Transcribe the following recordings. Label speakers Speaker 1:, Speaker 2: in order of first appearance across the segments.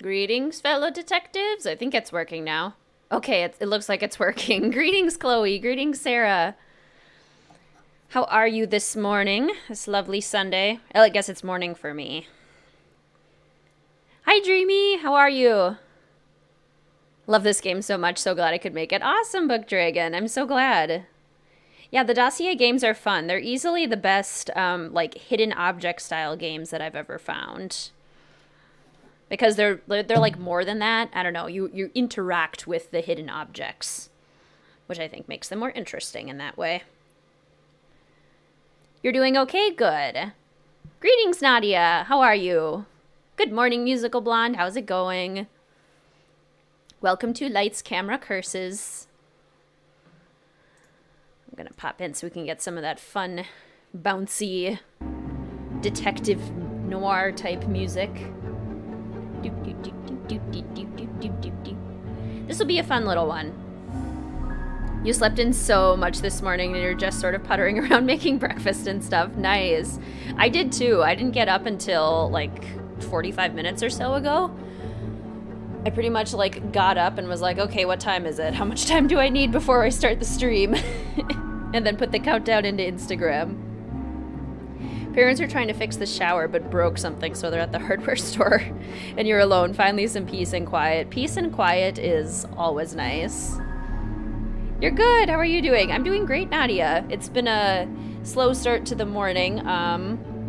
Speaker 1: Greetings, fellow detectives. I think it's working now. Okay, it looks like it's working. Greetings, Chloe. Greetings, Sarah. How are you this morning? This lovely Sunday. Well, I guess it's morning for me. Hi, Dreamy. How are you? Love this game so much. So glad I could make it. Awesome, Book Dragon. I'm so glad. Yeah, the dossier games are fun. They're easily the best, like, hidden object style games that I've ever found. Because they're like more than that. I don't know. You interact with the hidden objects, which I think makes them more interesting in that way. You're doing okay? Good. Greetings, Nadia. How are you? Good morning, Musical Blonde. How's it going? Welcome to Lights, Camera, Curses. I'm going to pop in so we can get some of that fun, bouncy, detective noir type music. This will be a fun little one. You slept in so much this morning and you're just sort of puttering around making breakfast and stuff. Nice. I did too. I didn't get up until like 45 minutes or so ago. I pretty much like got up and was like, okay, what time is it? How much time do I need before I start the stream? And then put the countdown into Instagram. Parents are trying to fix the shower but broke something, so they're at the hardware store. And you're alone. Finally some peace and quiet. Peace and quiet is always nice. You're good. How are you doing? I'm doing great, Nadia. It's been a slow start to the morning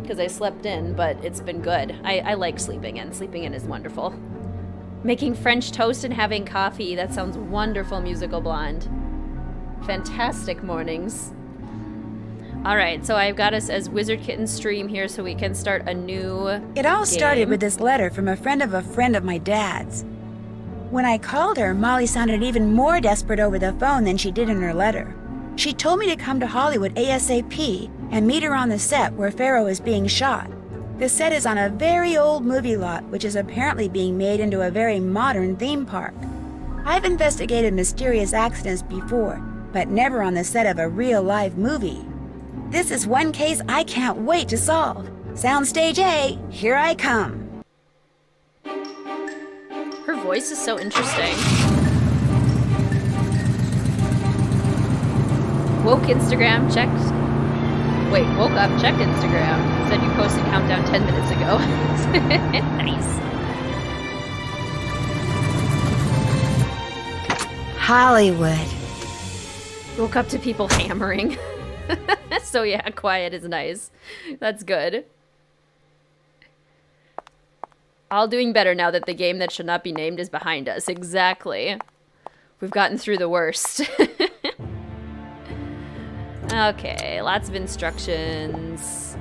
Speaker 1: because I slept in, but it's been good. I like sleeping in. Sleeping in is wonderful. Making French toast and having coffee. That sounds wonderful, Musical Blonde. Fantastic mornings. All right, so I've got us as WizardKitten stream here so we can start a new
Speaker 2: It all
Speaker 1: game.
Speaker 2: started with this letter from a friend of my dad's. When I called her, Molly sounded even more desperate over the phone than she did in her letter. She told me to come to Hollywood ASAP and meet her on the set where Pharaoh is being shot. The set is on a very old movie lot, which is apparently being made into a very modern theme park. I've investigated mysterious accidents before, but never on the set of a real-life movie. This is one case I can't wait to solve. Soundstage A, here I come.
Speaker 1: Her voice is so interesting. Woke Instagram, checked. Wait, woke up, checked Instagram. Said you posted countdown 10 minutes ago. Nice.
Speaker 2: Hollywood.
Speaker 1: Woke up to people hammering. So yeah, quiet is nice. That's good. All doing better now that the game that should not be named is behind us. Exactly. We've gotten through the worst. Okay, lots of instructions.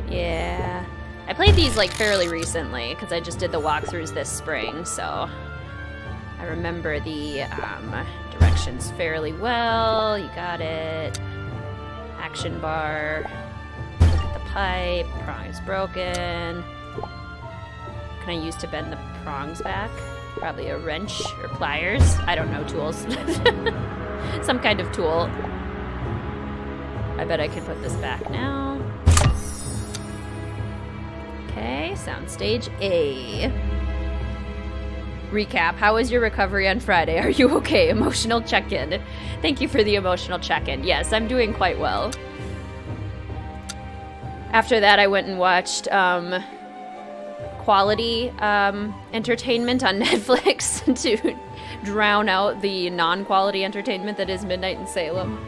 Speaker 1: Yeah. I played these like fairly recently because I just did the walkthroughs this spring, so I remember the directions fairly well. You got it. Action bar. Look at the pipe. Prong's broken. What can I use to bend the prongs back? Probably a wrench or pliers. I don't know tools. Some kind of tool. I bet I can put this back now. Okay, soundstage A. Recap. How was your recovery on Friday? Are you okay? Emotional check-in. Thank you for the emotional check-in. Yes, I'm doing quite well. After that, I went and watched quality entertainment on Netflix to drown out the non-quality entertainment that is Midnight in Salem.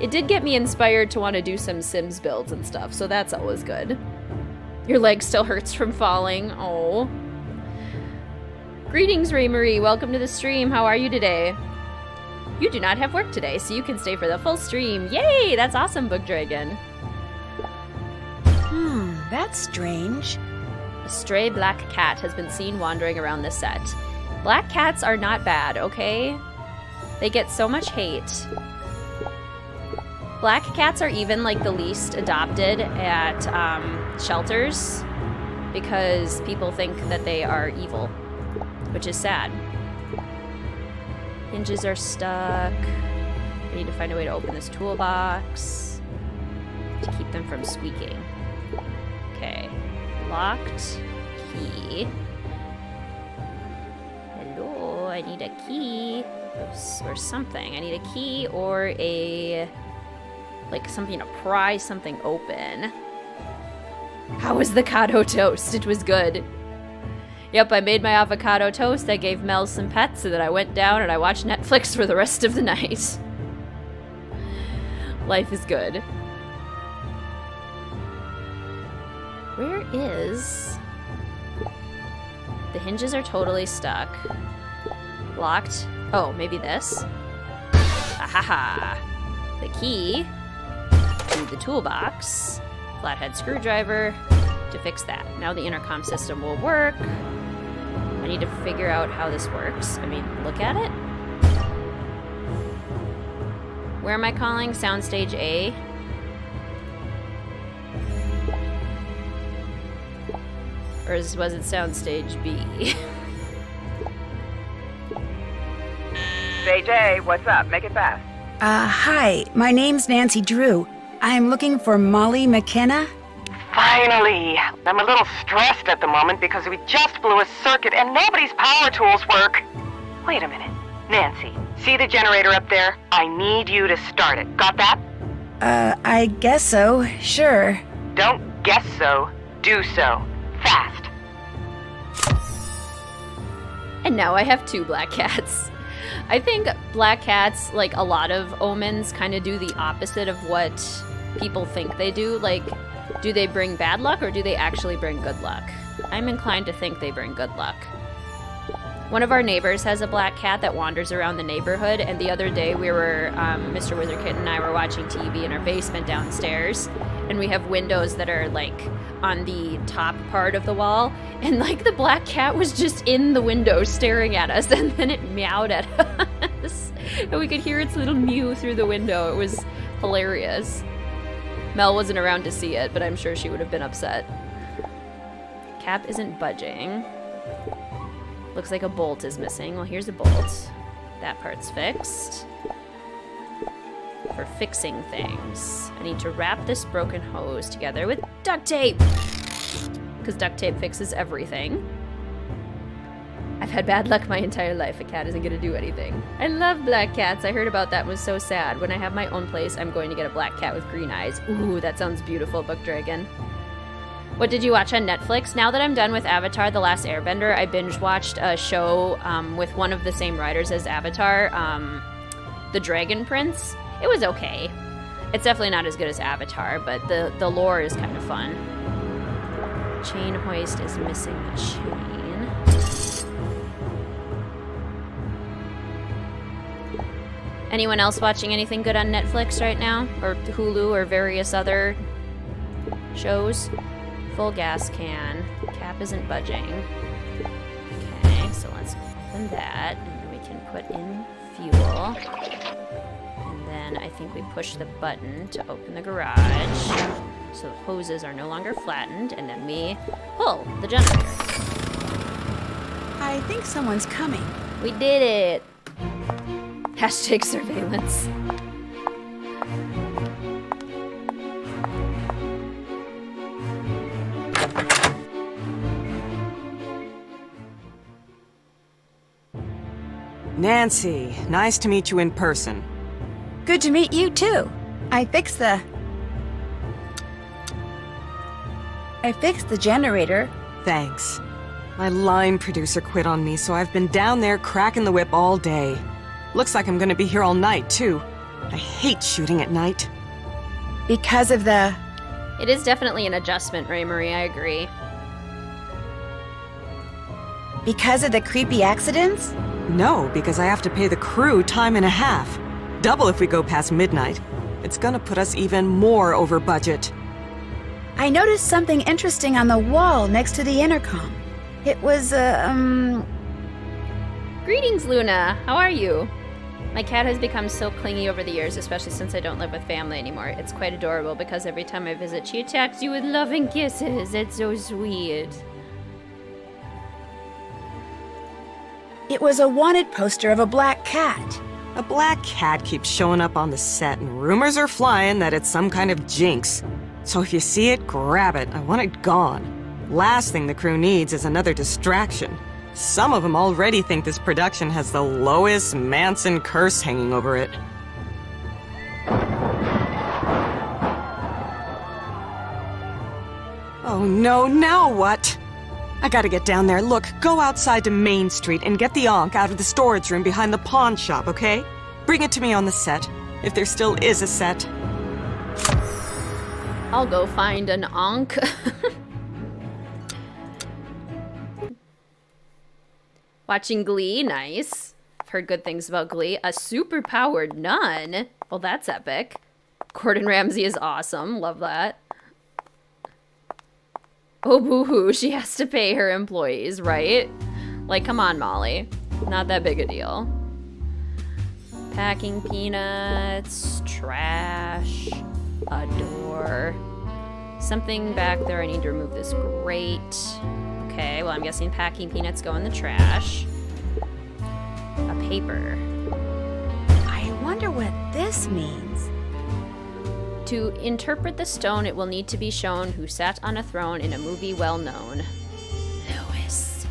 Speaker 1: It did get me inspired to want to do some Sims builds and stuff, so that's always good. Your leg still hurts from falling. Oh. Greetings, Ray Marie. Welcome to the stream. How are you today? You do not have work today, so you can stay for the full stream. Yay! That's awesome, Book Dragon.
Speaker 2: That's strange.
Speaker 1: A stray black cat has been seen wandering around the set. Black cats are not bad, okay? They get so much hate. Black cats are even like the least adopted at shelters because people think that they are evil, which is sad. Hinges are stuck. I need to find a way to open this toolbox to keep them from squeaking. Okay, locked, key. Hello, I need a key. Or something. I need a key or a... like something to pry something open. How was the avocado toast? It was good. Yep, I made my avocado toast. I gave Mel some pets, and then I went down and I watched Netflix for the rest of the night. Life is good. Where is... the hinges are totally stuck. Locked. Oh, maybe this? Ahaha. The key to the toolbox. Flathead screwdriver to fix that. Now the intercom system will work. I need to figure out how this works. I mean, look at it. Where am I calling? Soundstage A? Or was it soundstage B?
Speaker 3: Stage A, what's up? Make it fast.
Speaker 2: Hi, my name's Nancy Drew. I'm looking for Molly McKenna.
Speaker 3: Finally! I'm a little stressed at the moment because we just blew a circuit and nobody's power tools work. Wait a minute. Nancy, see the generator up there? I need you to start it. Got that?
Speaker 2: I guess so. Sure.
Speaker 3: Don't guess so. Do so. Fast.
Speaker 1: And now I have 2 black cats. I think black cats, like a lot of omens, kind of do the opposite of what people think they do. Like, do they bring bad luck or do they actually bring good luck? I'm inclined to think they bring good luck. One of our neighbors has a black cat that wanders around the neighborhood, and the other day we were, Mr. WizardKitten and I were watching TV in our basement downstairs, and we have windows that are, like, on the top part of the wall, and, like, the black cat was just in the window staring at us, and then it meowed at us, and we could hear its little mew through the window. It was hilarious. Mel wasn't around to see it, but I'm sure she would have been upset. Cap isn't budging. Looks like a bolt is missing. Well, here's a bolt. That part's fixed. For fixing things, I need to wrap this broken hose together with duct tape. Because duct tape fixes everything. I've had bad luck my entire life. A cat isn't gonna do anything. I love black cats. I heard about that and was so sad. When I have my own place, I'm going to get a black cat with green eyes. Ooh, that sounds beautiful, Book Dragon. What did you watch on Netflix? Now that I'm done with Avatar: The Last Airbender, I binge watched a show with one of the same writers as Avatar, The Dragon Prince. It was okay. It's definitely not as good as Avatar, but the lore is kind of fun. Chain hoist is missing the chain. Anyone else watching anything good on Netflix right now? Or Hulu or various other shows? Full gas can. Cap isn't budging. Okay, so let's open that, and then we can put in fuel. And then I think we push the button to open the garage. So the hoses are no longer flattened, and then we pull the generator.
Speaker 2: I think someone's coming.
Speaker 1: We did it! Hashtag surveillance.
Speaker 4: Nancy, nice to meet you in person.
Speaker 2: Good to meet you, too. I fixed the generator.
Speaker 4: Thanks. My line producer quit on me, so I've been down there cracking the whip all day. Looks like I'm gonna be here all night, too. I hate shooting at night.
Speaker 2: Because of the...
Speaker 1: It is definitely an adjustment, Ray Marie, I agree.
Speaker 2: Because of the creepy accidents?
Speaker 4: No, because I have to pay the crew time and a half. Double if we go past midnight. It's gonna put us even more over budget.
Speaker 2: I noticed something interesting on the wall next to the intercom. It was,
Speaker 1: Greetings, Luna. How are you? My cat has become so clingy over the years, especially since I don't live with family anymore. It's quite adorable because every time I visit, she attacks you with loving kisses. It's so sweet.
Speaker 2: It was a wanted poster of a black cat.
Speaker 4: A black cat keeps showing up on the set, and rumors are flying that it's some kind of jinx. So if you see it, grab it. I want it gone. Last thing the crew needs is another distraction. Some of them already think this production has the Lois Manson curse hanging over it. Oh no, now what? I gotta get down there. Look, go outside to Main Street and get the Ankh out of the storage room behind the pawn shop, okay? Bring it to me on the set, if there still is a set.
Speaker 1: I'll go find an Ankh. Watching Glee, nice. I've heard good things about Glee. A super-powered nun? Well, that's epic. Gordon Ramsay is awesome. Love that. Oh, boo-hoo. She has to pay her employees, right? Like, come on, Molly. Not that big a deal. Packing peanuts. Trash. A door. Something back there. I need to remove this grate. Okay, well, I'm guessing packing peanuts go in the trash. A paper.
Speaker 2: I wonder what this means.
Speaker 1: To interpret the stone, it will need to be shown who sat on a throne in a movie well known. Lois.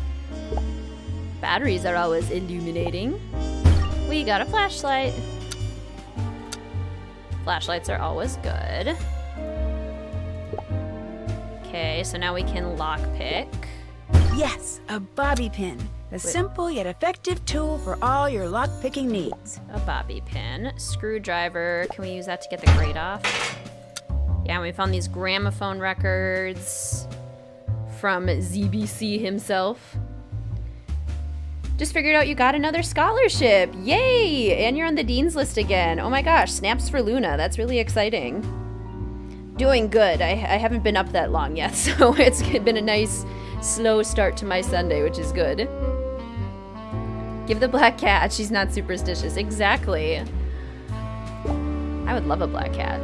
Speaker 1: Batteries are always illuminating. We got a flashlight. Flashlights are always good. Okay, so now we can lockpick.
Speaker 2: Yes, a bobby pin. A simple yet effective tool for all your lock-picking needs.
Speaker 1: A bobby pin. Screwdriver. Can we use that to get the grate off? Yeah, we found these gramophone records from ZBC himself. Just figured out you got another scholarship. Yay! And you're on the dean's list again. Oh my gosh, snaps for Luna. That's really exciting. Doing good. I haven't been up that long yet, so it's been a nice slow start to my Sunday, which is good. Give the black cat. She's not superstitious. Exactly. I would love a black cat.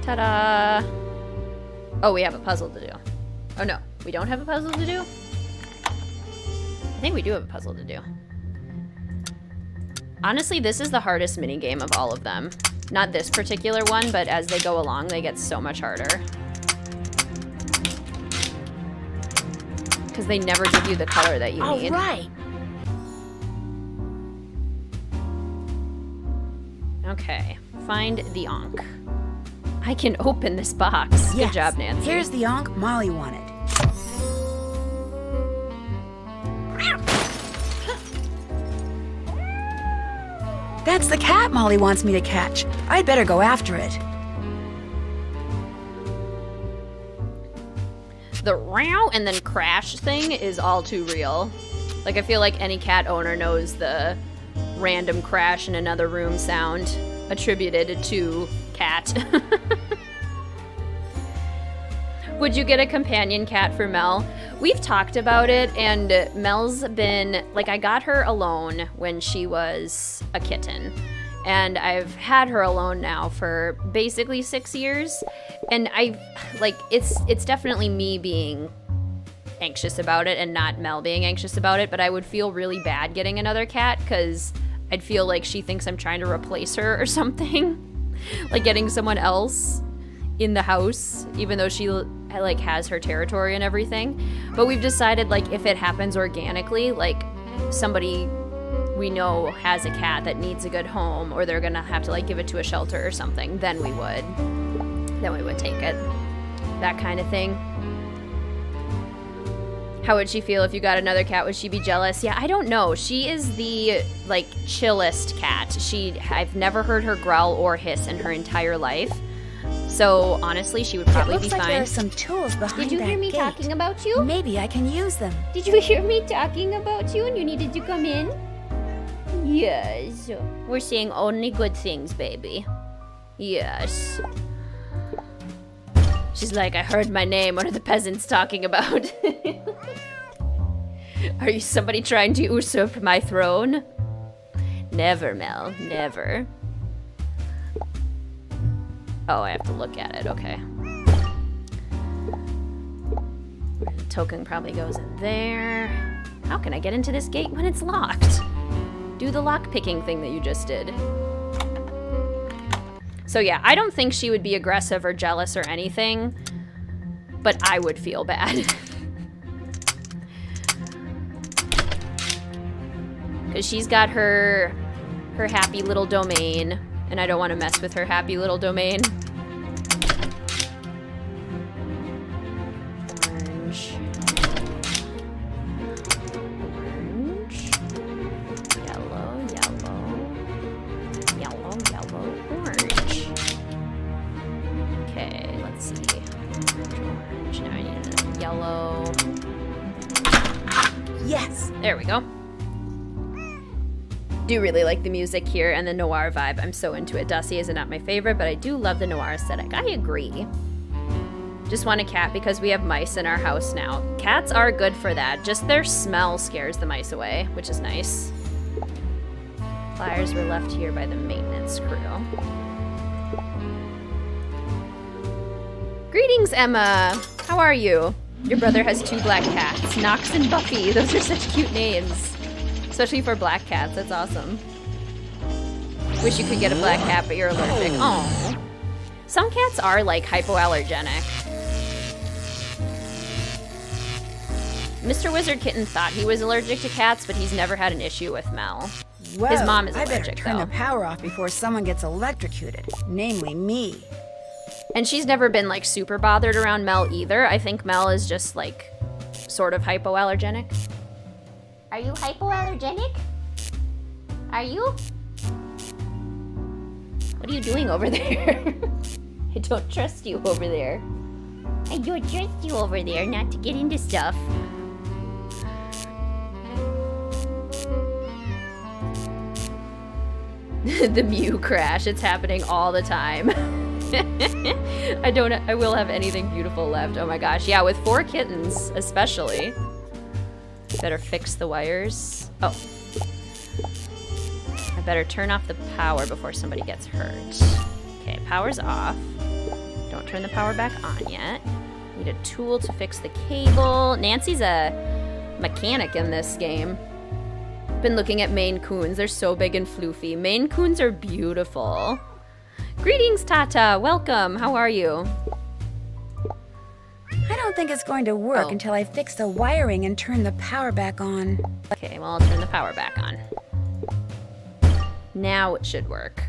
Speaker 1: Ta-da! Oh, we have a puzzle to do. Oh no, we don't have a puzzle to do? I think we do have a puzzle to do. Honestly, this is the hardest minigame of all of them. Not this particular one, but as they go along, they get so much harder. Because they never give you the color that you need.
Speaker 2: All right.
Speaker 1: Okay, find the Ankh. I can open this box.
Speaker 2: Yes.
Speaker 1: Good job, Nancy.
Speaker 2: Here's the Ankh Molly wanted. That's the cat Molly wants me to catch. I'd better go after it.
Speaker 1: The row and then crash thing is all too real. Like, I feel like any cat owner knows the random crash in another room sound attributed to cat. Would you get a companion cat for Mel? We've talked about it, and Mel's been, like, I got her alone when she was a kitten. And I've had her alone now for basically 6 years. And it's definitely me being anxious about it and not Mel being anxious about it. But I would feel really bad getting another cat because I'd feel like she thinks I'm trying to replace her or something. Like getting someone else in the house, even though she like has her territory and everything. But we've decided, like, if it happens organically, like somebody we know has a cat that needs a good home, or they're gonna have to like give it to a shelter or something, then we would take it. That kind of thing. How would she feel if you got another cat? Would she be jealous? Yeah, I don't know. She is the like chillest cat. I've never heard her growl or hiss in her entire life. So honestly, she would probably be fine.
Speaker 2: It looks like there are some tools behind that gate.
Speaker 1: Did you hear me talking about you?
Speaker 2: Maybe I can use them.
Speaker 1: Did you hear me talking about you and you needed to come in? Yes. We're saying only good things, baby. Yes. She's like, I heard my name. What are the peasants talking about? Are you somebody trying to usurp my throne? Never, Mel. Never. Oh, I have to look at it. Okay. The token probably goes in there. How can I get into this gate when it's locked? Do the lock-picking thing that you just did. So yeah, I don't think she would be aggressive or jealous or anything. but I would feel bad. Because she's got her happy little domain, and I don't want to mess with her happy little domain. Orange. Orange. Yellow, yellow. Yellow, yellow, orange. Okay, let's see. Orange. Now I need a yellow.
Speaker 2: Yes!
Speaker 1: There we go. Do really like the music here and the noir vibe. I'm so into it. Dossier is not my favorite, but I do love the noir aesthetic. I agree. Just want a cat because we have mice in our house now. Cats are good for that. Just their smell scares the mice away, which is nice. Pliers were left here by the maintenance crew. Greetings, Emma. How are you? Your brother has 2 black cats, Knox and Buffy. Those are such cute names. Especially for black cats, that's awesome. Wish you could get a black cat, but you're allergic. Oh. Some cats are like hypoallergenic. Mr. WizardKitten thought he was allergic to cats, but he's never had an issue with Mel.
Speaker 2: Whoa,
Speaker 1: His mom is
Speaker 2: I better
Speaker 1: allergic,
Speaker 2: turn
Speaker 1: though.
Speaker 2: the power off before someone gets electrocuted, namely me.
Speaker 1: And she's never been like super bothered around Mel either. I think Mel is just like sort of hypoallergenic. Are you hypoallergenic? Are you? What are you doing over there? I don't trust you over there. I don't trust you over there not to get into stuff. The Mew crash. It's happening all the time. I will have anything beautiful left. Oh my gosh. Yeah, with 4 kittens, especially. Better fix the wires. Oh. I better turn off the power before somebody gets hurt. Okay, power's off. Don't turn the power back on yet. Need a tool to fix the cable. Nancy's a mechanic in this game. Been looking at Maine Coons. They're so big and floofy. Maine Coons are beautiful. Greetings, Tata. Welcome. How are you?
Speaker 2: I don't think it's going to work until I fix the wiring and turn the power back on.
Speaker 1: Okay, well, I'll turn the power back on. Now it should work.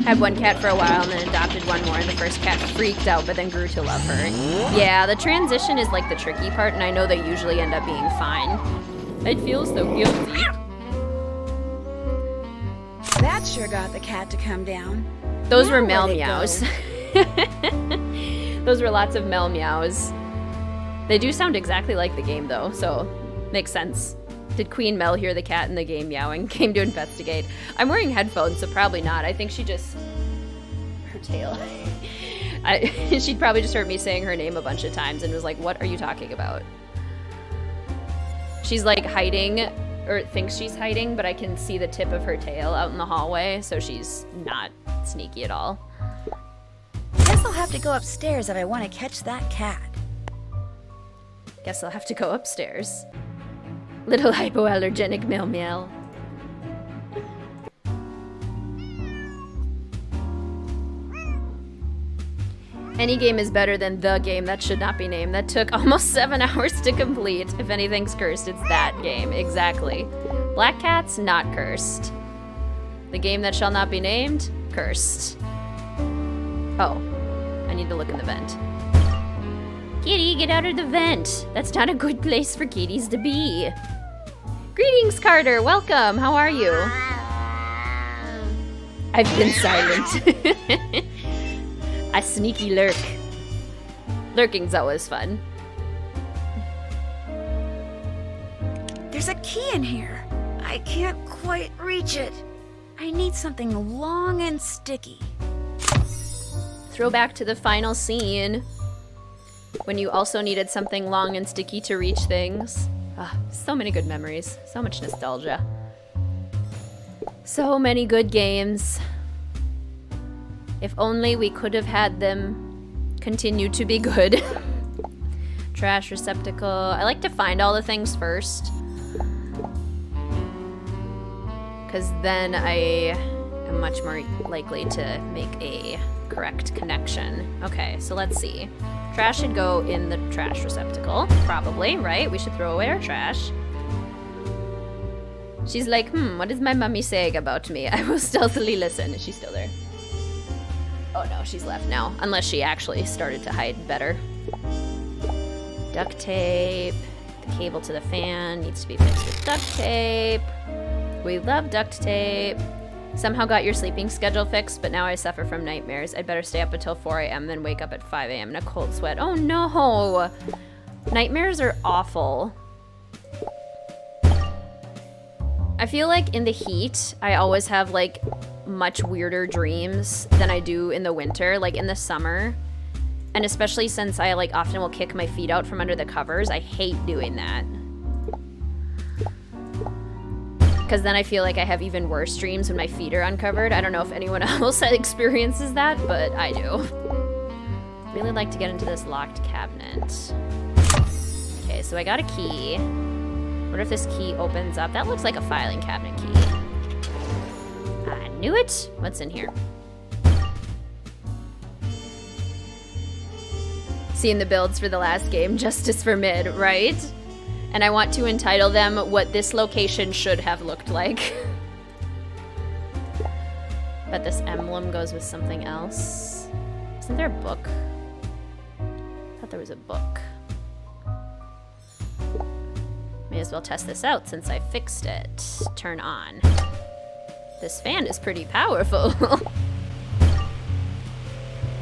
Speaker 1: Had one cat for a while and then adopted one more, and the first cat freaked out but then grew to love her. Yeah, the transition is like the tricky part, and I know they usually end up being fine. I'd feel so guilty.
Speaker 2: That sure got the cat to come down.
Speaker 1: Those were
Speaker 2: Now
Speaker 1: Mel
Speaker 2: where'd it go?
Speaker 1: meows. Those were lots of Mel meows. They do sound exactly like the game though, so makes sense. Did Queen Mel hear the cat in the game meowing? Came to investigate. I'm wearing headphones, so probably not. I think she just... her tail. She'd probably just heard me saying her name a bunch of times and was like, what are you talking about? She's like hiding, or thinks she's hiding, but I can see the tip of her tail out in the hallway, so she's not sneaky at all.
Speaker 2: Guess I'll have to go upstairs if I want to catch that cat.
Speaker 1: Guess I'll have to go upstairs. Little hypoallergenic meow meow. Any game is better than the game that should not be named. That took almost 7 hours to complete. If anything's cursed, it's that game. Exactly. Black Cat's not cursed. The game that shall not be named, cursed. Oh, I need to look in the vent. Kitty, get out of the vent. That's not a good place for kitties to be. Greetings, Carter. Welcome. How are you? I've been silent. I sneaky lurk. Lurking's always fun.
Speaker 2: There's a key in here. I can't quite reach it. I need something long and sticky.
Speaker 1: Throwback to the final scene, when you also needed something long and sticky to reach things. Ah, so many good memories. So much nostalgia. So many good games. If only we could have had them continue to be good. Trash receptacle. I like to find all the things first, because then I am much more likely to make a correct connection. Okay, so let's see. Trash should go in the trash receptacle, probably, right? We should throw away our trash. She's like, what is my mummy saying about me? I will stealthily listen. Is she still there? Oh no, she's left now. Unless she actually started to hide better. Duct tape. The cable to the fan needs to be fixed with duct tape. We love duct tape. Somehow got your sleeping schedule fixed, but now I suffer from nightmares. I'd better stay up until 4 a.m. than wake up at 5 a.m. in a cold sweat. Oh no! Nightmares are awful. I feel like in the heat, I always have like much weirder dreams than I do in the winter, like in the summer. And especially since I like often will kick my feet out from under the covers, I hate doing that. Because then I feel like I have even worse dreams when my feet are uncovered. I don't know if anyone else experiences that, but I do. Really like to get into this locked cabinet. Okay, so I got a key. What if this key opens up? That looks like a filing cabinet key. I knew it. What's in here? Seeing the builds for the last game, Justice for Mid, right? And I want to entitle them what this location should have looked like. But this emblem goes with something else. Isn't there a book? I thought there was a book. May as well test this out since I fixed it. Turn on. This fan is pretty powerful.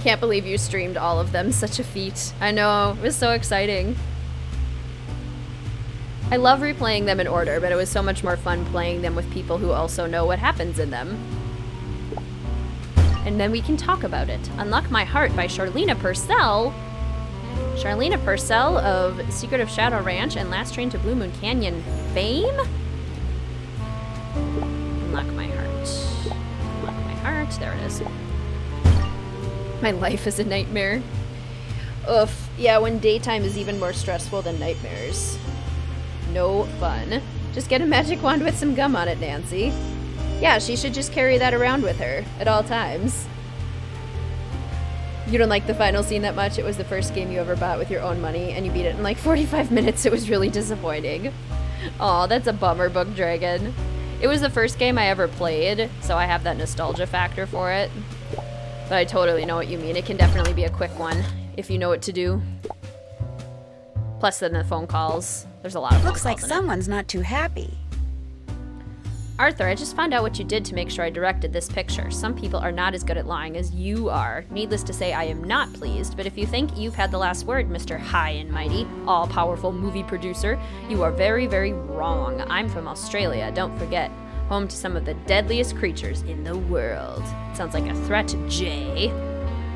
Speaker 1: Can't believe you streamed all of them. Such a feat. I know. It was so exciting. I love replaying them in order, but it was so much more fun playing them with people who also know what happens in them. And then we can talk about it. Unlock My Heart by Charlena Purcell. Charlena Purcell of Secret of Shadow Ranch and Last Train to Blue Moon Canyon fame? Unlock My Heart. Unlock My Heart. There it is. My life is a nightmare. Oof. Yeah, when daytime is even more stressful than nightmares. No fun. Just get a magic wand with some gum on it, Nancy. Yeah, she should just carry that around with her at all times. You don't like the final scene that much? It was the first game you ever bought with your own money, and you beat it in like 45 minutes. It was really disappointing. Aw, that's a bummer, Book Dragon. It was the first game I ever played, so I have that nostalgia factor for it. But I totally know what you mean. It can definitely be a quick one, if you know what to do. Plus then the phone calls. There's a lot of phone
Speaker 2: Looks like
Speaker 1: calls in
Speaker 2: someone's not too happy.
Speaker 1: Arthur, I just found out what you did to make sure I directed this picture. Some people are not as good at lying as you are. Needless to say, I am not pleased, but if you think you've had the last word, Mr. High and Mighty, all-powerful movie producer, you are very, very wrong. I'm from Australia, don't forget. Home to some of the deadliest creatures in the world. Sounds like a threat, Jay.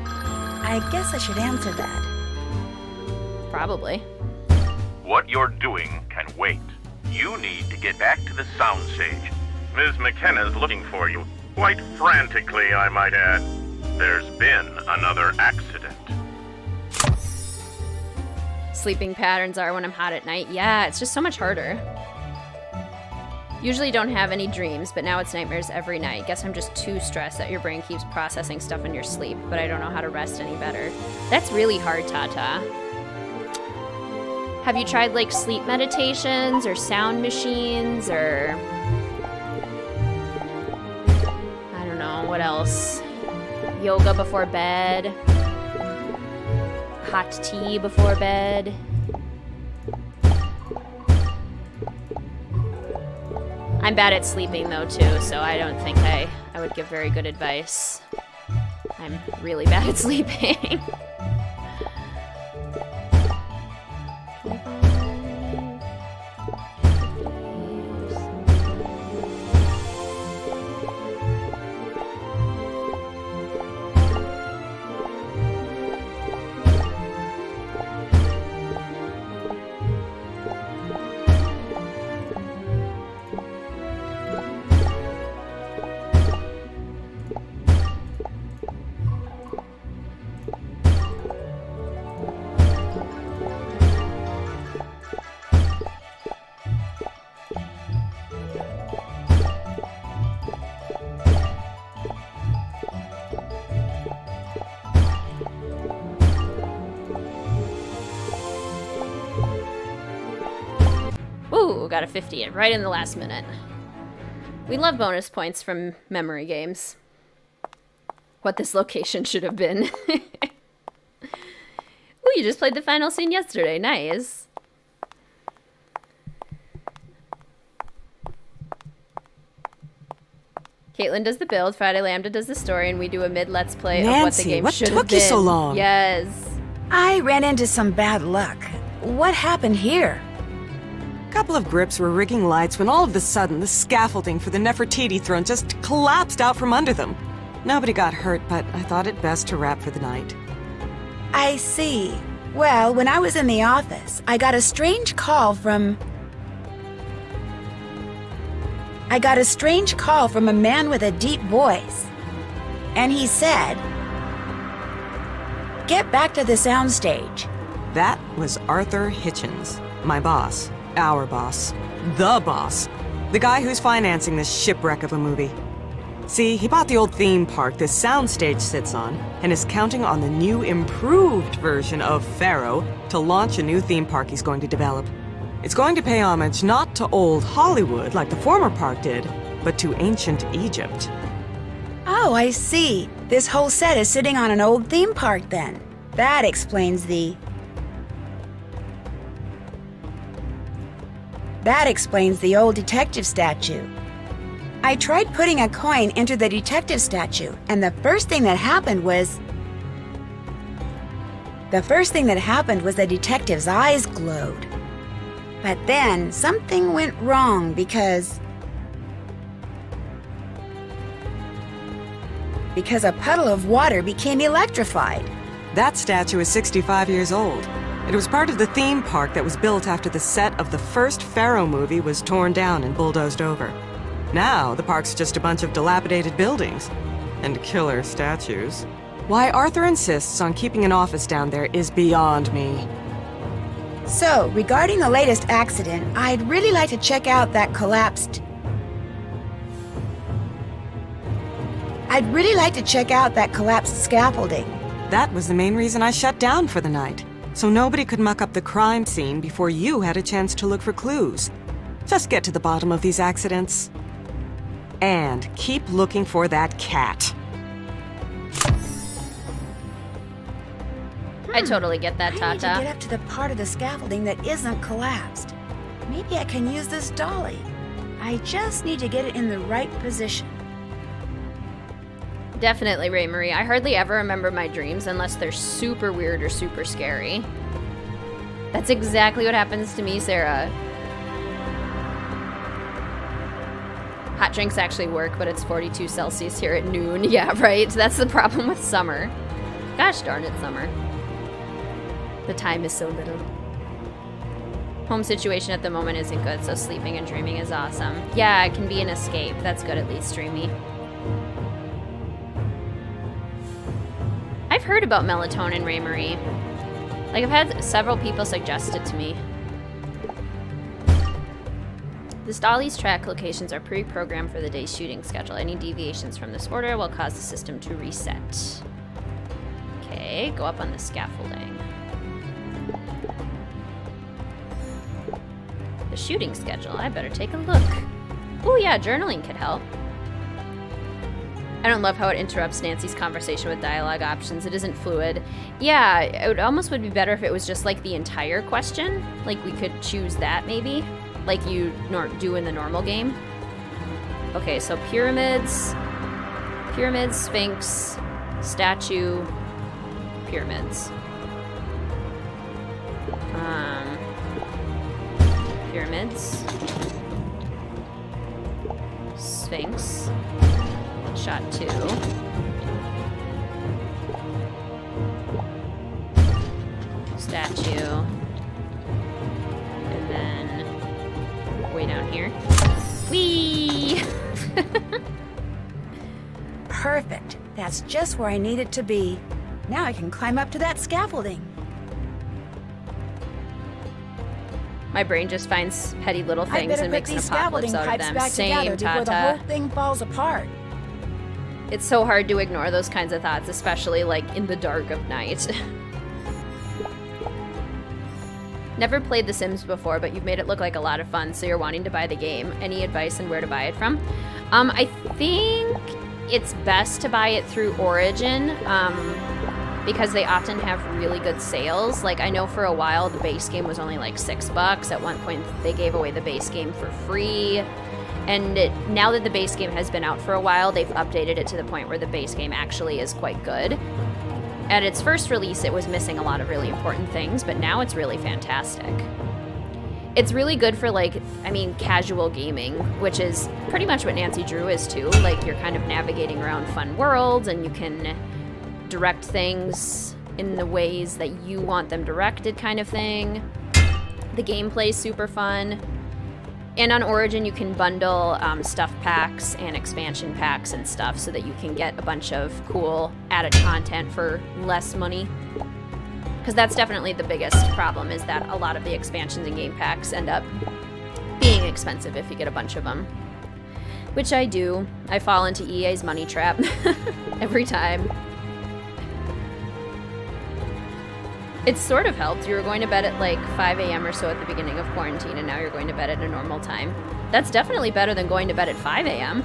Speaker 2: I guess I should answer that.
Speaker 1: Probably.
Speaker 5: What you're doing can wait. You need to get back to the soundstage. Ms. McKenna's looking for you. Quite frantically, I might add. There's been another accident.
Speaker 1: Sleeping patterns are when I'm hot at night. Yeah, it's just so much harder. Usually don't have any dreams, but now it's nightmares every night. Guess I'm just too stressed that your brain keeps processing stuff in your sleep, but I don't know how to rest any better. That's really hard, Tata. Have you tried like sleep meditations or sound machines or... I don't know, what else? Yoga before bed? Hot tea before bed? I'm bad at sleeping though too, so I don't think I would give very good advice. I'm really bad at sleeping. Ooh, got a 50 in right in the last minute. We love bonus points from memory games. What this location should have been. Ooh, you just played the final scene yesterday. Nice. Caitlin does the build, Friday Lambda does the story, and we do a mid-let's play of what the game should have been.
Speaker 4: what took you so long?
Speaker 1: Yes.
Speaker 2: I ran into some bad luck. What happened here?
Speaker 4: A couple of grips were rigging lights when all of a sudden the scaffolding for the Nefertiti throne just collapsed out from under them. Nobody got hurt, but I thought it best to wrap for the night.
Speaker 2: I see. Well, when I was in the office, I got a strange call from a man with a deep voice. And he said, "Get back to the soundstage."
Speaker 4: That was Arthur Hitchens, my boss, our boss, the boss, the guy who's financing this shipwreck of a movie. See, he bought the old theme park this soundstage sits on and is counting on the new improved version of Pharaoh to launch a new theme park he's going to develop. It's going to pay homage not to old Hollywood like the former park did, but to ancient Egypt.
Speaker 2: Oh, I see. This whole set is sitting on an old theme park then. That explains the old detective statue. I tried putting a coin into the detective statue, and the first thing that happened was the detective's eyes glowed. But then something went wrong because a puddle of water became electrified.
Speaker 4: That statue is 65 years old. It was part of the theme park that was built after the set of the first Pharaoh movie was torn down and bulldozed over. Now, the park's just a bunch of dilapidated buildings. And killer statues. Why Arthur insists on keeping an office down there is beyond me.
Speaker 2: So, regarding the latest accident, I'd really like to check out that collapsed scaffolding.
Speaker 4: That was the main reason I shut down for the night. So nobody could muck up the crime scene before you had a chance to look for clues. Just get to the bottom of these accidents. And keep looking for that cat.
Speaker 1: I totally get that,
Speaker 2: I need to get
Speaker 1: Tata.
Speaker 2: up to the part of the scaffolding that isn't collapsed. Maybe I can use this dolly. I just need to get it in the right position.
Speaker 1: Definitely, Ray Marie. I hardly ever remember my dreams unless they're super weird or super scary. That's exactly what happens to me, Sarah. Hot drinks actually work, but it's 42 Celsius here at noon. Yeah, right? That's the problem with summer. Gosh darn it, summer. The time is so little. Home situation at the moment isn't good, so sleeping and dreaming is awesome. Yeah, it can be an escape. That's good, at least, Dreamy. I've heard about melatonin, Ray Marie. Like, I've had several people suggest it to me. The Dolly's track locations are pre-programmed for the day's shooting schedule. Any deviations from this order will cause the system to reset. Okay, go up on the scaffolding. The shooting schedule, I better take a look. Oh yeah, journaling could help. I don't love how it interrupts Nancy's conversation with dialogue options. It isn't fluid. Yeah, it would almost would be better if it was just like the entire question. Like we could choose that maybe, like you do in the normal game. Okay, so pyramids, sphinx, statue, pyramids. Pyramids, sphinx. Shot 2. Statue. And then way down here. Whee!
Speaker 2: Perfect. That's just where I need it to be. Now I can climb up to that scaffolding.
Speaker 1: My brain just finds petty little
Speaker 2: I
Speaker 1: things
Speaker 2: better
Speaker 1: and
Speaker 2: put
Speaker 1: makes an
Speaker 2: these
Speaker 1: apocalypse
Speaker 2: scaffolding
Speaker 1: out of
Speaker 2: pipes
Speaker 1: them.
Speaker 2: back together before the
Speaker 1: Tata.
Speaker 2: whole thing falls apart.
Speaker 1: It's so hard to ignore those kinds of thoughts, especially like in the dark of night. Never played The Sims before, but you've made it look like a lot of fun, so you're wanting to buy the game. Any advice on where to buy it from? I think it's best to buy it through Origin, because they often have really good sales. Like, I know for a while the base game was only like $6. At one point they gave away the base game for free. And now that the base game has been out for a while, they've updated it to the point where the base game actually is quite good. At its first release, it was missing a lot of really important things, but now it's really fantastic. It's really good for, like, I mean, casual gaming, which is pretty much what Nancy Drew is too. Like, you're kind of navigating around fun worlds, and you can direct things in the ways that you want them directed, kind of thing. The gameplay's super fun. And on Origin, you can bundle stuff packs and expansion packs and stuff so that you can get a bunch of cool added content for less money. Because that's definitely the biggest problem, is that a lot of the expansions and game packs end up being expensive if you get a bunch of them. Which I do. I fall into EA's money trap every time. It's sort of helped. You were going to bed at like 5 a.m. or so at the beginning of quarantine, and now you're going to bed at a normal time. That's definitely better than going to bed at 5 a.m.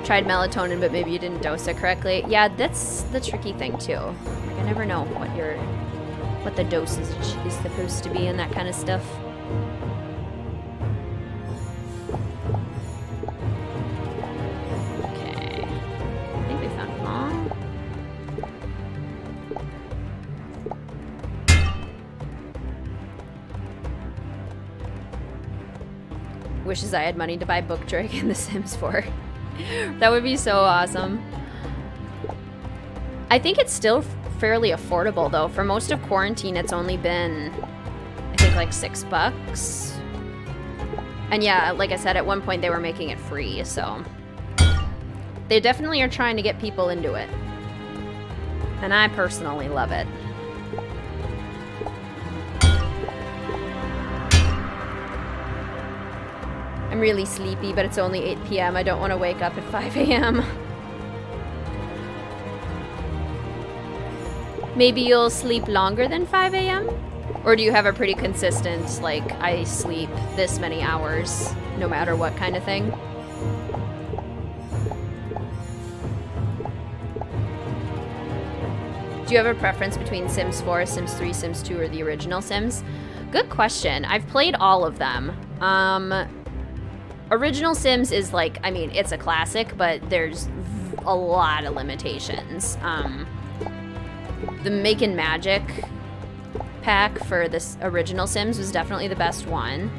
Speaker 1: Tried melatonin, but maybe you didn't dose it correctly. Yeah, that's the tricky thing too. Like, I never know what the dosage is supposed to be and that kind of stuff. Okay. I think we found them all. Wishes I had money to buy Book Drake and The Sims 4. That would be so awesome. I think it's still fairly affordable though. For most of quarantine, it's only been, I think, like $6. And yeah, like I said, at one point they were making it free, so they definitely are trying to get people into it. And I personally love it. I'm really sleepy, but it's only 8 p.m. I don't want to wake up at 5 a.m. Maybe you'll sleep longer than 5 a.m.? Or do you have a pretty consistent, like, I sleep this many hours, no matter what kind of thing? Do you have a preference between Sims 4, Sims 3, Sims 2, or the original Sims? Good question. I've played all of them. Original Sims is like, I mean, it's a classic, but there's a lot of limitations. The Makin' Magic pack for this original Sims was definitely the best one.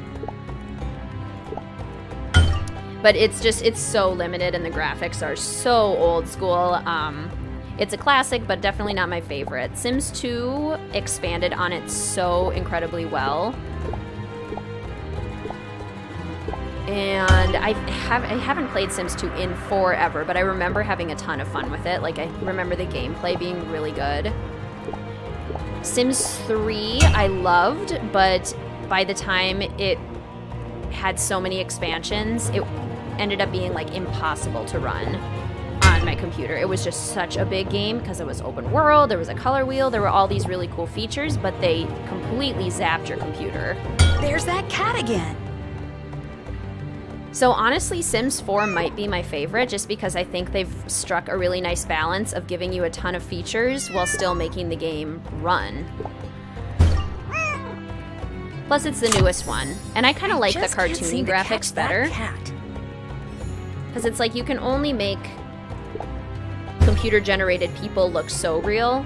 Speaker 1: But it's so limited and the graphics are so old school. It's a classic, but definitely not my favorite. Sims 2 expanded on it so incredibly well. And I haven't played Sims 2 in forever, but I remember having a ton of fun with it. Like, I remember the gameplay being really good. Sims 3 I loved, but by the time it had so many expansions, it ended up being like impossible to run on my computer. It was just such a big game because it was open world, there was a color wheel, there were all these really cool features, but they completely zapped your computer.
Speaker 2: There's that cat again.
Speaker 1: So honestly, Sims 4 might be my favorite just because I think they've struck a really nice balance of giving you a ton of features while still making the game run. Plus, it's the newest one. And I kind of like the cartoony graphics better. Because it's like you can only make computer-generated people look so real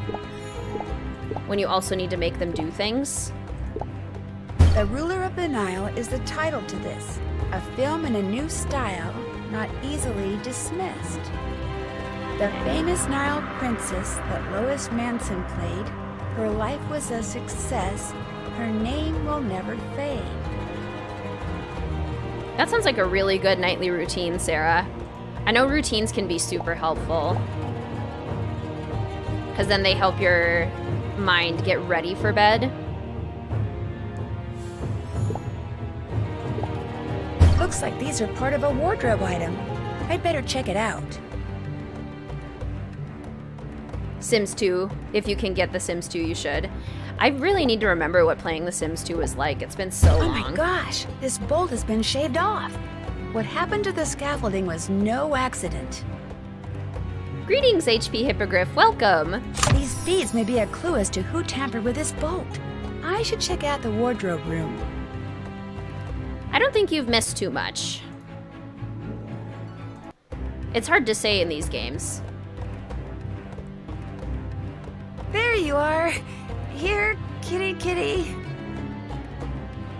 Speaker 1: when you also need to make them do things.
Speaker 2: The Ruler of the Nile is the title to this. A film in a new style, not easily dismissed. The famous Nile princess that Lois Manson played, her life was a success, her name will never fade.
Speaker 1: That sounds like a really good nightly routine, Sarah. I know routines can be super helpful, because then they help your mind get ready for bed.
Speaker 2: Looks like these are part of a wardrobe item. I'd better check it out.
Speaker 1: Sims 2. If you can get The Sims 2, you should. I really need to remember what playing The Sims 2 was like. It's been so long.
Speaker 2: Oh my gosh, this bolt has been shaved off. What happened to the scaffolding was no accident.
Speaker 1: Greetings, HP Hippogriff. Welcome.
Speaker 2: These beads may be a clue as to who tampered with this bolt. I should check out the wardrobe room.
Speaker 1: I don't think you've missed too much. It's hard to say in these games.
Speaker 2: There you are. Here, kitty kitty.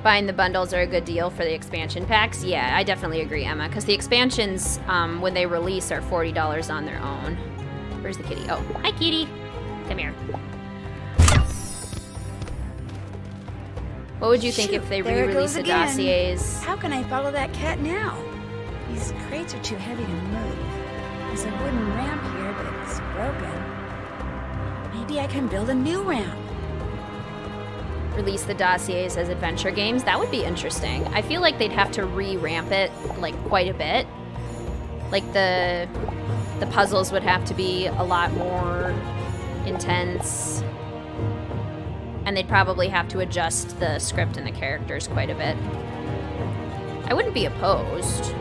Speaker 1: Buying the bundles are a good deal for the expansion packs. Yeah, I definitely agree, Emma, because the expansions, when they release, are $40 on their own. Where's the kitty? Oh, hi, kitty. Come here. What would you think
Speaker 2: Shoot,
Speaker 1: if they
Speaker 2: there it
Speaker 1: re-release
Speaker 2: goes
Speaker 1: the
Speaker 2: again.
Speaker 1: dossiers?
Speaker 2: How can I follow that cat now? These crates are too heavy to move. There's a wooden ramp here, but it's broken. Maybe I can build a new ramp.
Speaker 1: Release the dossiers as adventure games? That would be interesting. I feel like they'd have to re-ramp it, like, quite a bit. Like, the puzzles would have to be a lot more intense. And they'd probably have to adjust the script and the characters quite a bit. I wouldn't be opposed.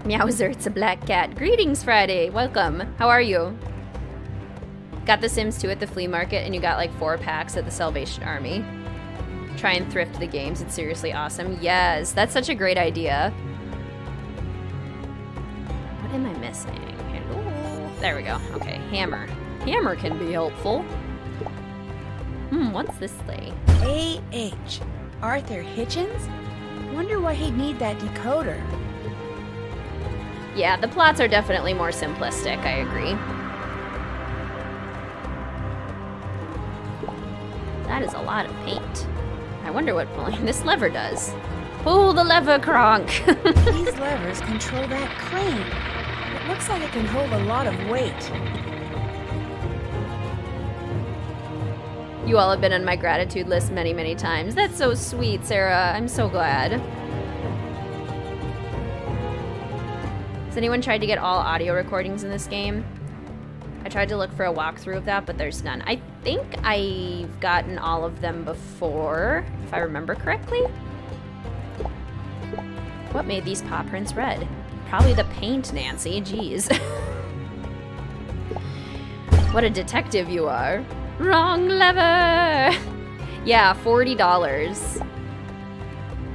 Speaker 1: Meowser, it's a black cat. Greetings, Friday. Welcome. How are you? Got The Sims 2 at the flea market, and you got like 4 packs at the Salvation Army. Try and thrift the games. It's seriously awesome. Yes, that's such a great idea. What am I missing? Hello? There we go. Okay, hammer. Hammer can be helpful. What's this thing?
Speaker 2: A.H. Arthur Hitchens? Wonder why he'd need that decoder.
Speaker 1: Yeah, the plots are definitely more simplistic, I agree. That is a lot of paint. I wonder what pulling this lever does. Pull the lever, Kronk!
Speaker 2: These levers control that crane. It looks like it can hold a lot of weight.
Speaker 1: You all have been on my gratitude list many, many times. That's so sweet, Sarah. I'm so glad. Has anyone tried to get all audio recordings in this game? I tried to look for a walkthrough of that, but there's none. I think I've gotten all of them before, if I remember correctly. What made these paw prints red? Probably the paint, Nancy. Jeez. What a detective you are. Wrong lever! Yeah, $40.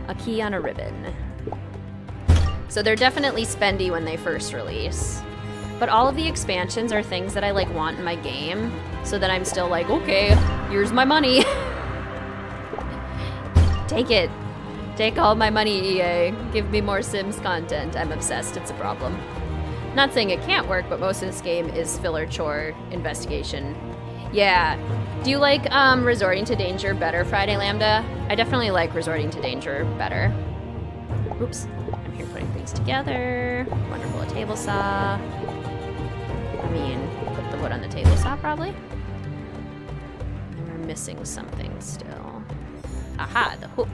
Speaker 1: A key on a ribbon. So they're definitely spendy when they first release. But all of the expansions are things that I like want in my game, so that I'm still like, okay, here's my money. Take it. Take all my money, EA. Give me more Sims content. I'm obsessed. It's a problem. Not saying it can't work, but most of this game is filler chore investigation. Yeah. Do you like Resorting to Danger better, Friday Lambda? I definitely like Resorting to Danger better. Oops. I'm here putting things together. Wonderful, a table saw. I mean, put the wood on the table saw, probably. And we're missing something still. Aha, the hook.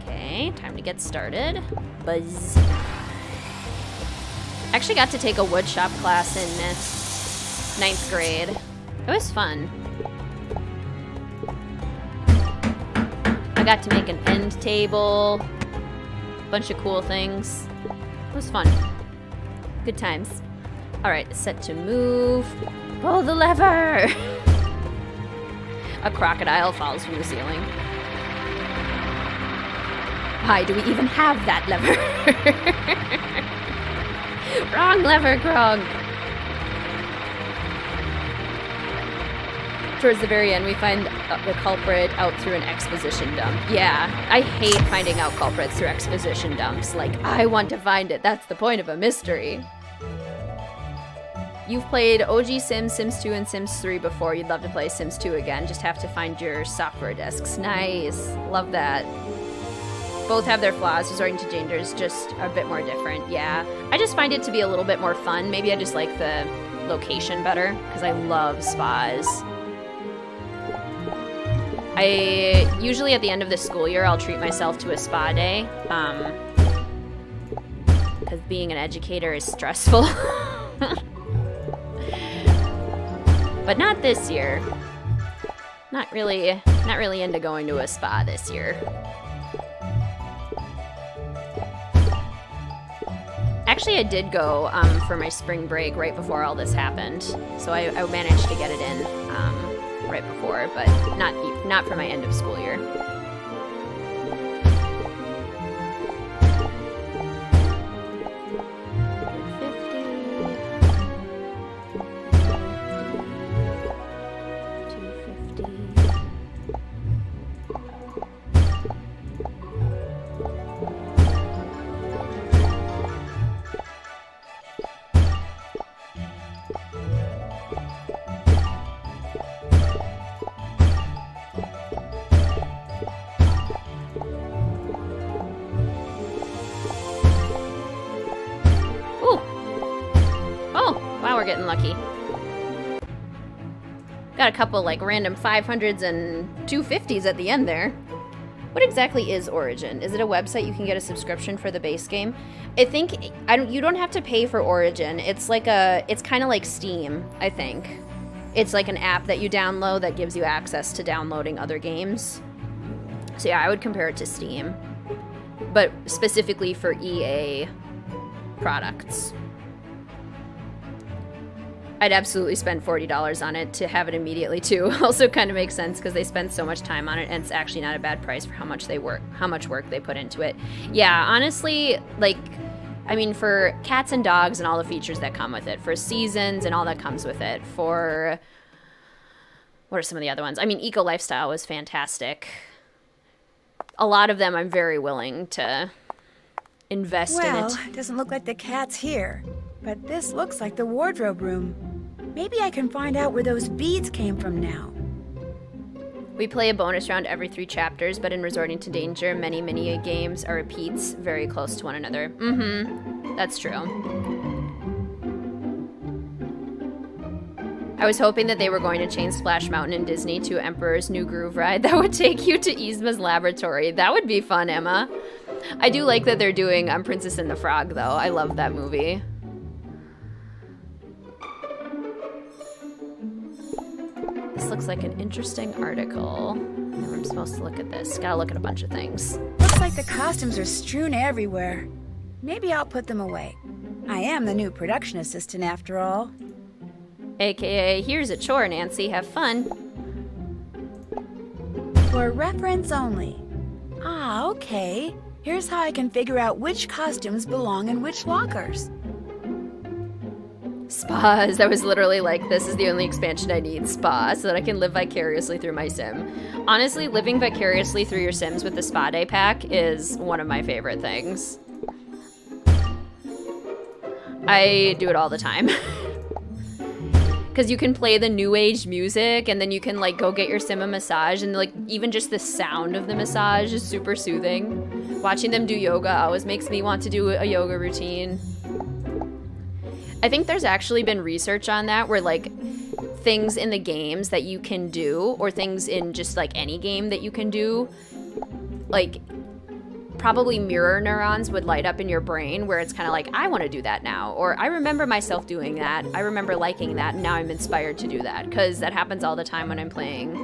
Speaker 1: Okay, time to get started. Buzz. I actually got to take a woodshop class in 9th grade. It was fun. I got to make an end table. Bunch of cool things. It was fun. Good times. Alright, set to move. Pull the lever! A crocodile falls from the ceiling. Why do we even have that lever? Wrong lever, Kronk! Towards the very end, we find the culprit out through an exposition dump. Yeah, I hate finding out culprits through exposition dumps. Like, I want to find it. That's the point of a mystery. You've played OG Sims, Sims 2, and Sims 3 before. You'd love to play Sims 2 again. Just have to find your software disks. Nice. Love that. Both have their flaws. Resorting to Danger is just a bit more different. Yeah. I just find it to be a little bit more fun. Maybe I just like the location better, because I love spas. I usually at the end of the school year, I'll treat myself to a spa day. Because being an educator is stressful. But not this year. Not really into going to a spa this year. Actually, I did go for my spring break right before all this happened, so I managed to get it in right before, but not for my end of school year. Getting lucky. Got a couple like random 500s and 250s at the end there. What exactly is Origin? Is it a website you can get a subscription for the base game? I think you don't have to pay for Origin. It's kind of like Steam, I think. It's like an app that you download that gives you access to downloading other games. So yeah, I would compare it to Steam, but specifically for EA products. I'd absolutely spend $40 on it to have it immediately too. Also kind of makes sense because they spend so much time on it, and it's actually not a bad price for how much work they put into it. Yeah, honestly, like, I mean, for cats and dogs and all the features that come with it, for seasons and all that comes with it, for what are some of the other ones? I mean, Eco Lifestyle was fantastic. A lot of them I'm very willing to invest in it.
Speaker 2: Well, it doesn't look like the cat's here, but this looks like the wardrobe room. Maybe I can find out where those beads came from now.
Speaker 1: We play a bonus round every 3 chapters, but in Resorting to Danger, many mini games are repeats very close to one another. That's true. I was hoping that they were going to change Splash Mountain in Disney to Emperor's New Groove Ride. That would take you to Yzma's laboratory. That would be fun, Emma. I do like that they're doing Princess and the Frog, though. I love that movie. This looks like an interesting article. I'm supposed to look at this. Gotta look at a bunch of things.
Speaker 2: Looks like the costumes are strewn everywhere. Maybe I'll put them away. I am the new production assistant after all.
Speaker 1: AKA, here's a chore, Nancy. Have fun.
Speaker 2: For reference only. Ah, okay. Here's how I can figure out which costumes belong in which lockers.
Speaker 1: Spas. That was literally like, this is the only expansion I need. Spa, so that I can live vicariously through my sim. Honestly, living vicariously through your sims with the Spa Day pack is one of my favorite things. I do it all the time. Because you can play the new age music, and then you can like go get your sim a massage, and like even just the sound of the massage is super soothing. Watching them do yoga always makes me want to do a yoga routine. I think there's actually been research on that where like things in the games that you can do, or things in just like any game that you can do, like probably mirror neurons would light up in your brain where it's kind of like, I want to do that now, or I remember myself doing that, I remember liking that, and now I'm inspired to do that, because that happens all the time when I'm playing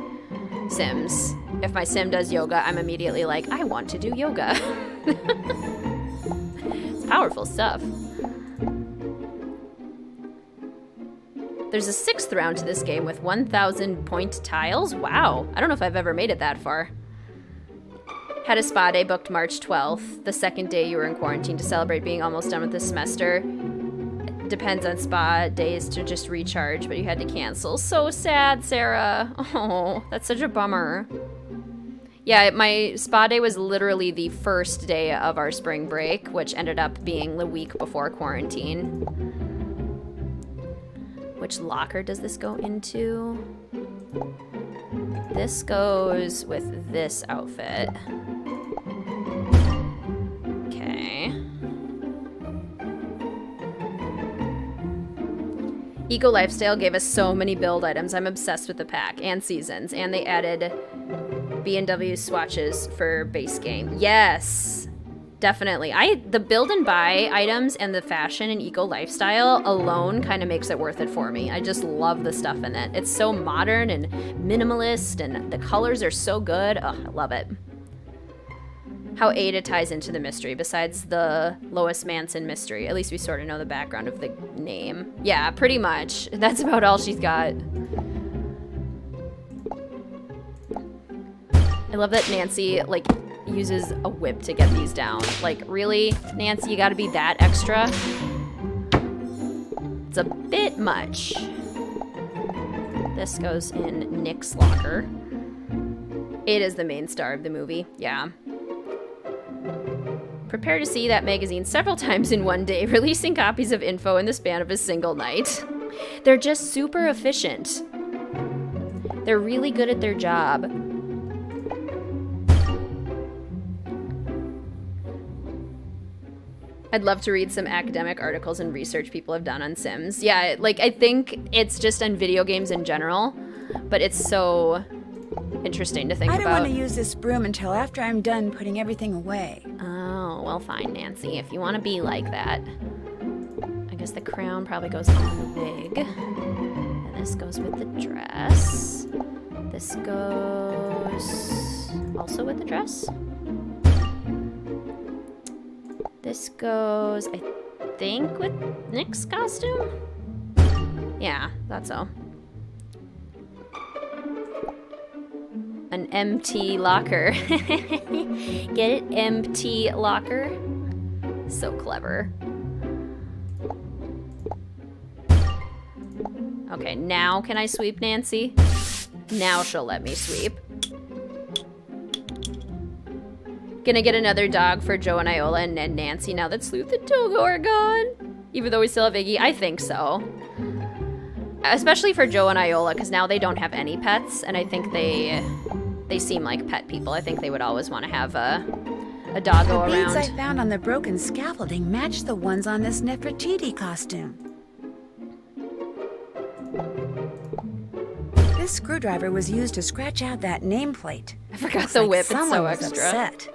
Speaker 1: Sims. If my sim does yoga, I'm immediately like, I want to do yoga. It's powerful stuff. There's a 6th round to this game with 1,000 point tiles. Wow, I don't know if I've ever made it that far. Had a spa day booked March 12th, the second day you were in quarantine, to celebrate being almost done with the semester. Depends on spa days to just recharge, but you had to cancel. So sad, Sarah. Oh, that's such a bummer. Yeah, my spa day was literally the first day of our spring break, which ended up being the week before quarantine. Which locker does this go into? This goes with this outfit. Okay. Eco Lifestyle gave us so many build items. I'm obsessed with the pack and seasons. And they added B&W swatches for base game. Yes! definitely. The build and buy items and the fashion and eco lifestyle alone kind of makes it worth it for me. I just love the stuff in it. It's so modern and minimalist, and the colors are so good. Oh, I love it. How Ada ties into the mystery, besides the Lois Manson mystery. At least we sort of know the background of the name. Yeah, pretty much. That's about all she's got. I love that Nancy, like, uses a whip to get these down. Like, really, Nancy, you gotta be that extra? It's a bit much. This goes in Nick's locker. It is the main star of the movie, yeah. Prepare to see that magazine several times in one day, releasing copies of info in the span of a single night. They're just super efficient. They're really good at their job. I'd love to read some academic articles and research people have done on Sims. Yeah, like, I think it's just on video games in general, but it's so interesting to think about.
Speaker 2: I don't want to use this broom until after I'm done putting everything away.
Speaker 1: Oh, well, fine, Nancy. If you want to be like that. I guess the crown probably goes on the wig. And this goes with the dress. This goes also with the dress. This goes, I think, with Nick's costume? Yeah, thought so. An empty locker. Get it? Empty locker. So clever. Okay, now can I sweep Nancy? Now she'll let me sweep. Gonna get another dog for Joe and Iola and Nancy now that Sleuth and Togo are gone. Even though we still have Iggy, I think so. Especially for Joe and Iola, because now they don't have any pets, and I think they seem like pet people. I think they would always want to have a doggo around.
Speaker 2: The beads I found on the broken scaffolding match the ones on this Nefertiti costume. This screwdriver was used to scratch out that nameplate.
Speaker 1: I forgot the whip, it's so extra.
Speaker 2: Upset.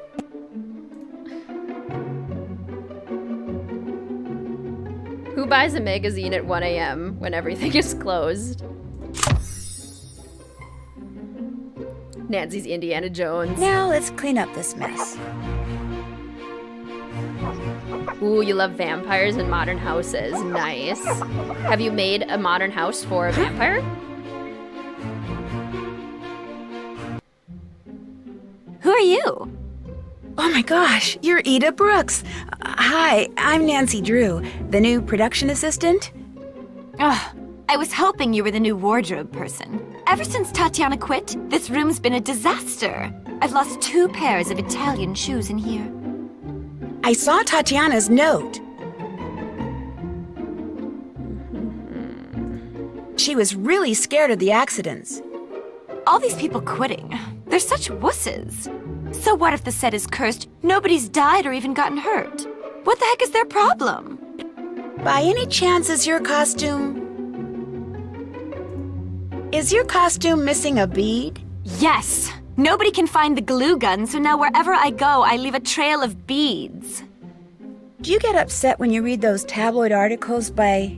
Speaker 1: Who buys a magazine at 1 a.m. when everything is closed? Nancy's Indiana Jones.
Speaker 2: Now let's clean up this mess.
Speaker 1: Ooh, you love vampires and modern houses. Nice. Have you made a modern house for a vampire?
Speaker 6: Who are you?
Speaker 2: Oh my gosh, you're Ida Brooks. Hi, I'm Nancy Drew, the new production assistant.
Speaker 6: Ugh, I was hoping you were the new wardrobe person. Ever since Tatiana quit, this room's been a disaster. I've lost 2 pairs of Italian shoes in here.
Speaker 2: I saw Tatiana's note. She was really scared of the accidents.
Speaker 6: All these people quitting, they're such wusses. So what if the set is cursed, nobody's died or even gotten hurt? What the heck is their problem?
Speaker 2: By any chance, is your costume missing a bead?
Speaker 6: Yes! Nobody can find the glue gun, so now wherever I go, I leave a trail of beads.
Speaker 2: Do you get upset when you read those tabloid articles by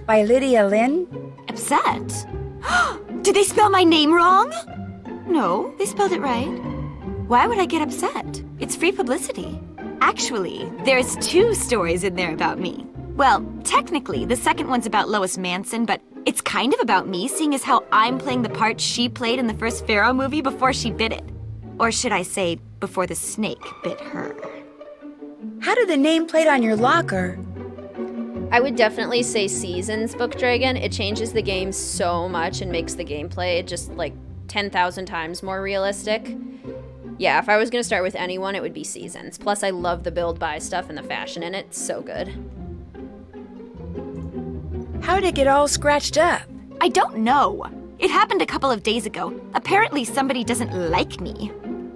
Speaker 2: Lydia Lynn?
Speaker 6: Upset? Did they spell my name wrong? No, they spelled it right. Why would I get upset? It's free publicity. Actually, there's 2 stories in there about me. Well, technically, the second one's about Lois Manson, but it's kind of about me, seeing as how I'm playing the part she played in the first Pharaoh movie before she bit it. Or should I say, before the snake bit her.
Speaker 2: How did the nameplate on your locker?
Speaker 1: I would definitely say Seasons Book Dragon. It changes the game so much and makes the gameplay just like 10,000 times more realistic. Yeah, if I was going to start with anyone, it would be Seasons. Plus, I love the build-buy stuff and the fashion in it. So good.
Speaker 2: How did it get all scratched up?
Speaker 6: I don't know. It happened a couple of days ago. Apparently somebody doesn't like me.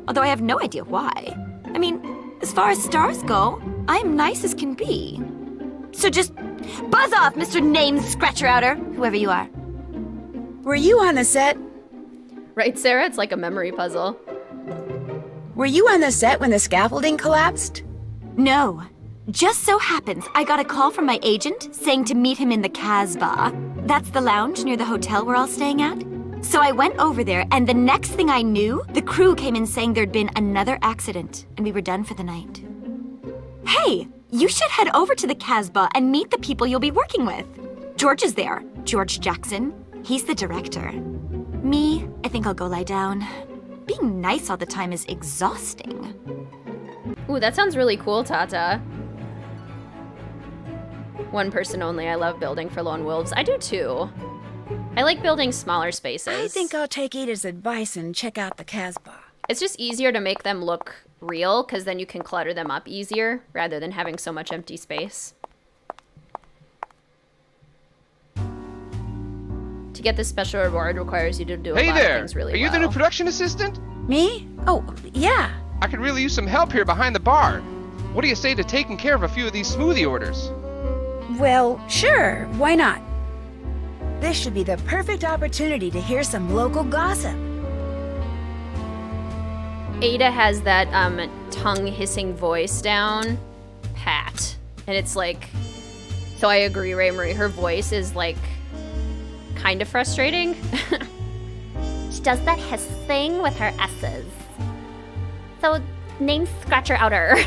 Speaker 6: Although I have no idea why. I mean, as far as stars go, I'm nice as can be. So just buzz off, Mr. Name Scratcher Outer, whoever you are.
Speaker 2: Were you on the set?
Speaker 1: Right, Sarah? It's like a memory puzzle.
Speaker 2: Were you on the set when the scaffolding collapsed?
Speaker 6: No. Just so happens I got a call from my agent saying to meet him in the Casbah. That's the lounge near the hotel we're all staying at. So I went over there, and the next thing I knew, the crew came in saying there'd been another accident, and we were done for the night. Hey, you should head over to the Casbah and meet the people you'll be working with. George is there, George Jackson. He's the director. Me, I think I'll go lie down. Being nice all the time is exhausting.
Speaker 1: Ooh, that sounds really cool, Tata. One person only. I love building for lone wolves. I do too. I like building smaller spaces.
Speaker 2: I think I'll take Ida's advice and check out the Casbah.
Speaker 1: It's just easier to make them look real, because then you can clutter them up easier, rather than having so much empty space. To get this special reward requires you to do a lot of things really well.
Speaker 7: Are you the new production assistant?
Speaker 2: Me? Oh, yeah.
Speaker 7: I could really use some help here behind the bar. What do you say to taking care of a few of these smoothie orders?
Speaker 2: Well, sure. Why not? This should be the perfect opportunity to hear some local gossip.
Speaker 1: Ada has that tongue hissing voice down pat. And it's like, so I agree, Ray Marie, her voice is like kind of frustrating. She does that hiss thing with her S's. So name Scratcher Outer.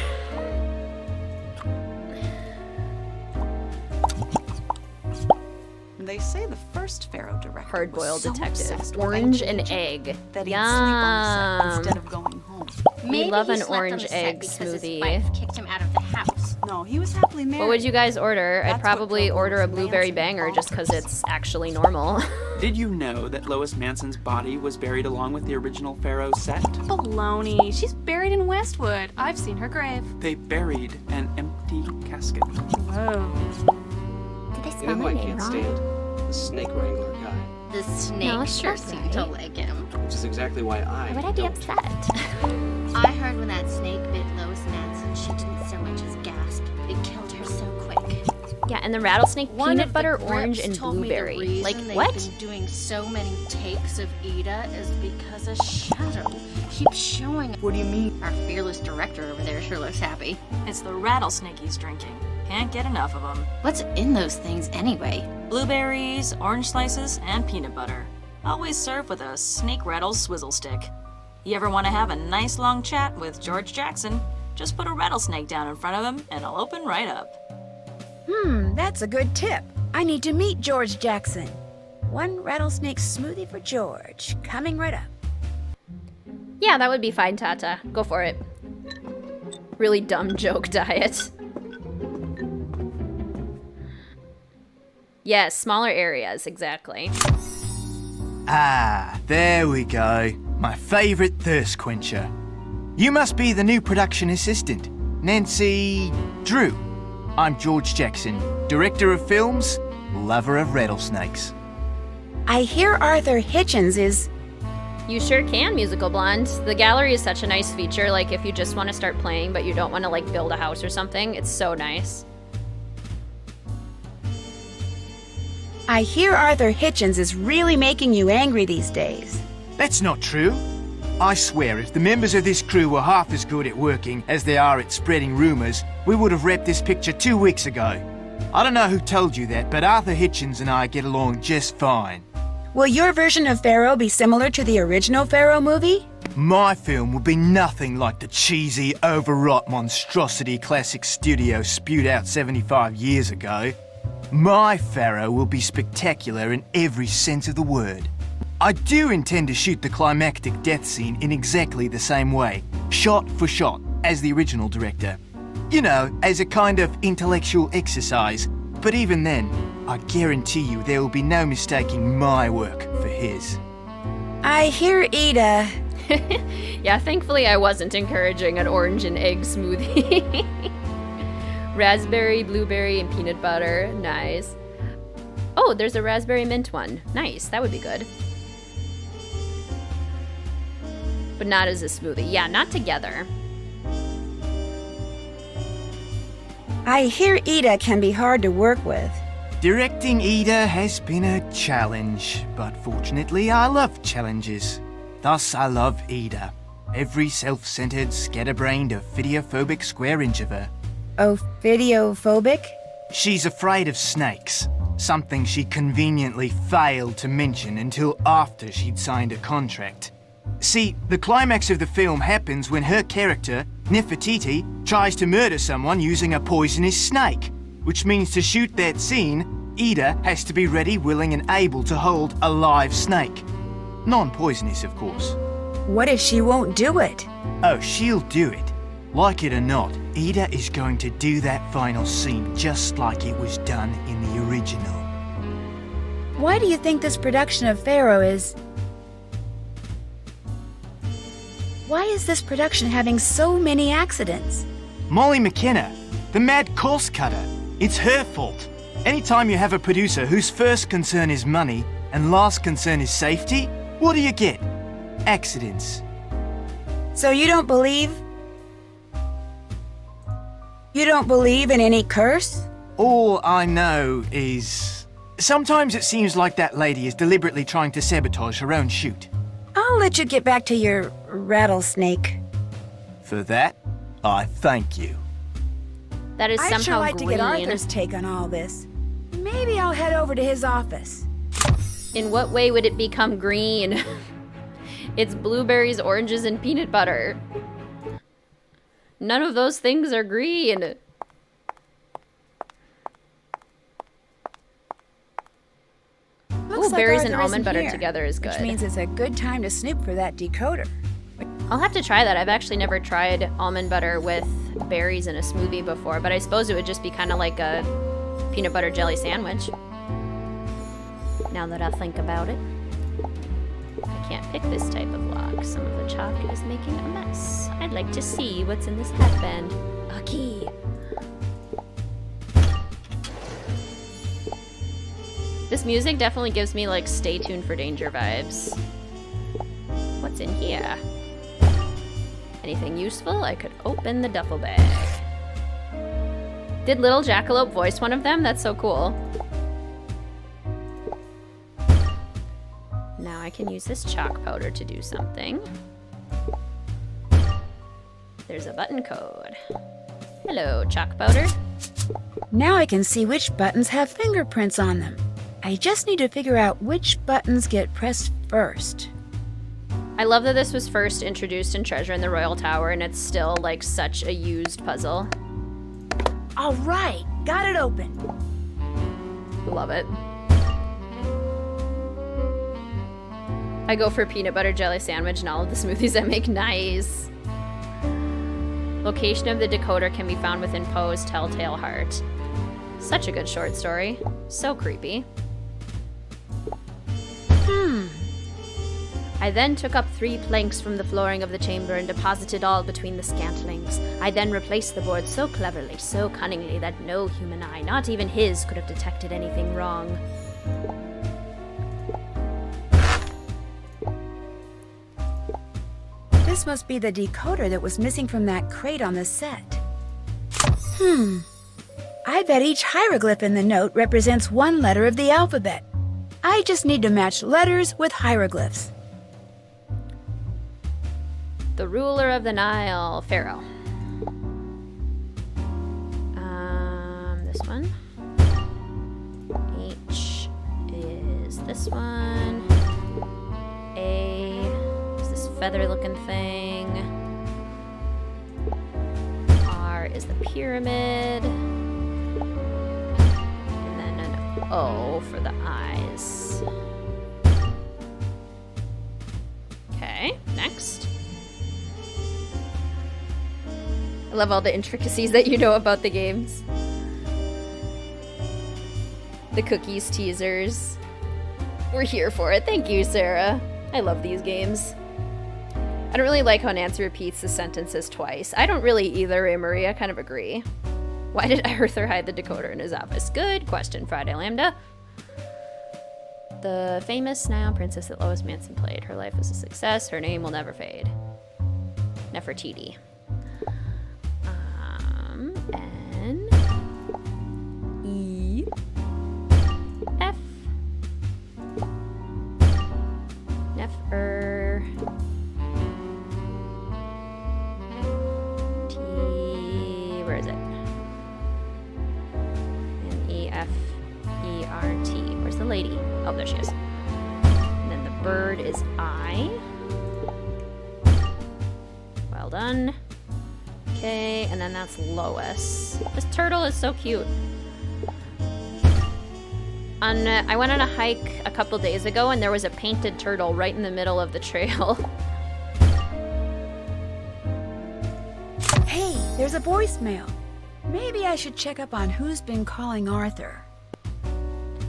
Speaker 8: They say the first Pharaoh director
Speaker 1: Hard-boiled
Speaker 8: was so
Speaker 1: detective.
Speaker 8: obsessed with
Speaker 1: Orange
Speaker 8: liking
Speaker 1: and
Speaker 8: Egypt
Speaker 1: egg.
Speaker 8: that he'd sleep on the set instead of going home.
Speaker 1: We love
Speaker 9: he
Speaker 1: an
Speaker 9: slept on
Speaker 1: orange
Speaker 9: the set
Speaker 1: egg
Speaker 9: because
Speaker 1: smoothie.
Speaker 9: His wife kicked him out of the house.
Speaker 8: No, he was happily married.
Speaker 1: What would you guys order?
Speaker 8: That's
Speaker 1: I'd probably
Speaker 8: what
Speaker 1: order a
Speaker 8: drove
Speaker 1: blueberry
Speaker 8: Manson
Speaker 1: banger just because
Speaker 8: bonkers.
Speaker 1: it's actually normal.
Speaker 10: Did you know that Lois Manson's body was buried along with the original Pharaoh set?
Speaker 11: Baloney. She's buried in Westwood. I've seen her grave.
Speaker 10: They buried an empty casket.
Speaker 11: Whoa.
Speaker 1: Did they
Speaker 12: You know
Speaker 1: spell
Speaker 12: who
Speaker 1: my
Speaker 12: I
Speaker 1: name
Speaker 12: can't
Speaker 1: wrong?
Speaker 12: stand? The snake wrangler guy.
Speaker 9: The snake
Speaker 1: No,
Speaker 9: sure
Speaker 1: that's
Speaker 9: seemed to
Speaker 1: right.
Speaker 9: like him.
Speaker 12: Which is exactly why
Speaker 1: Why would I be
Speaker 12: don't.
Speaker 1: upset?
Speaker 9: I heard when that snake bit Lois Manson, she didn't so much as gasp. It killed her so quick.
Speaker 1: Yeah, and the rattlesnake
Speaker 9: One
Speaker 1: peanut
Speaker 9: of
Speaker 1: butter,
Speaker 9: the
Speaker 1: orange,
Speaker 9: grips
Speaker 1: and
Speaker 9: told me the
Speaker 1: blueberry.
Speaker 9: reason
Speaker 1: Like,
Speaker 9: they've
Speaker 1: what?
Speaker 9: been doing so many takes of Ida is because a shadow keeps showing.
Speaker 8: What do you mean?
Speaker 9: Our fearless director over there sure looks happy.
Speaker 11: It's the rattlesnake he's drinking. Can't get enough of them.
Speaker 9: What's in those things anyway?
Speaker 11: Blueberries, orange slices, and peanut butter. Always served with a snake rattle swizzle stick. You ever want to have a nice long chat with George Jackson? Just put a rattlesnake down in front of him and it'll open right up.
Speaker 2: That's a good tip. I need to meet George Jackson. One rattlesnake smoothie for George. Coming right up.
Speaker 1: Yeah, that would be fine, Tata. Go for it. Really dumb joke diet. Yes, smaller areas, exactly.
Speaker 13: Ah, there we go. My favourite thirst quencher. You must be the new production assistant, Nancy Drew. I'm George Jackson, director of films, lover of rattlesnakes.
Speaker 2: I hear Arthur Hitchens is...
Speaker 1: You sure can, Musical Blonde. The gallery is such a nice feature, like if you just want to start playing but you don't want to like build a house or something, it's so nice.
Speaker 2: I hear Arthur Hitchens is really making you angry these days.
Speaker 13: That's not true. I swear if the members of this crew were half as good at working as they are at spreading rumours, we would have wrapped this picture 2 weeks ago. I don't know who told you that, but Arthur Hitchens and I get along just fine.
Speaker 2: Will your version of Pharaoh be similar to the original Pharaoh movie?
Speaker 13: My film will be nothing like the cheesy, overwrought monstrosity classic studio spewed out 75 years ago. My Pharaoh will be spectacular in every sense of the word. I do intend to shoot the climactic death scene in exactly the same way, shot for shot, as the original director. You know, as a kind of intellectual exercise. But even then, I guarantee you there will be no mistaking my work for his.
Speaker 2: I hear Ida...
Speaker 1: Yeah, thankfully I wasn't encouraging an orange and egg smoothie. Raspberry, blueberry, and peanut butter. Nice. Oh, there's a raspberry mint one. Nice, that would be good. But not as a smoothie. Yeah, not together.
Speaker 2: I hear Ida can be hard to work with.
Speaker 13: Directing Ida has been a challenge, but fortunately I love challenges. Thus I love Ida. Every self-centered, scatterbrained, ophidiophobic square inch of her.
Speaker 2: Ophidiophobic?
Speaker 13: She's afraid of snakes. Something she conveniently failed to mention until after she'd signed a contract. See, the climax of the film happens when her character, Nefertiti, tries to murder someone using a poisonous snake, which means to shoot that scene, Ida has to be ready, willing, and able to hold a live snake. Non-poisonous, of course.
Speaker 2: What if she won't do it?
Speaker 13: Oh, she'll do it. Like it or not, Ida is going to do that final scene just like it was done in the original.
Speaker 2: Why do you think this production of Pharaoh is... Why is this production having so many accidents?
Speaker 13: Molly McKenna, the mad course cutter. It's her fault. Anytime you have a producer whose first concern is money and last concern is safety, what do you get? Accidents.
Speaker 2: So you don't believe... You don't believe in any curse?
Speaker 13: All I know is... Sometimes it seems like that lady is deliberately trying to sabotage her own shoot.
Speaker 2: I'll let you get back to your rattlesnake.
Speaker 13: For that, I thank you.
Speaker 1: That is
Speaker 2: I'd
Speaker 1: somehow
Speaker 2: sure like
Speaker 1: green.
Speaker 2: to get Arthur's take on all this. Maybe I'll head over to his office.
Speaker 1: In what way would it become green? It's blueberries, oranges, and peanut butter. None of those things are green.
Speaker 2: Looks
Speaker 1: Ooh,
Speaker 2: like
Speaker 1: berries
Speaker 2: Arthur
Speaker 1: and almond
Speaker 2: isn't
Speaker 1: butter
Speaker 2: here,
Speaker 1: together is good.
Speaker 2: Which means it's a good time to snoop for that decoder.
Speaker 1: I'll have to try that. I've actually never tried almond butter with berries in a smoothie before, but I suppose it would just be kind of like a peanut butter jelly sandwich. Now that I think about it. I can't pick this type of lock. Some of the chalk is making a mess. I'd like to see what's in this headband. A key. This music definitely gives me like Stay Tuned for Danger vibes. What's in here? Anything useful? I could open the duffel bag. Did Little Jackalope voice one of them? That's so cool. Now I can use this chalk powder to do something. There's a button code. Hello, chalk powder.
Speaker 2: Now I can see which buttons have fingerprints on them. I just need to figure out which buttons get pressed first.
Speaker 1: I love that this was first introduced in Treasure in the Royal Tower and it's still like such a used puzzle.
Speaker 2: All right, got it open.
Speaker 1: Love it. I go for peanut butter jelly sandwich in all of the smoothies I make. Nice. Location of the decoder can be found within Poe's Telltale Heart. Such a good short story. So creepy. I then took up 3 planks from the flooring of the chamber and deposited all between the scantlings. I then replaced the board so cleverly, so cunningly, that no human eye, not even his, could have detected anything wrong.
Speaker 2: This must be the decoder that was missing from that crate on the set. I bet each hieroglyph in the note represents one letter of the alphabet. I just need to match letters with hieroglyphs.
Speaker 1: The ruler of the Nile, Pharaoh. This one. H is this one. A is this feather-looking thing. R is the pyramid. And then an O for the eyes. Okay, next. I love all the intricacies that you know about the games. The cookies teasers. We're here for it. Thank you, Sarah. I love these games. I don't really like how Nancy repeats the sentences twice. I don't really either, Ray Marie. I kind of agree. Why did Arthur hide the decoder in his office? Good question, Friday Lambda. The famous now princess that Lois Manson played. Her life was a success. Her name will never fade. Nefertiti. N E F Nefer F-E-R-T. Where's the lady? Oh, there she is. And then the bird is I. Well done. Okay, and then that's Lois. This turtle is so cute. I went on a hike a couple days ago and there was a painted turtle right in the middle of the trail.
Speaker 2: Hey, there's a voicemail. Maybe I should check up on who's been calling Arthur.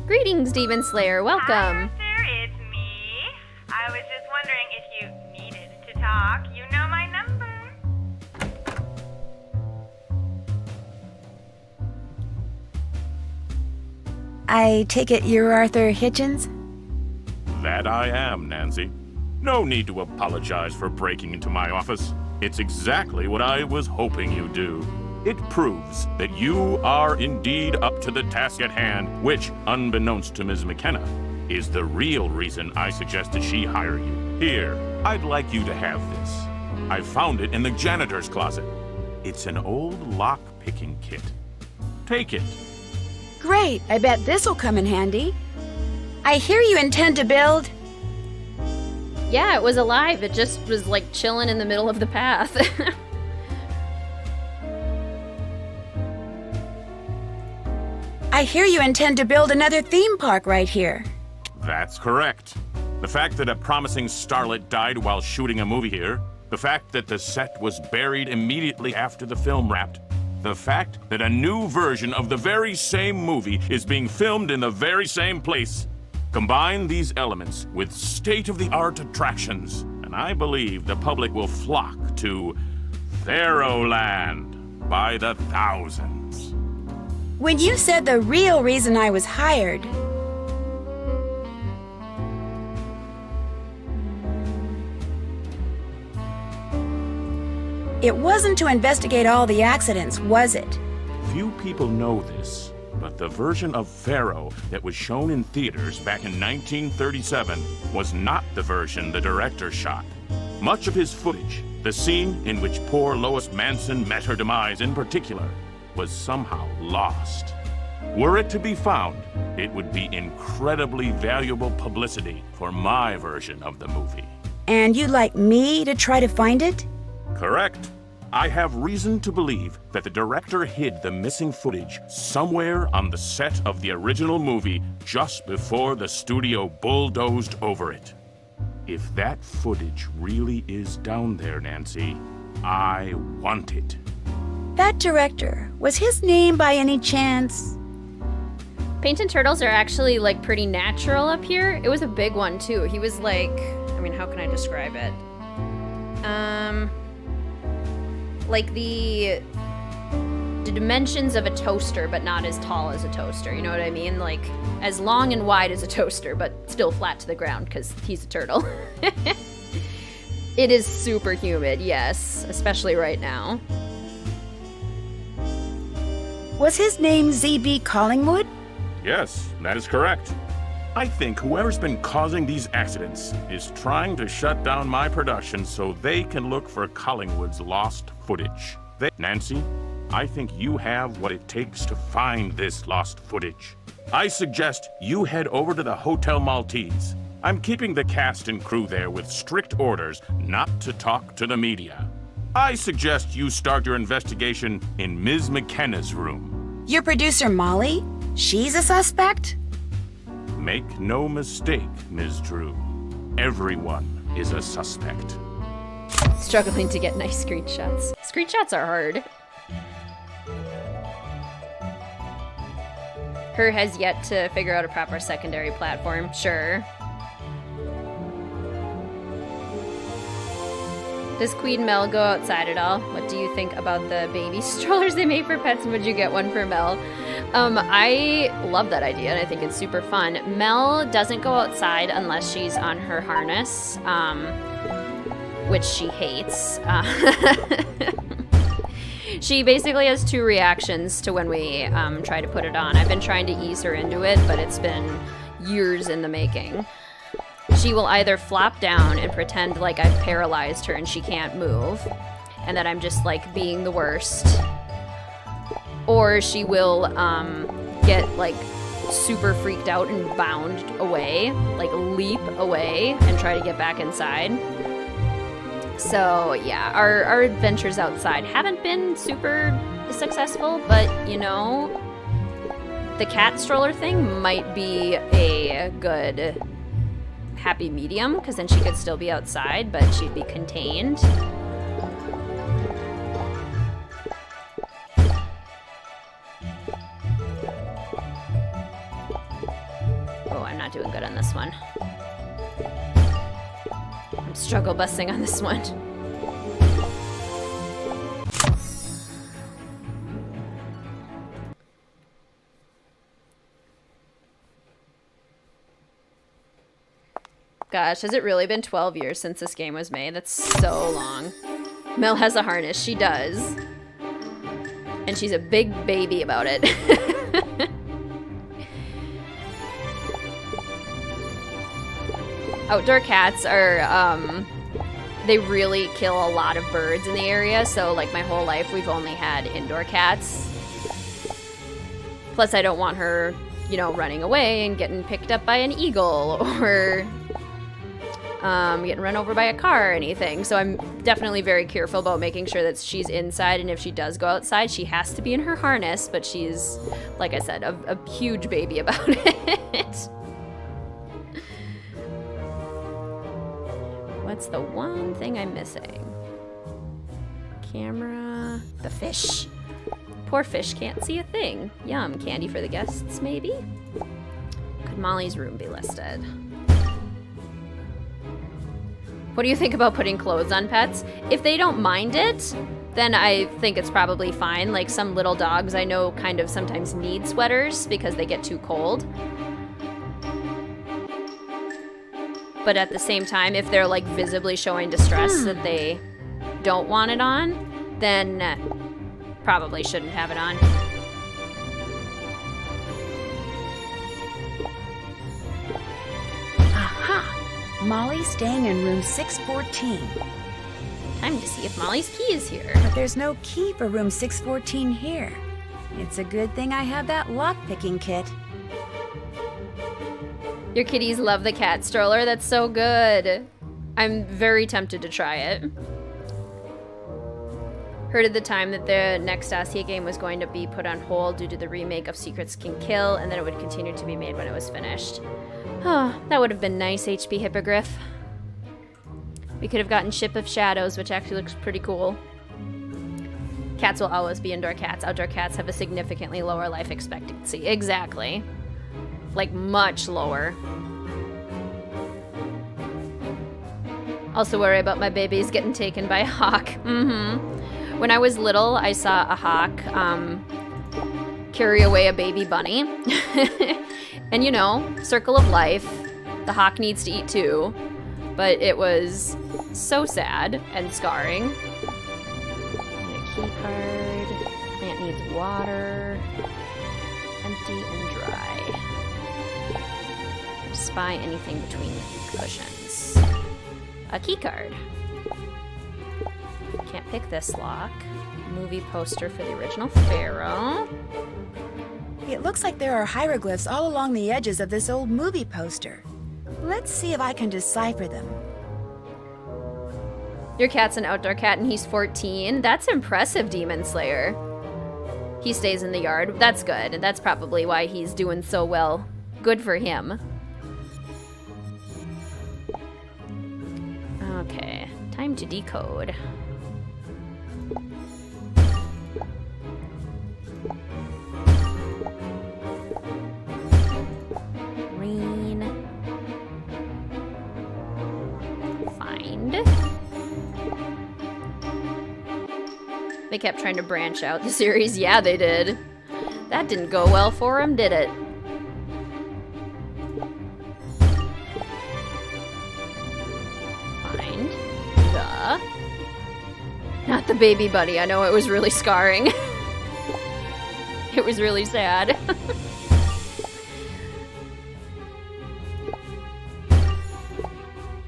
Speaker 1: Greetings, Demon Slayer. Welcome.
Speaker 14: Hi, Arthur, it's me. I was just wondering if you needed to talk. You know my number.
Speaker 2: I take it you're Arthur Hitchens?
Speaker 5: That I am, Nancy. No need to apologize for breaking into my office. It's exactly what I was hoping you'd do. It proves that you are indeed up to the task at hand, which, unbeknownst to Ms. McKenna, is the real reason I suggested she hire you. Here, I'd like you to have this. I found it in the janitor's closet. It's an old lock-picking kit. Take it.
Speaker 2: Great, I bet this'll come in handy. I hear you intend to build...
Speaker 1: Yeah, it was alive. It just was like chilling in the middle of the path.
Speaker 2: I hear you intend to build another theme park right here.
Speaker 5: That's correct. The fact that a promising starlet died while shooting a movie here, the fact that the set was buried immediately after the film wrapped, the fact that a new version of the very same movie is being filmed in the very same place. Combine these elements with state-of-the-art attractions, and I believe the public will flock to Pharaohland by the thousands.
Speaker 2: When you said the real reason I was hired... It wasn't to investigate all the accidents, was it?
Speaker 5: Few people know this, but the version of Pharaoh that was shown in theaters back in 1937 was not the version the director shot. Much of his footage, the scene in which poor Lois Manson met her demise in particular, was somehow lost. Were it to be found, it would be incredibly valuable publicity for my version of the movie.
Speaker 2: And you'd like me to try to find it?
Speaker 5: Correct. I have reason to believe that the director hid the missing footage somewhere on the set of the original movie just before the studio bulldozed over it. If that footage really is down there, Nancy, I want it.
Speaker 2: That director, was his name by any chance?
Speaker 1: Painted turtles are actually like pretty natural up here. It was a big one too. He was like, I mean, how can I describe it? Like the dimensions of a toaster, but not as tall as a toaster. You know what I mean? Like as long and wide as a toaster, but still flat to the ground because he's a turtle. It is super humid, yes, especially right now.
Speaker 2: Was his name Z.B. Collingwood?
Speaker 5: Yes, that is correct. I think whoever's been causing these accidents is trying to shut down my production so they can look for Collingwood's lost footage. Nancy, I think you have what it takes to find this lost footage. I suggest you head over to the Hotel Maltese. I'm keeping the cast and crew there with strict orders not to talk to the media. I suggest you start your investigation in Ms. McKenna's room.
Speaker 2: Your producer, Molly? She's a suspect?
Speaker 5: Make no mistake, Ms. Drew. Everyone is a suspect.
Speaker 1: Struggling to get nice screenshots. Screenshots are hard. Her has yet to figure out a proper secondary platform, sure. Does Queen Mel go outside at all? What do you think about the baby strollers they made for pets? Would you get one for Mel? I love that idea, and I think it's super fun. Mel doesn't go outside unless she's on her harness, which she hates. She basically has two reactions to when we try to put it on. I've been trying to ease her into it, but it's been years in the making. She will either flop down and pretend like I've paralyzed her and she can't move, and that I'm just like being the worst. Or she will get like super freaked out and bound away, like leap away and try to get back inside. So yeah, our adventures outside haven't been super successful, but you know, the cat stroller thing might be a good happy medium, because then she could still be outside, but she'd be contained. Oh, I'm not doing good on this one. I'm struggle busing on this one. Gosh, has it really been 12 years since this game was made? That's so long. Mel has a harness. She does. And she's a big baby about it. Outdoor cats are, they really kill a lot of birds in the area, so like my whole life we've only had indoor cats. Plus I don't want her, you know, running away and getting picked up by an eagle or getting run over by a car or anything. So I'm definitely very careful about making sure that she's inside, and if she does go outside, she has to be in her harness, but she's, like I said, a huge baby about it. What's the one thing I'm missing? Camera. The fish. Poor fish can't see a thing. Yum. Candy for the guests, maybe? Could Molly's room be listed? What do you think about putting clothes on pets? If they don't mind it, then I think it's probably fine. Like some little dogs I know kind of sometimes need sweaters because they get too cold. But at the same time, if they're like visibly showing distress that they don't want it on, then probably shouldn't have it on.
Speaker 2: Aha! Molly's staying in room 614.
Speaker 1: Time to see if Molly's key is here.
Speaker 2: But there's no key for room 614 here. It's a good thing I have that lock-picking kit.
Speaker 1: Your kitties love the cat stroller. That's so good. I'm very tempted to try it. Heard at the time that the next Astia game was going to be put on hold due to the remake of Secrets Can Kill, and then it would continue to be made when it was finished. Oh, that would have been nice, HP Hippogriff. We could have gotten Ship of Shadows, which actually looks pretty cool. Cats will always be indoor cats. Outdoor cats have a significantly lower life expectancy. Exactly. Like, much lower. Also worry about my babies getting taken by a hawk. Mm-hmm. When I was little, I saw a hawk carry away a baby bunny. And you know, circle of life. The hawk needs to eat too. But it was so sad and scarring. Need a key card. Plant needs water. Empty and dry. Spy anything between the cushions. A key card. Can't pick this lock. Movie poster for the original Pharaoh.
Speaker 2: It looks like there are hieroglyphs all along the edges of this old movie poster. Let's see if I can decipher them.
Speaker 1: Your cat's an outdoor cat and he's 14. That's impressive, Demon Slayer. He stays in the yard. That's good. That's probably why he's doing so well. Good for him. Okay, time to decode. Green. Find. They kept trying to branch out the series. Yeah, they did. That didn't go well for them, did it? Find the... Not the baby bunny. I know it was really scarring. It was really sad.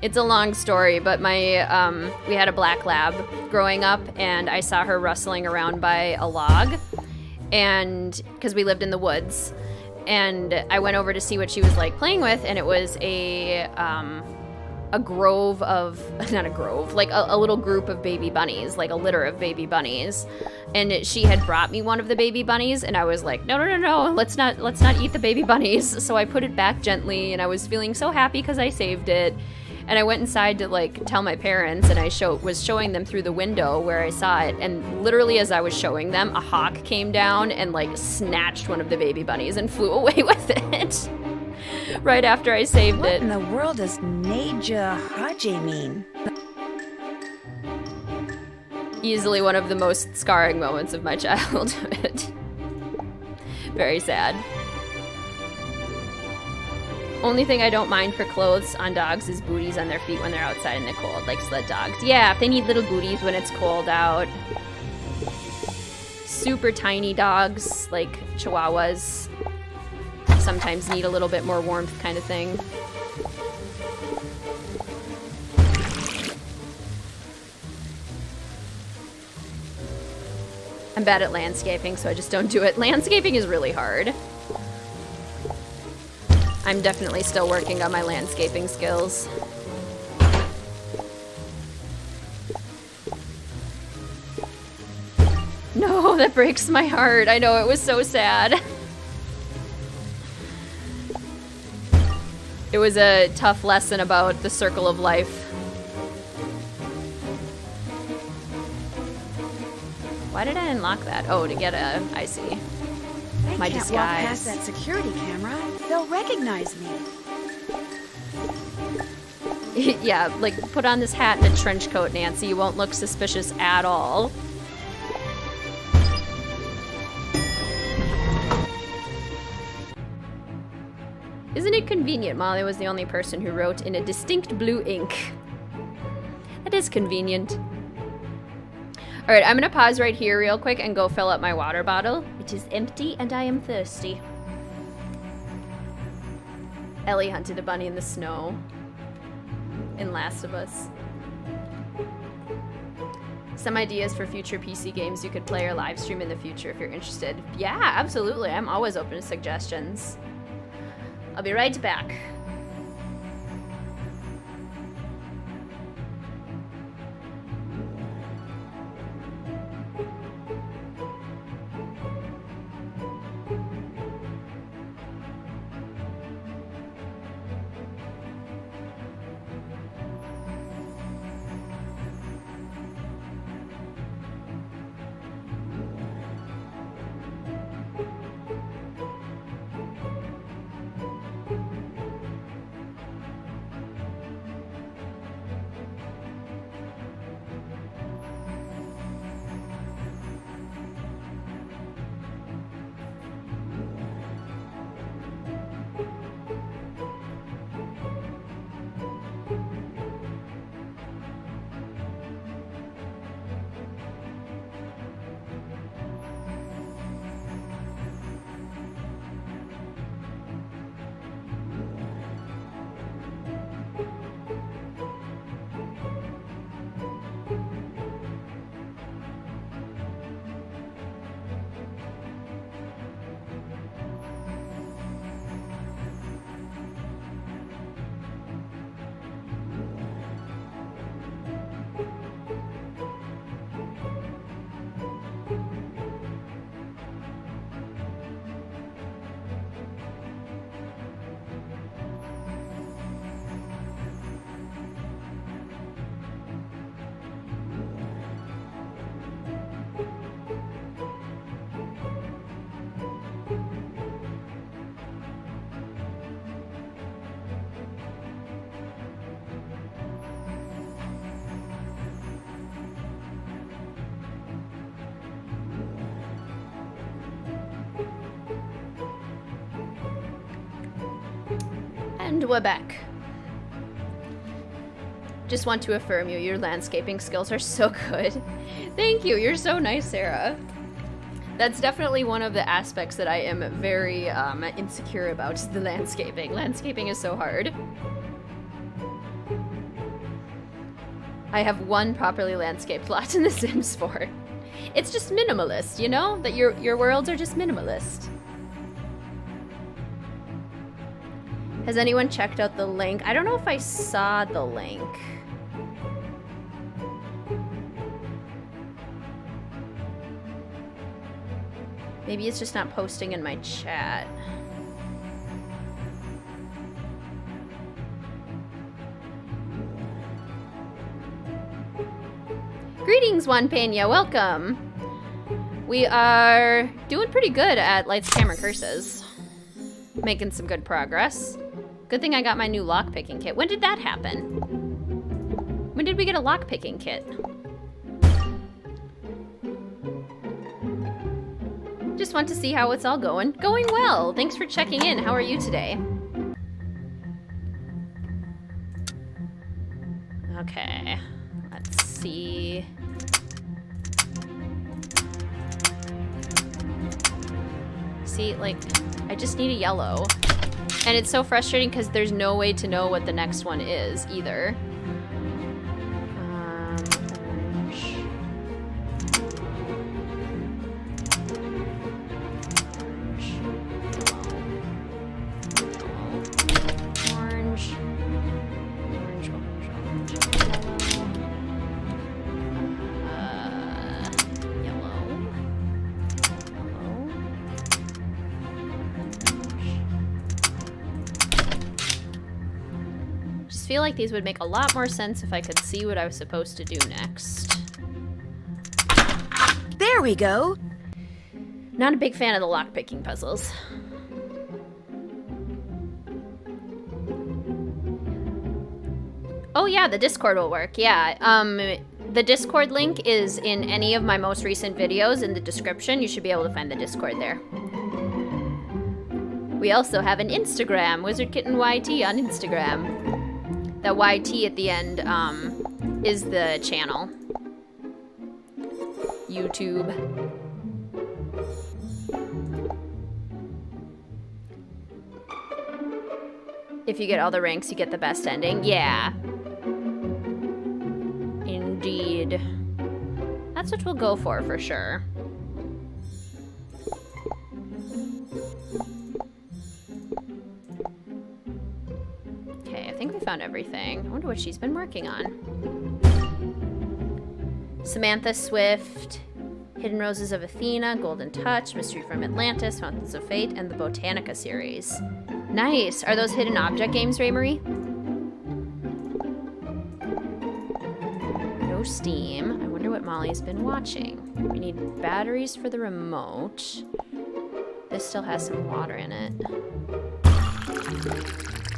Speaker 1: It's a long story, but my we had a black lab growing up, and I saw her rustling around by a log, and because we lived in the woods, and I went over to see what she was like playing with, and it was a grove of, not a grove, like a little group of baby bunnies, like a litter of baby bunnies. And she had brought me one of the baby bunnies, and I was like, no, let's not eat the baby bunnies. So I put it back gently, and I was feeling so happy because I saved it. And I went inside to like tell my parents, and I was showing them through the window where I saw it. And literally as I was showing them, a hawk came down and like snatched one of the baby bunnies and flew away with it. Right after I saved
Speaker 2: What
Speaker 1: it.
Speaker 2: in the world does Neja Haji mean?
Speaker 1: Easily one of the most scarring moments of my childhood. Very sad. Only thing I don't mind for clothes on dogs is booties on their feet when they're outside in the cold, like sled dogs. Yeah, if they need little booties when it's cold out. Super tiny dogs, like Chihuahuas, sometimes need a little bit more warmth kind of thing. I'm bad at landscaping, so I just don't do it. Landscaping is really hard. I'm definitely still working on my landscaping skills. No, that breaks my heart. I know, it was so sad. It was a tough lesson about the circle of life. Why did I unlock that? Oh, to get a... I see. My
Speaker 2: I can't walk past that security camera. They'll recognize me.
Speaker 1: Yeah, like, put on this hat and a trench coat, Nancy. You won't look suspicious at all. Isn't it convenient Molly was the only person who wrote in a distinct blue ink? That is convenient. Alright, I'm gonna pause right here real quick and go fill up my water bottle. It is empty and I am thirsty. Ellie hunted a bunny in the snow in Last of Us. Some ideas for future PC games you could play or live stream in the future if you're interested. Yeah, absolutely. I'm always open to suggestions. I'll be right back. And we're back. Just want to affirm you, your landscaping skills are so good. Thank you, you're so nice, Sarah. That's definitely one of the aspects that I am very insecure about, is the landscaping. Landscaping is so hard. I have one properly landscaped lot in The Sims 4. It's just minimalist, you know? That your worlds are just minimalist. Has anyone checked out the link? I don't know if I saw the link. Maybe it's just not posting in my chat. Greetings, Juan Peña. Welcome. We are doing pretty good at Lights, Camera, Curses. Making some good progress. Good thing I got my new lockpicking kit. When did that happen? When did we get a lockpicking kit? Just want to see how it's all going. Going well. Thanks for checking in. How are you today? Okay. Let's see. See, like, I just need a yellow. And it's so frustrating because there's no way to know what the next one is either. Orange. Orange. Orange, orange, orange. Yellow. Just feel like these would make a lot more sense if I could see what I was supposed to do next.
Speaker 2: There we go.
Speaker 1: Not a big fan of the lockpicking puzzles. Oh yeah, the Discord will work. Yeah, the Discord link is in any of my most recent videos in the description. You should be able to find the Discord there. We also have an Instagram, WizardKitten YT on Instagram. The YT at the end is the channel. YouTube. If you get all the ranks, you get the best ending. Yeah. Indeed. That's what we'll go for sure. Okay, I think we found everything. I wonder what she's been working on. Samantha Swift, Hidden Roses of Athena, Golden Touch, Mystery from Atlantis, Fountains of Fate, and the Botanica series. Nice. Are those hidden object games, Raymarie? No Steam. I wonder what Molly's been watching. We need batteries for the remote. This still has some water in it.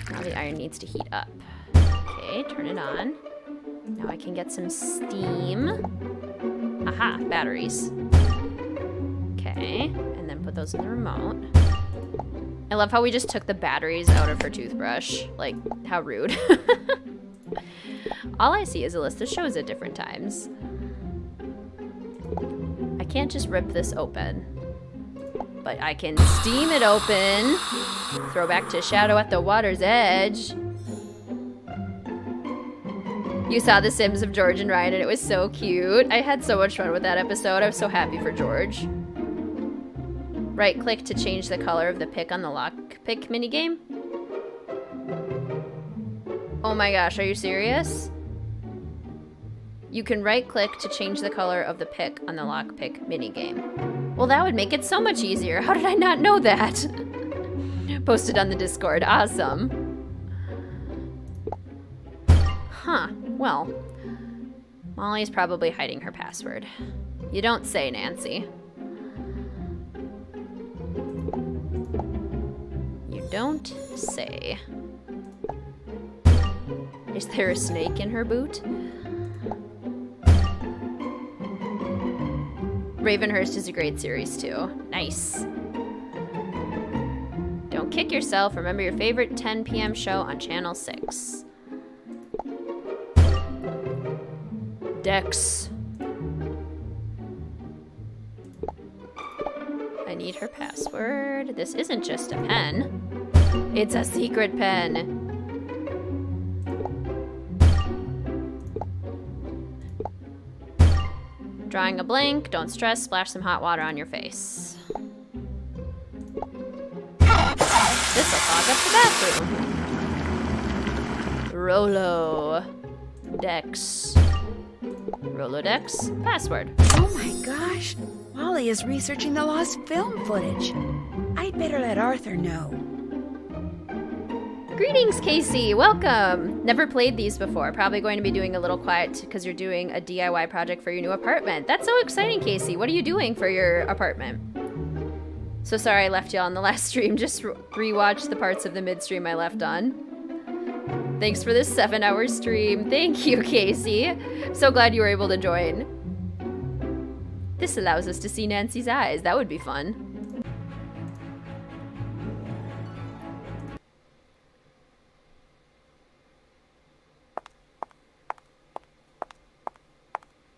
Speaker 1: Now the iron needs to heat up. Okay, turn it on. Now I can get some steam. Aha, batteries. Okay, and then put those in the remote. I love how we just took the batteries out of her toothbrush. Like, how rude. All I see is a list of shows at different times. I can't just rip this open. But I can steam it open. Throw back to Shadow at the Water's Edge. You saw The Sims of George and Ryan and it was so cute. I had so much fun with that episode. I was so happy for George. Right click to change the color of the pick on the lockpick minigame. Oh my gosh, are you serious? You can right click to change the color of the pick on the lockpick minigame. Well, that would make it so much easier. How did I not know that? Posted on the Discord. Awesome. Huh. Well, Molly's probably hiding her password. You don't say, Nancy. You don't say. Is there a snake in her boot? Ravenhurst is a great series too. Nice. Don't kick yourself. Remember your favorite 10 p.m. show on Channel 6. Dex. I need her password. This isn't just a pen. It's a secret pen. Drawing a blank, don't stress, splash some hot water on your face. This'll fog up the bathroom. Rolo. Dex. Rolodex. Password.
Speaker 2: Oh my gosh. Molly is researching the lost film footage. I'd better let Arthur know.
Speaker 1: Greetings, Casey. Welcome. Never played these before. Probably going to be doing a little quiet because you're doing a DIY project for your new apartment. That's so exciting, Casey. What are you doing for your apartment? So sorry I left y'all on the last stream. Just rewatched the parts of the midstream I left on. Thanks for this 7-hour stream. Thank you, Casey. So glad you were able to join. This allows us to see Nancy's eyes. That would be fun.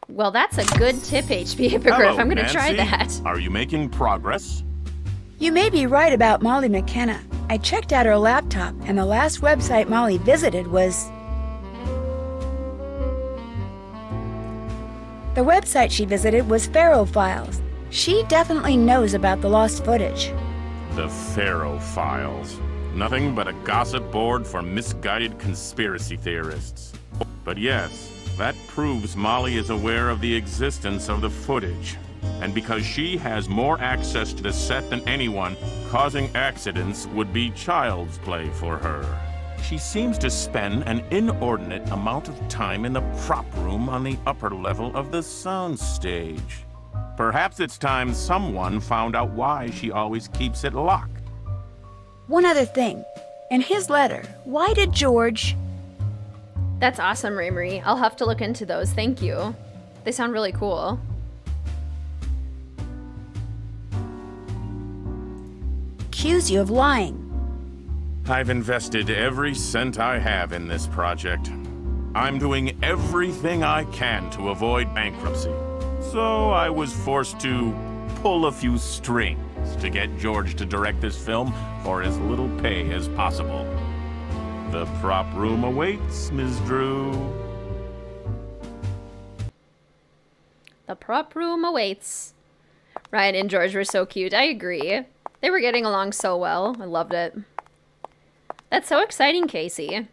Speaker 1: Well, that's a good tip, HP Hippogriff.
Speaker 5: Hello,
Speaker 1: I'm going to try
Speaker 5: Nancy.
Speaker 1: that.
Speaker 5: Are you making progress?
Speaker 2: You may be right about Molly McKenna. I checked out her laptop, and the last website Molly visited was... The website she visited was Pharaoh Files. She definitely knows about the lost footage.
Speaker 5: The Pharaoh Files. Nothing but a gossip board for misguided conspiracy theorists. But yes, that proves Molly is aware of the existence of the footage. And because she has more access to the set than anyone, causing accidents would be child's play for her. She seems to spend an inordinate amount of time in the prop room on the upper level of the soundstage. Perhaps it's time someone found out why she always keeps it locked.
Speaker 2: One other thing. In his letter, why did George...
Speaker 1: That's awesome, Raymarie. I'll have to look into those. Thank you. They sound really cool.
Speaker 2: accuse you of lying?
Speaker 5: I've invested every cent I have in this project. I'm doing everything I can to avoid bankruptcy. So I was forced to pull a few strings to get George to direct this film for as little pay as possible. The prop room awaits, Ms. Drew.
Speaker 1: The prop room awaits. Ryan and George were so cute. I agree. They were getting along so well. I loved it. That's so exciting, Casey.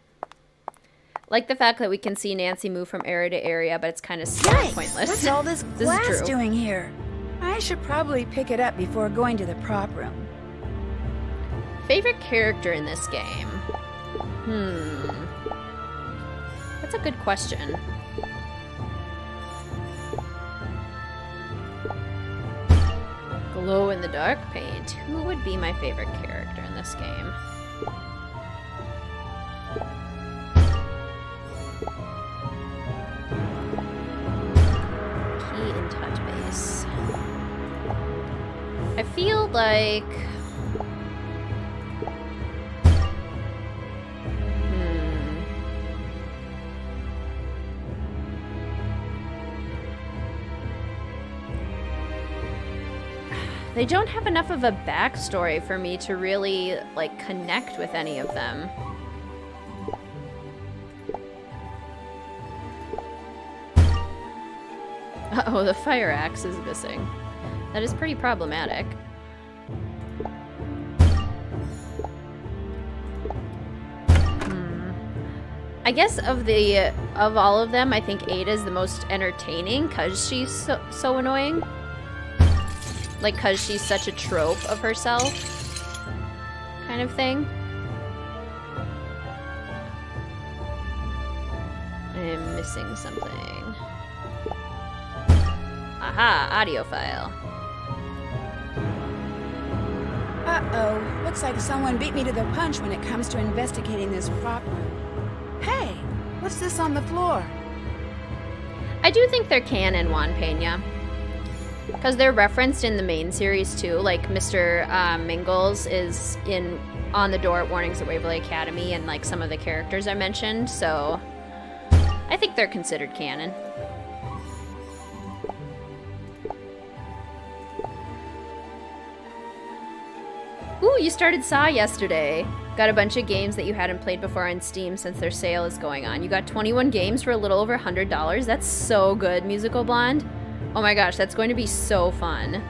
Speaker 1: Like the fact that we can see Nancy move from area to area, but it's kind of pointless.
Speaker 2: What's all this
Speaker 1: This is
Speaker 2: glass
Speaker 1: true.
Speaker 2: doing here? I should probably pick it up before going to the prop room.
Speaker 1: Favorite character in this game? That's a good question. Glow-in-the-dark paint. Who would be my favorite character in this game? Key and touch base. I feel like... They don't have enough of a backstory for me to really, like, connect with any of them. Uh-oh, the fire axe is missing. That is pretty problematic. I guess of all of them, I think Ada is the most entertaining because she's so annoying. Like, because she's such a trope of herself, kind of thing. I am missing something. Aha, audio file.
Speaker 2: Uh-oh, looks like someone beat me to the punch when it comes to investigating this prop room. Hey, what's this on the floor?
Speaker 1: I do think they're canon, Juan Pena. Because they're referenced in the main series too, like Mr. Mingles is on the door at Warnings at Waverly Academy, and like some of the characters I mentioned, so I think they're considered canon. Ooh, you started Saw yesterday. Got a bunch of games that you hadn't played before on Steam since their sale is going on. You got 21 games for a little over $100. That's so good, Musical Blonde. Oh my gosh, that's going to be so fun.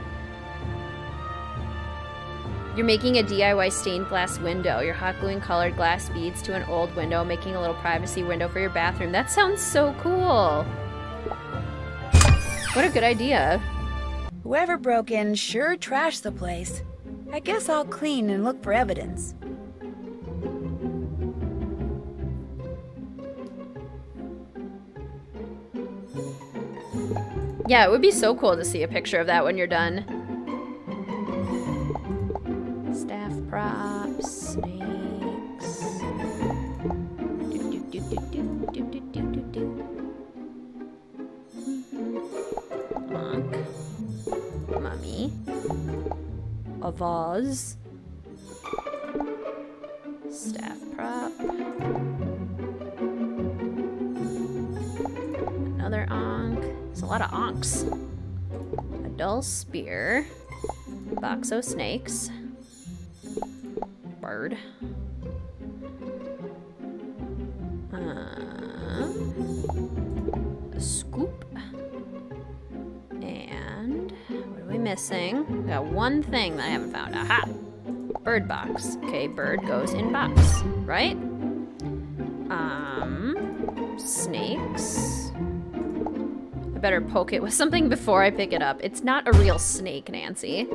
Speaker 1: You're making a DIY stained glass window. You're hot gluing colored glass beads to an old window, making a little privacy window for your bathroom. That sounds so cool. What a good idea.
Speaker 2: Whoever broke in sure trashed the place. I guess I'll clean and look for evidence.
Speaker 1: Yeah, it would be so cool to see a picture of that when you're done. Staff props, snakes. Monk. Mummy. A vase. Staff prop. Another Ankh. There's a lot of Ankhs. A dull spear. Box of snakes. Bird. A scoop. And what are we missing? We got one thing that I haven't found. Aha! Bird box. Okay, bird goes in box, right? Snakes. I better poke it with something before I pick it up. It's not a real snake, Nancy.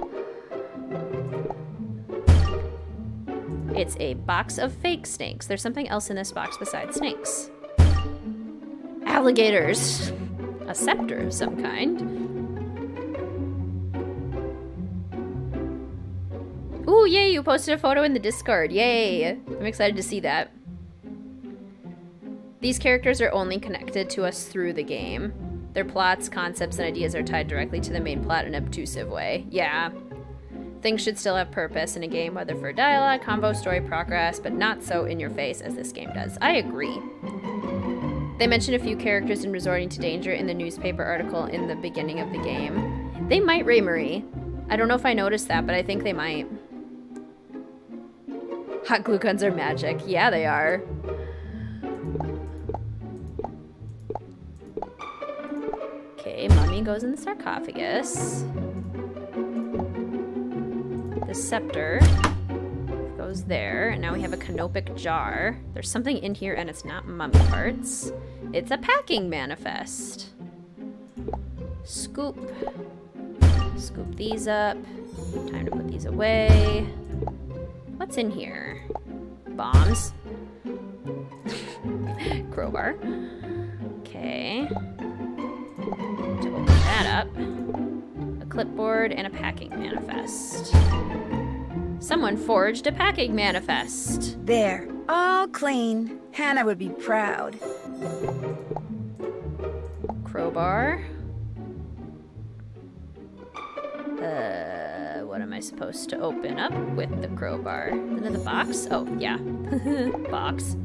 Speaker 1: It's a box of fake snakes. There's something else in this box besides snakes. Alligators. A scepter of some kind. Ooh, yay, you posted a photo in the Discord. Yay. I'm excited to see that. These characters are only connected to us through the game. Their plots, concepts, and ideas are tied directly to the main plot in an obtrusive way. Yeah. Things should still have purpose in a game, whether for dialogue, combo, story, progress, but not so in your face as this game does. I agree. They mention a few characters in resorting to danger in the newspaper article in the beginning of the game. They might, Ray-Marie. I don't know if I noticed that, but I think they might. Hot glue guns are magic. Yeah, they are. Okay, mummy goes in the sarcophagus. The scepter goes there, and now we have a canopic jar. There's something in here, and it's not mummy parts. It's a packing manifest. Scoop. Scoop these up. Time to put these away. What's in here? Bombs. Crowbar. Okay. To open that up. A clipboard and a packing manifest. Someone forged a packing manifest.
Speaker 2: There, all clean. Hannah would be proud.
Speaker 1: Crowbar. What am I supposed to open up with the crowbar? Another box? Oh, yeah. Box.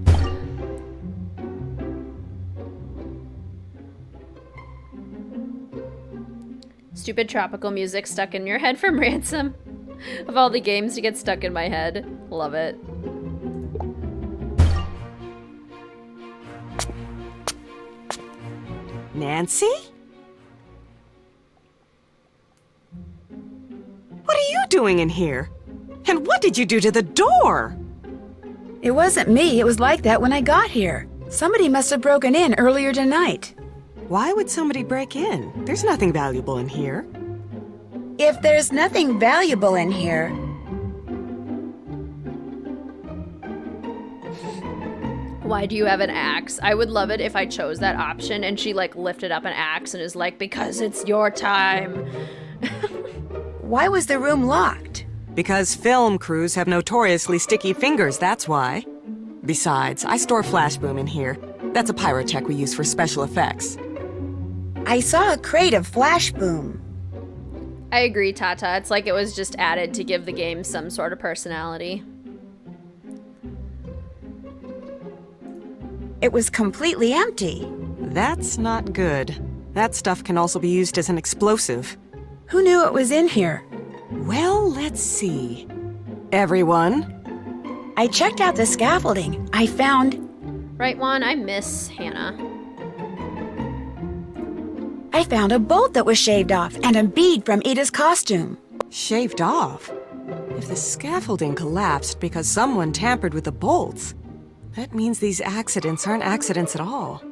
Speaker 1: Stupid tropical music stuck in your head from Ransom. Of all the games to get stuck in my head. Love it.
Speaker 4: Nancy? What are you doing in here? And what did you do to the door?
Speaker 2: It wasn't me. It was like that when I got here. Somebody must have broken in earlier tonight.
Speaker 4: Why would somebody break in? There's nothing valuable in here.
Speaker 2: If there's nothing valuable in here...
Speaker 1: Why do you have an axe? I would love it if I chose that option and she like lifted up an axe and is like, because it's your time.
Speaker 2: Why was the room locked?
Speaker 4: Because film crews have notoriously sticky fingers, that's why. Besides, I store Flashboom in here. That's a pyrotech we use for special effects.
Speaker 2: I saw a crate of Flashboom.
Speaker 1: I agree, Tata. It's like it was just added to give the game some sort of personality.
Speaker 2: It was completely empty.
Speaker 4: That's not good. That stuff can also be used as an explosive.
Speaker 2: Who knew it was in here?
Speaker 4: Well, let's see. Everyone?
Speaker 2: I checked out the scaffolding. I found...
Speaker 1: Right, Juan? I miss Hannah.
Speaker 2: I found a bolt that was shaved off and a bead from Ida's costume.
Speaker 4: Shaved off? If the scaffolding collapsed because someone tampered with the bolts, that means these accidents aren't accidents at all.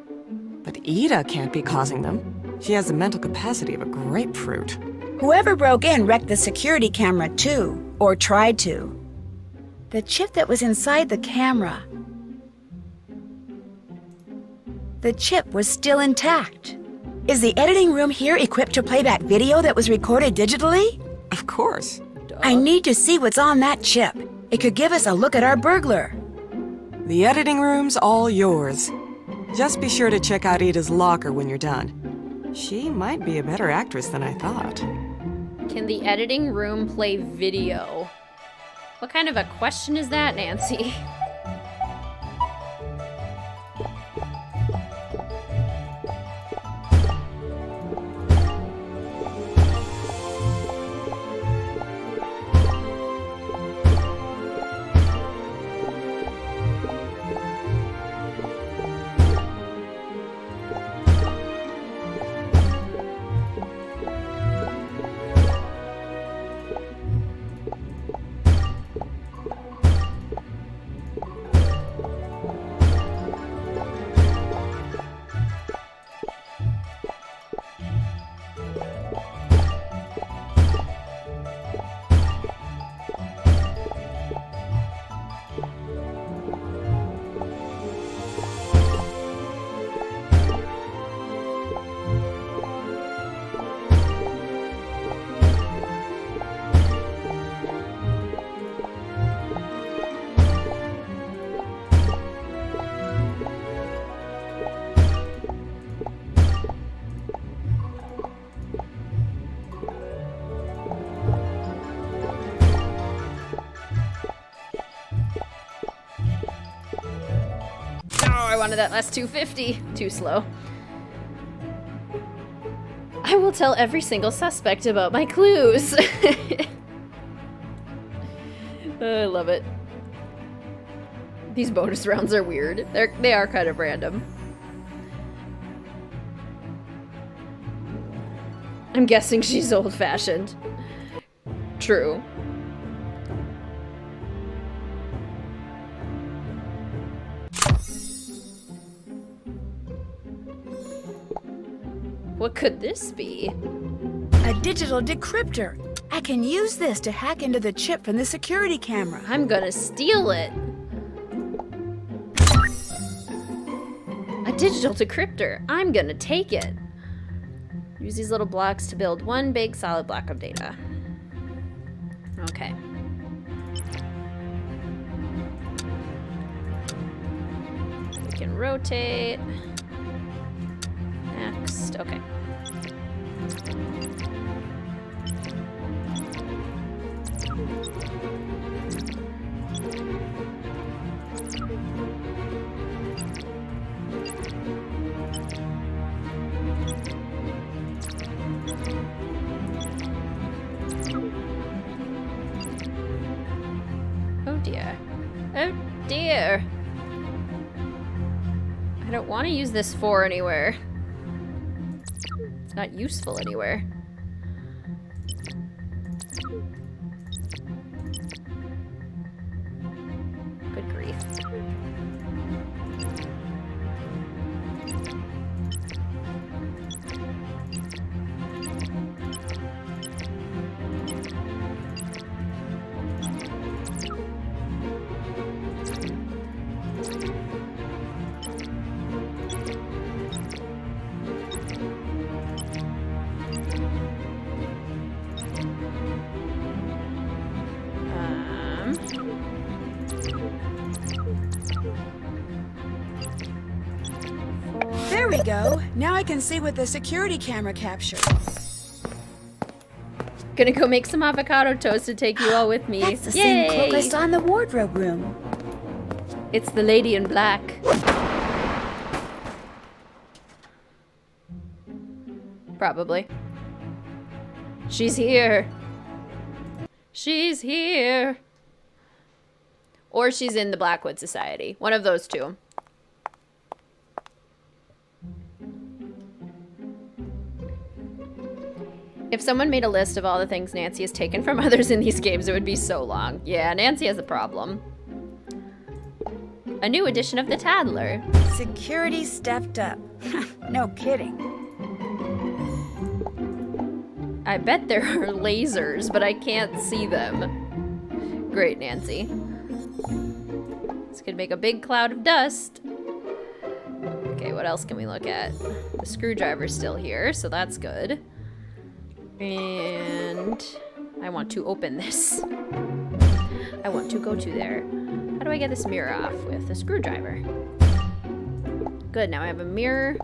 Speaker 4: But Ida can't be causing them. She has the mental capacity of a grapefruit.
Speaker 2: Whoever broke in wrecked the security camera too, or tried to. The chip that was inside the camera. The chip was still intact. Is the editing room here equipped to play back video that was recorded digitally?
Speaker 4: Of course.
Speaker 2: I need to see what's on that chip. It could give us a look at our burglar.
Speaker 4: The editing room's all yours. Just be sure to check out Ida's locker when you're done. She might be a better actress than I thought.
Speaker 1: Can the editing room play video? What kind of a question is that, Nancy? I wanted that last 250. Too slow. I will tell every single suspect about my clues. I love it. These bonus rounds are weird. They are kind of random. I'm guessing she's old-fashioned. True. What could this be?
Speaker 2: A digital decryptor. I can use this to hack into the chip from the security camera.
Speaker 1: I'm gonna steal it. A digital decryptor. I'm gonna take it. Use these little blocks to build one big solid block of data. Okay. We can rotate. Next. Okay. Oh dear. Oh dear. I don't want to use this 4 anywhere. It's not useful anywhere. Good grief.
Speaker 2: There we go. Now I can see what the security camera captured.
Speaker 1: Gonna go make some avocado toast to take you all with me.
Speaker 2: That's the
Speaker 1: Yay!
Speaker 2: same cloak I saw in the wardrobe room.
Speaker 1: It's the lady in black. Probably. She's here. She's here. Or she's in the Blackwood Society. One of those two. If someone made a list of all the things Nancy has taken from others in these games, it would be so long. Yeah, Nancy has a problem. A new edition of the Tattler.
Speaker 2: Security stepped up. No kidding.
Speaker 1: I bet there are lasers, but I can't see them. Great, Nancy. This could make a big cloud of dust. Okay, what else can we look at? The screwdriver's still here, so that's good. And I want to open this. I want to go to there. How do I get this mirror off? With a screwdriver. Good, now I have a mirror.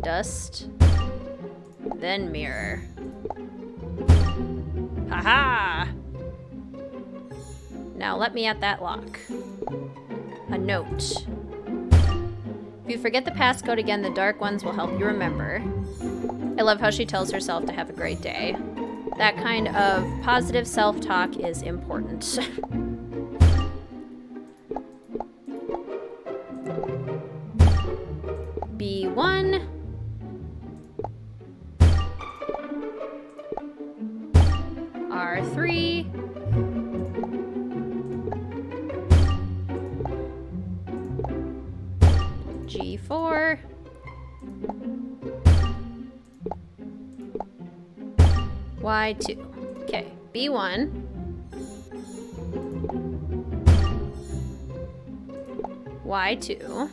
Speaker 1: Dust. Then mirror. Haha! Now let me at that lock. A note. If you forget the passcode again, the dark ones will help you remember. I love how she tells herself to have a great day. That kind of positive self-talk is important. B1. R3. G4. Y2. Okay, B1. Y2.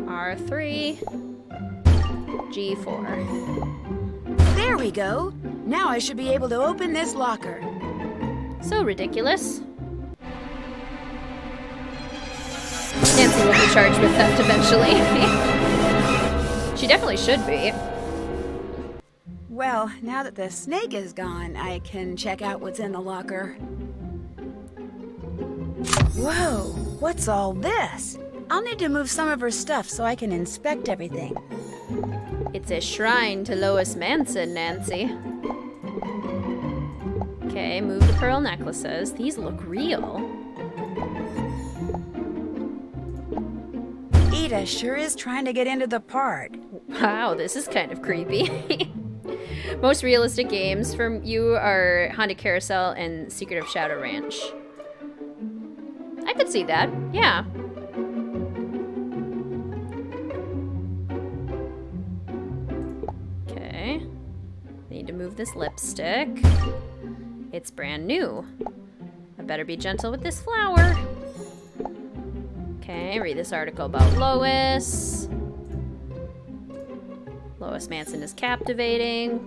Speaker 1: R3. G4.
Speaker 2: There we go. Now I should be able to open this locker.
Speaker 1: So ridiculous. Nancy will be charged with theft eventually. She definitely should be.
Speaker 2: Well, now that the snake is gone, I can check out what's in the locker. Whoa, what's all this? I'll need to move some of her stuff so I can inspect everything.
Speaker 1: It's a shrine to Lois Manson, Nancy. Okay, move the pearl necklaces. These look real.
Speaker 2: Ida sure is trying to get into the part.
Speaker 1: Wow, this is kind of creepy. Most realistic games from you are Haunted Carousel and Secret of Shadow Ranch. I could see that, yeah. Okay. Need to move this lipstick. It's brand new. I better be gentle with this flower. Okay, read this article about Lois. Lois Manson is captivating.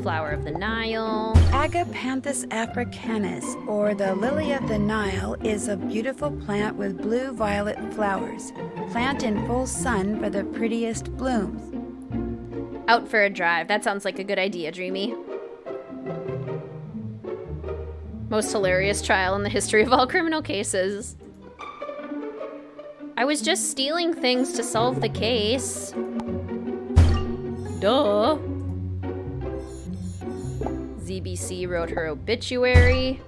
Speaker 1: Flower of the Nile.
Speaker 2: Agapanthus africanus, or the lily of the Nile, is a beautiful plant with blue-violet flowers. Plant in full sun for the prettiest blooms.
Speaker 1: Out for a drive. That sounds like a good idea, Dreamy. Most hilarious trial in the history of all criminal cases. I was just stealing things to solve the case. Duh. ZBC wrote her obituary.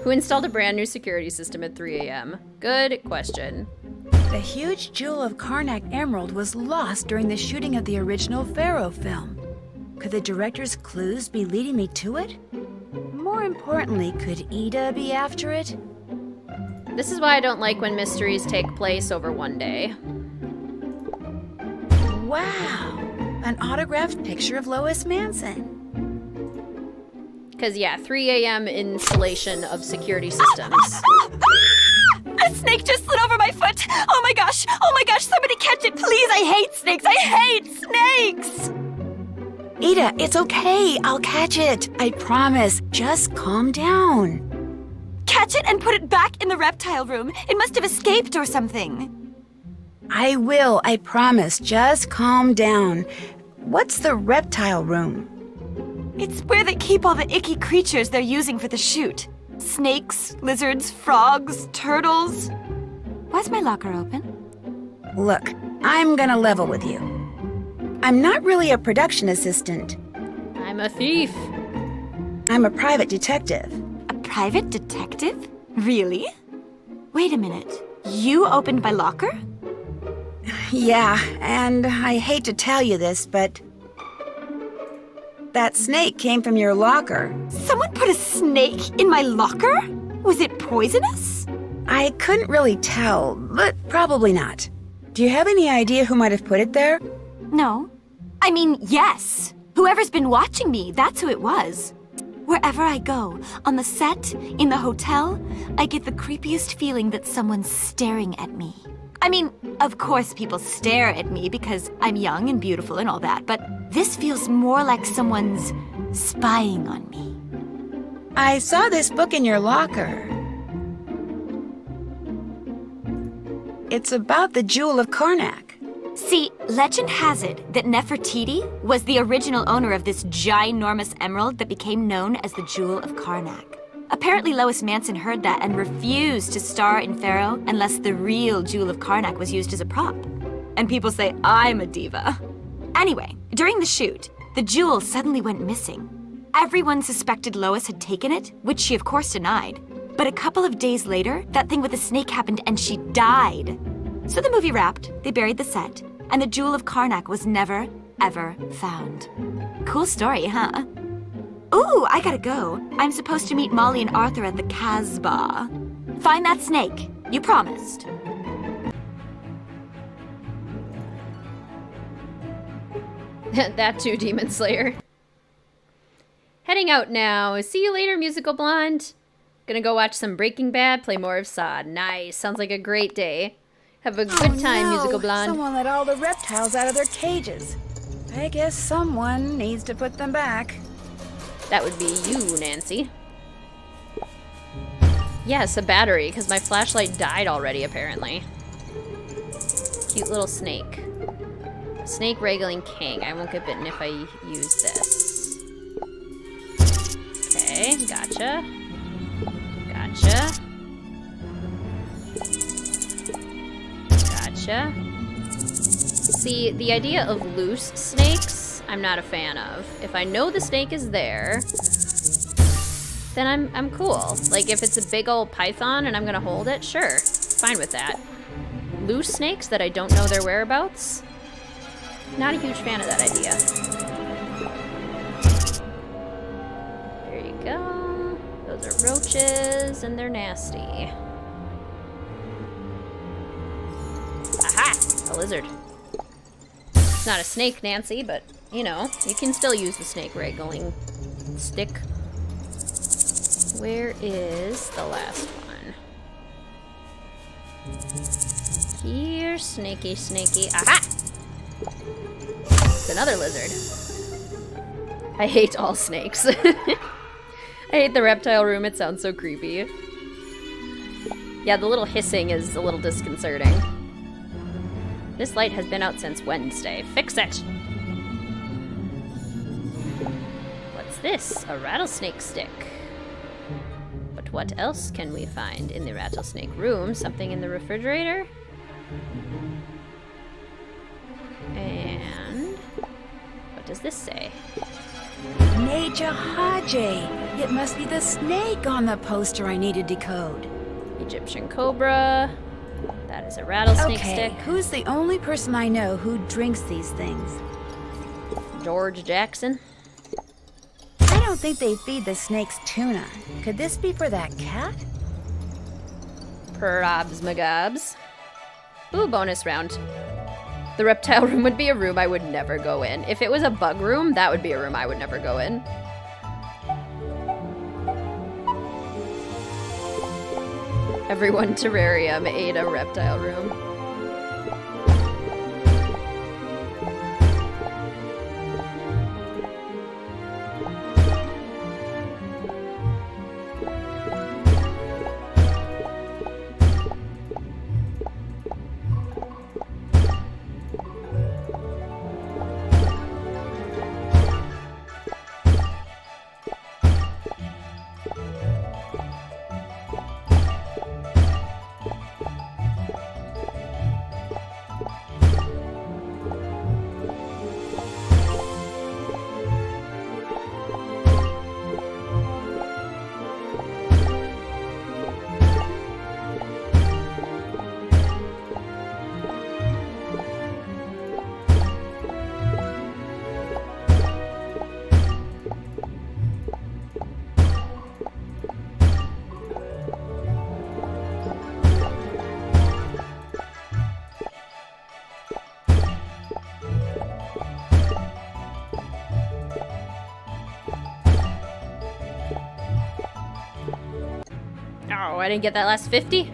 Speaker 1: Who installed a brand new security system at 3 a.m.? Good question.
Speaker 2: The huge jewel of Karnak Emerald was lost during the shooting of the original Pharaoh film. Could the director's clues be leading me to it? More importantly, could Ida be after it?
Speaker 1: This is why I don't like when mysteries take place over one day.
Speaker 2: Wow! An autographed picture of Lois Manson.
Speaker 1: Because, yeah, 3 a.m. installation of security systems.
Speaker 6: A snake just slid over my foot! Oh my gosh! Oh my gosh! Somebody catch it, please! I hate snakes! I hate snakes!
Speaker 2: Ida, it's okay. I'll catch it. I promise. Just calm down.
Speaker 6: Catch it and put it back in the reptile room. It must have escaped or something.
Speaker 2: I will. I promise. Just calm down. What's the reptile room?
Speaker 6: It's where they keep all the icky creatures they're using for the shoot. Snakes, lizards, frogs, turtles. Why's my locker open?
Speaker 2: Look, I'm gonna level with you. I'm not really a production assistant.
Speaker 1: I'm a thief.
Speaker 2: I'm a private detective.
Speaker 6: A private detective? Really? Wait a minute. You opened my locker?
Speaker 2: Yeah, and I hate to tell you this, but that snake came from your locker.
Speaker 6: Someone put a snake in my locker? Was it poisonous?
Speaker 2: I couldn't really tell, but probably not. Do you have any idea who might have put it there?
Speaker 6: No. I mean, yes. Whoever's been watching me, that's who it was. Wherever I go, on the set, in the hotel, I get the creepiest feeling that someone's staring at me. I mean, of course people stare at me because I'm young and beautiful and all that, but this feels more like someone's spying on me.
Speaker 2: I saw this book in your locker. It's about the Jewel of Karnak.
Speaker 6: See, legend has it that Nefertiti was the original owner of this ginormous emerald that became known as the Jewel of Karnak. Apparently Lois Manson heard that and refused to star in Pharaoh unless the real Jewel of Karnak was used as a prop. And people say I'm a diva. Anyway, during the shoot, the jewel suddenly went missing. Everyone suspected Lois had taken it, which she of course denied. But a couple of days later, that thing with the snake happened and she died. So the movie wrapped, they buried the set, and the Jewel of Karnak was never, ever found. Cool story, huh? Ooh, I gotta go. I'm supposed to meet Molly and Arthur at the Casbah. Find that snake. You promised.
Speaker 1: That too, Demon Slayer. Heading out now. See you later, Musical Blonde. Gonna go watch some Breaking Bad, play more of Sod. Nice. Sounds like a great day. Have a good time, Musical Blonde.
Speaker 2: Someone let all the reptiles out of their cages. I guess someone needs to put them back.
Speaker 1: That would be you, Nancy. Yes, a battery, because my flashlight died already, apparently. Cute little snake. Snake wrangling king. I won't get bitten if I use this. Okay, gotcha. Gotcha. Gotcha. See, the idea of loose snakes, I'm not a fan of. If I know the snake is there, then I'm cool. Like, if it's a big old python and I'm gonna hold it, sure. Fine with that. Loose snakes that I don't know their whereabouts, not a huge fan of that idea. There you go. Those are roaches, and they're nasty. Aha! A lizard. It's not a snake, Nancy, but, you know, you can still use the snake wrangling stick. Where is the last one? Here, snaky, snaky. Aha! It's another lizard. I hate all snakes. I hate the reptile room. It sounds so creepy. Yeah, the little hissing is a little disconcerting. This light has been out since Wednesday. Fix it! What's this? A rattlesnake stick. But what else can we find in the rattlesnake room? Something in the refrigerator? And what does this say?
Speaker 2: Neja Haje. It must be the snake on the poster I need to decode.
Speaker 1: Egyptian cobra. That is a rattlesnake stick.
Speaker 2: Who's the only person I know who drinks these things?
Speaker 1: George Jackson.
Speaker 2: I don't think they feed the snakes tuna. Could this be for that cat?
Speaker 1: Probs magobs. Ooh, bonus round. The reptile room would be a room I would never go in. If it was a bug room, that would be a room I would never go in. Everyone terrarium ate a reptile room. I didn't get that last 50?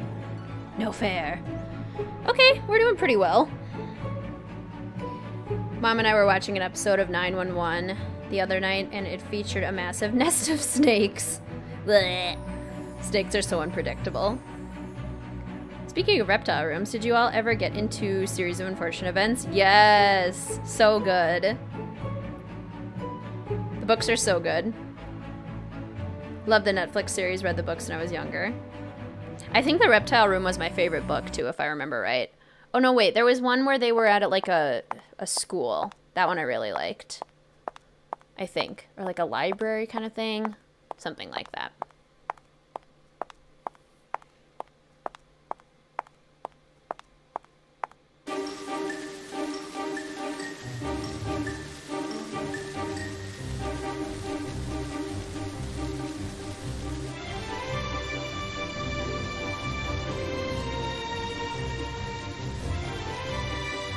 Speaker 1: No fair. Okay, we're doing pretty well. Mom and I were watching an episode of 911 the other night, and it featured a massive nest of snakes. Blech. Snakes are so unpredictable. Speaking of reptile rooms, did you all ever get into Series of Unfortunate Events? Yes! So good. The books are so good. Love the Netflix series, read the books when I was younger. I think the Reptile Room was my favorite book, too, if I remember right. Oh, no, wait. There was one where they were at like a school. That one I really liked. I think. Or like a library kind of thing. Something like that.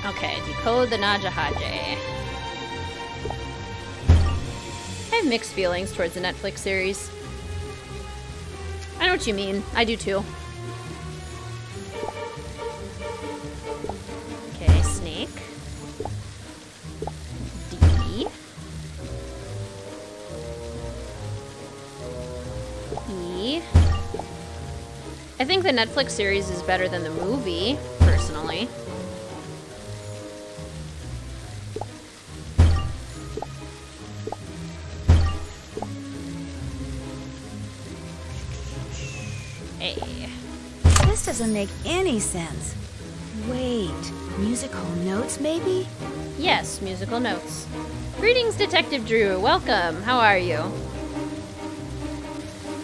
Speaker 1: Okay, decode the Najahaje. I have mixed feelings towards the Netflix series. I know what you mean. I do too. Okay, snake. D. E. I think the Netflix series is better than the movie, personally.
Speaker 2: This doesn't make any sense. Wait, musical notes maybe?
Speaker 1: Yes, musical notes. Greetings, Detective Drew. Welcome. How are you?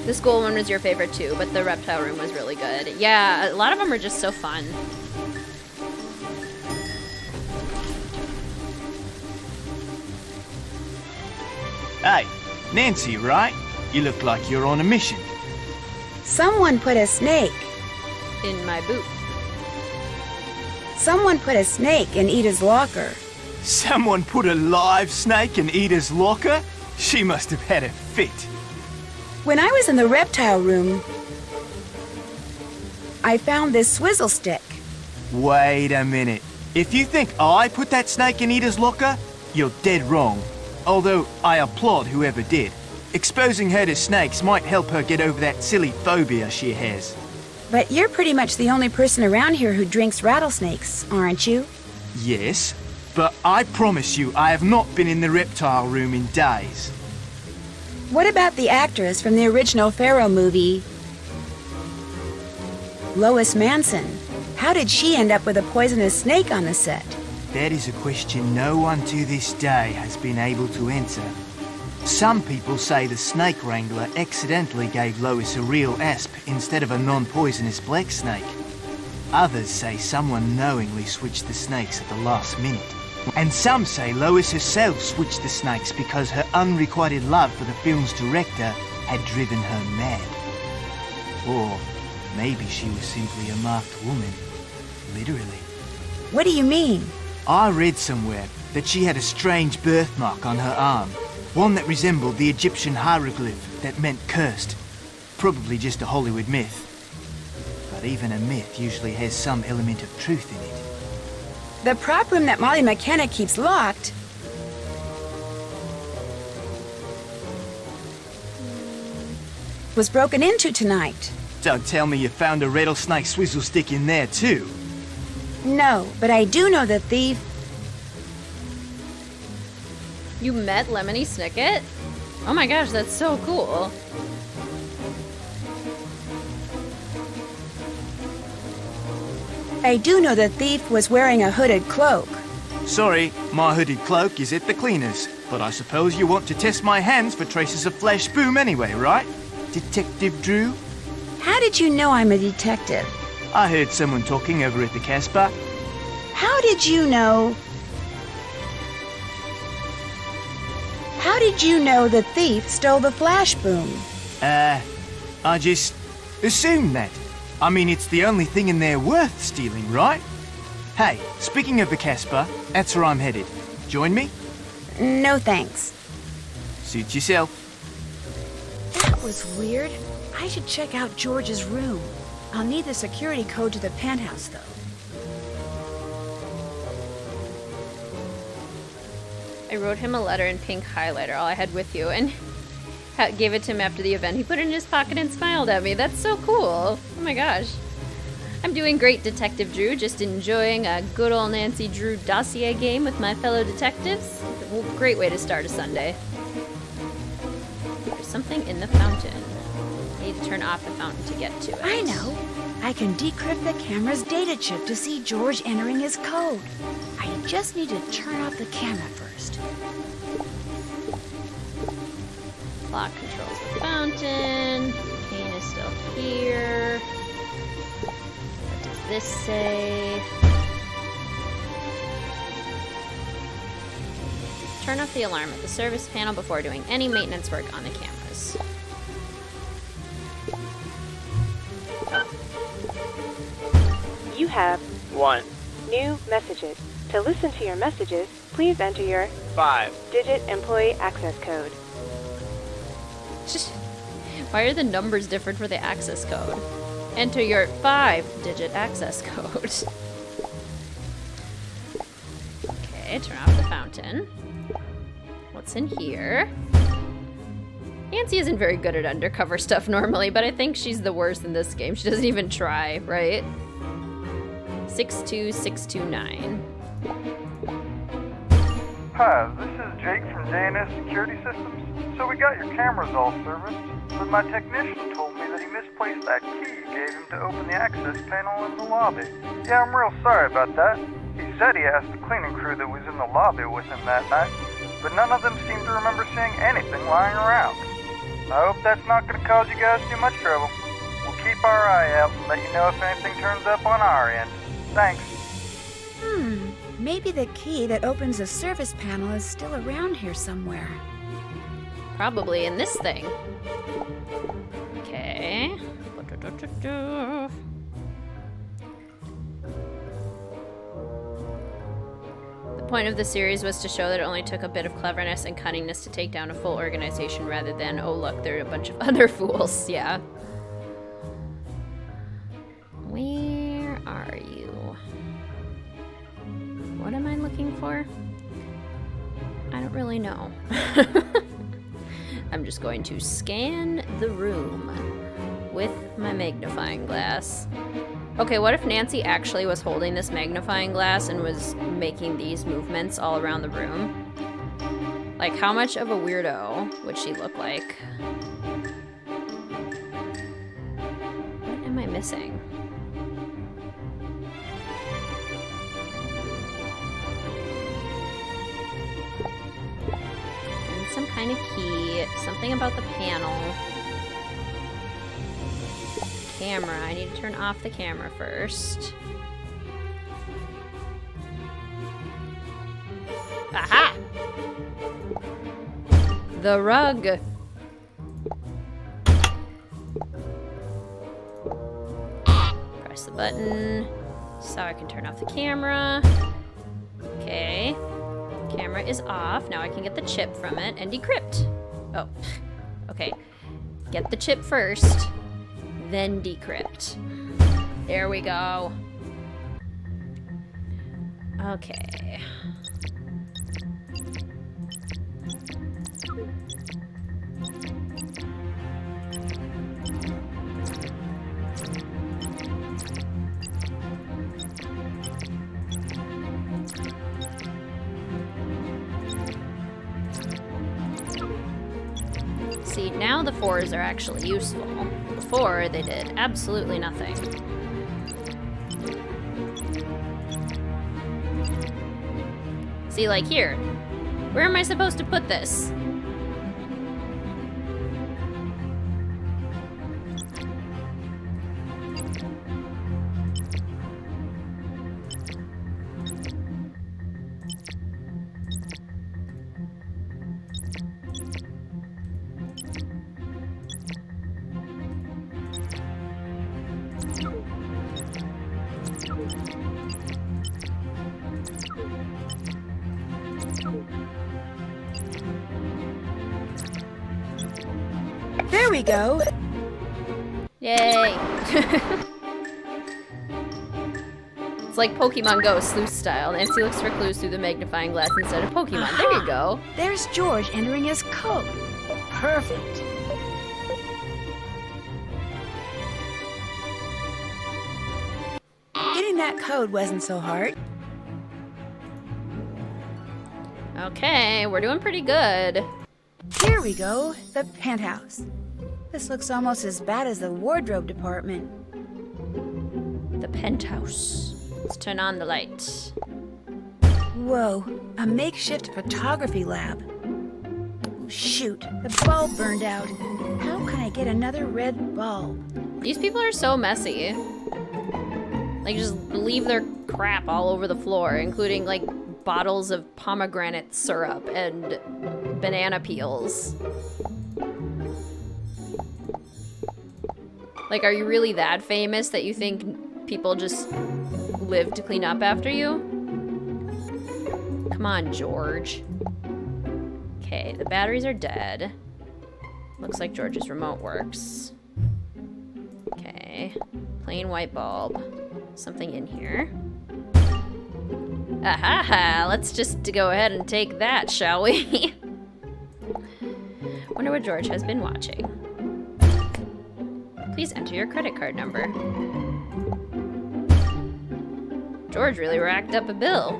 Speaker 1: The school one was your favorite too, but the reptile room was really good. Yeah, a lot of them are just so fun.
Speaker 13: Hey, Nancy, right? You look like you're on a mission.
Speaker 2: Someone put a snake.
Speaker 1: In my boot.
Speaker 2: Someone put a snake in Ida's locker.
Speaker 13: Someone put a live snake in Ida's locker? She must have had a fit.
Speaker 2: When I was in the reptile room, I found this swizzle stick.
Speaker 13: Wait a minute. If you think I put that snake in Ida's locker, you're dead wrong. Although I applaud whoever did. Exposing her to snakes might help her get over that silly phobia she has.
Speaker 2: But you're pretty much the only person around here who drinks rattlesnakes, aren't you?
Speaker 13: Yes, but I promise you I have not been in the reptile room in days.
Speaker 2: What about the actress from the original Pharaoh movie, Lois Manson? How did she end up with a poisonous snake on the set?
Speaker 13: That is a question no one to this day has been able to answer. Some people say the snake wrangler accidentally gave Lois a real asp instead of a non-poisonous black snake. Others say someone knowingly switched the snakes at the last minute. And some say Lois herself switched the snakes because her unrequited love for the film's director had driven her mad. Or maybe she was simply a marked woman. Literally.
Speaker 2: What do you mean?
Speaker 13: I read somewhere that she had a strange birthmark on her arm. One that resembled the Egyptian hieroglyph that meant cursed. Probably just a Hollywood myth. But even a myth usually has some element of truth in it.
Speaker 2: The prop room that Molly McKenna keeps locked was broken into tonight.
Speaker 13: Don't tell me you found a rattlesnake swizzle stick in there too.
Speaker 2: No, but I do know the thief.
Speaker 1: You met Lemony Snicket? Oh my gosh, that's so cool.
Speaker 2: I do know the thief was wearing a hooded cloak.
Speaker 13: Sorry, my hooded cloak is at the cleaners. But I suppose you want to test my hands for traces of flash boom anyway, right? Detective Drew?
Speaker 2: How did you know I'm a detective?
Speaker 13: I heard someone talking over at the Casbah.
Speaker 2: How did you know? How did you know the thief stole the flash boom?
Speaker 13: I just assumed that. I mean, it's the only thing in there worth stealing, right? Hey, speaking of the Casbah, that's where I'm headed. Join me?
Speaker 2: No thanks.
Speaker 13: Suit yourself.
Speaker 2: That was weird. I should check out George's room. I'll need the security code to the penthouse, though.
Speaker 1: I wrote him a letter in pink highlighter, all I had with you, and gave it to him after the event. He put it in his pocket and smiled at me. That's so cool. Oh my gosh. I'm doing great, Detective Drew. Just enjoying a good old Nancy Drew dossier game with my fellow detectives. A great way to start a Sunday. There's something in the fountain. I need to turn off the fountain to get to it.
Speaker 2: I know. I can decrypt the camera's data chip to see George entering his code. I just need to turn off the camera first.
Speaker 1: Lock controls the fountain. Kane is still here. What does this say? Turn off the alarm at the service panel before doing any maintenance work on the cameras.
Speaker 15: You have 1 new messages. To listen to your messages, please enter your 5-digit employee access code.
Speaker 1: Why are the numbers different for the access code? Enter your 5-digit access code. Okay, turn off the fountain. What's in here? Nancy isn't very good at undercover stuff normally, but I think she's the worst in this game. She doesn't even try, right? 62629.
Speaker 16: Hi, this is Jake from JNS Security Systems. So we got your cameras all serviced, but my technician told me that he misplaced that key you gave him to open the access panel in the lobby. Yeah, I'm real sorry about that. He said he asked the cleaning crew that was in the lobby with him that night, but none of them seemed to remember seeing anything lying around. I hope that's not going to cause you guys too much trouble. We'll keep our eye out and let you know if anything turns up on our end. Thanks.
Speaker 2: Maybe the key that opens the service panel is still around here somewhere.
Speaker 1: Probably in this thing. Okay. The point of the series was to show that it only took a bit of cleverness and cunningness to take down a full organization rather than, oh look, there are a bunch of other fools. Yeah. Where are you? What am I looking for? I don't really know. I'm just going to scan the room with my magnifying glass. Okay, what if Nancy actually was holding this magnifying glass and was making these movements all around the room? Like, how much of a weirdo would she look like? What am I missing? Some kind of key, something about the panel. Camera, I need to turn off the camera first. Aha! The rug! Press the button so I can turn off the camera. Okay. Camera is off. Now I can get the chip from it and decrypt. Oh, okay. Get the chip first, then decrypt. There we go. Okay. See, now the 4s are actually useful. Before, they did absolutely nothing. See, like here. Where am I supposed to put this?
Speaker 2: There we go.
Speaker 1: Yay! It's like Pokemon Go, sleuth style. Nancy looks for clues through the magnifying glass instead of Pokemon. There you go.
Speaker 2: There's George entering his code. Perfect. Getting that code wasn't so hard.
Speaker 1: Okay, we're doing pretty good.
Speaker 2: Here we go, the penthouse. This looks almost as bad as the wardrobe department.
Speaker 1: The penthouse. Let's turn on the light.
Speaker 2: Whoa, a makeshift photography lab. Shoot, the bulb burned out. How can I get another red bulb?
Speaker 1: These people are so messy. Like, just leave their crap all over the floor, including, like, bottles of pomegranate syrup and banana peels. Like, are you really that famous that you think people just live to clean up after you? Come on, George. Okay, the batteries are dead. Looks like George's remote works. Okay, plain white bulb. Something in here. Aha! Let's just go ahead and take that, shall we? Wonder what George has been watching. Please enter your credit card number. George really racked up a bill.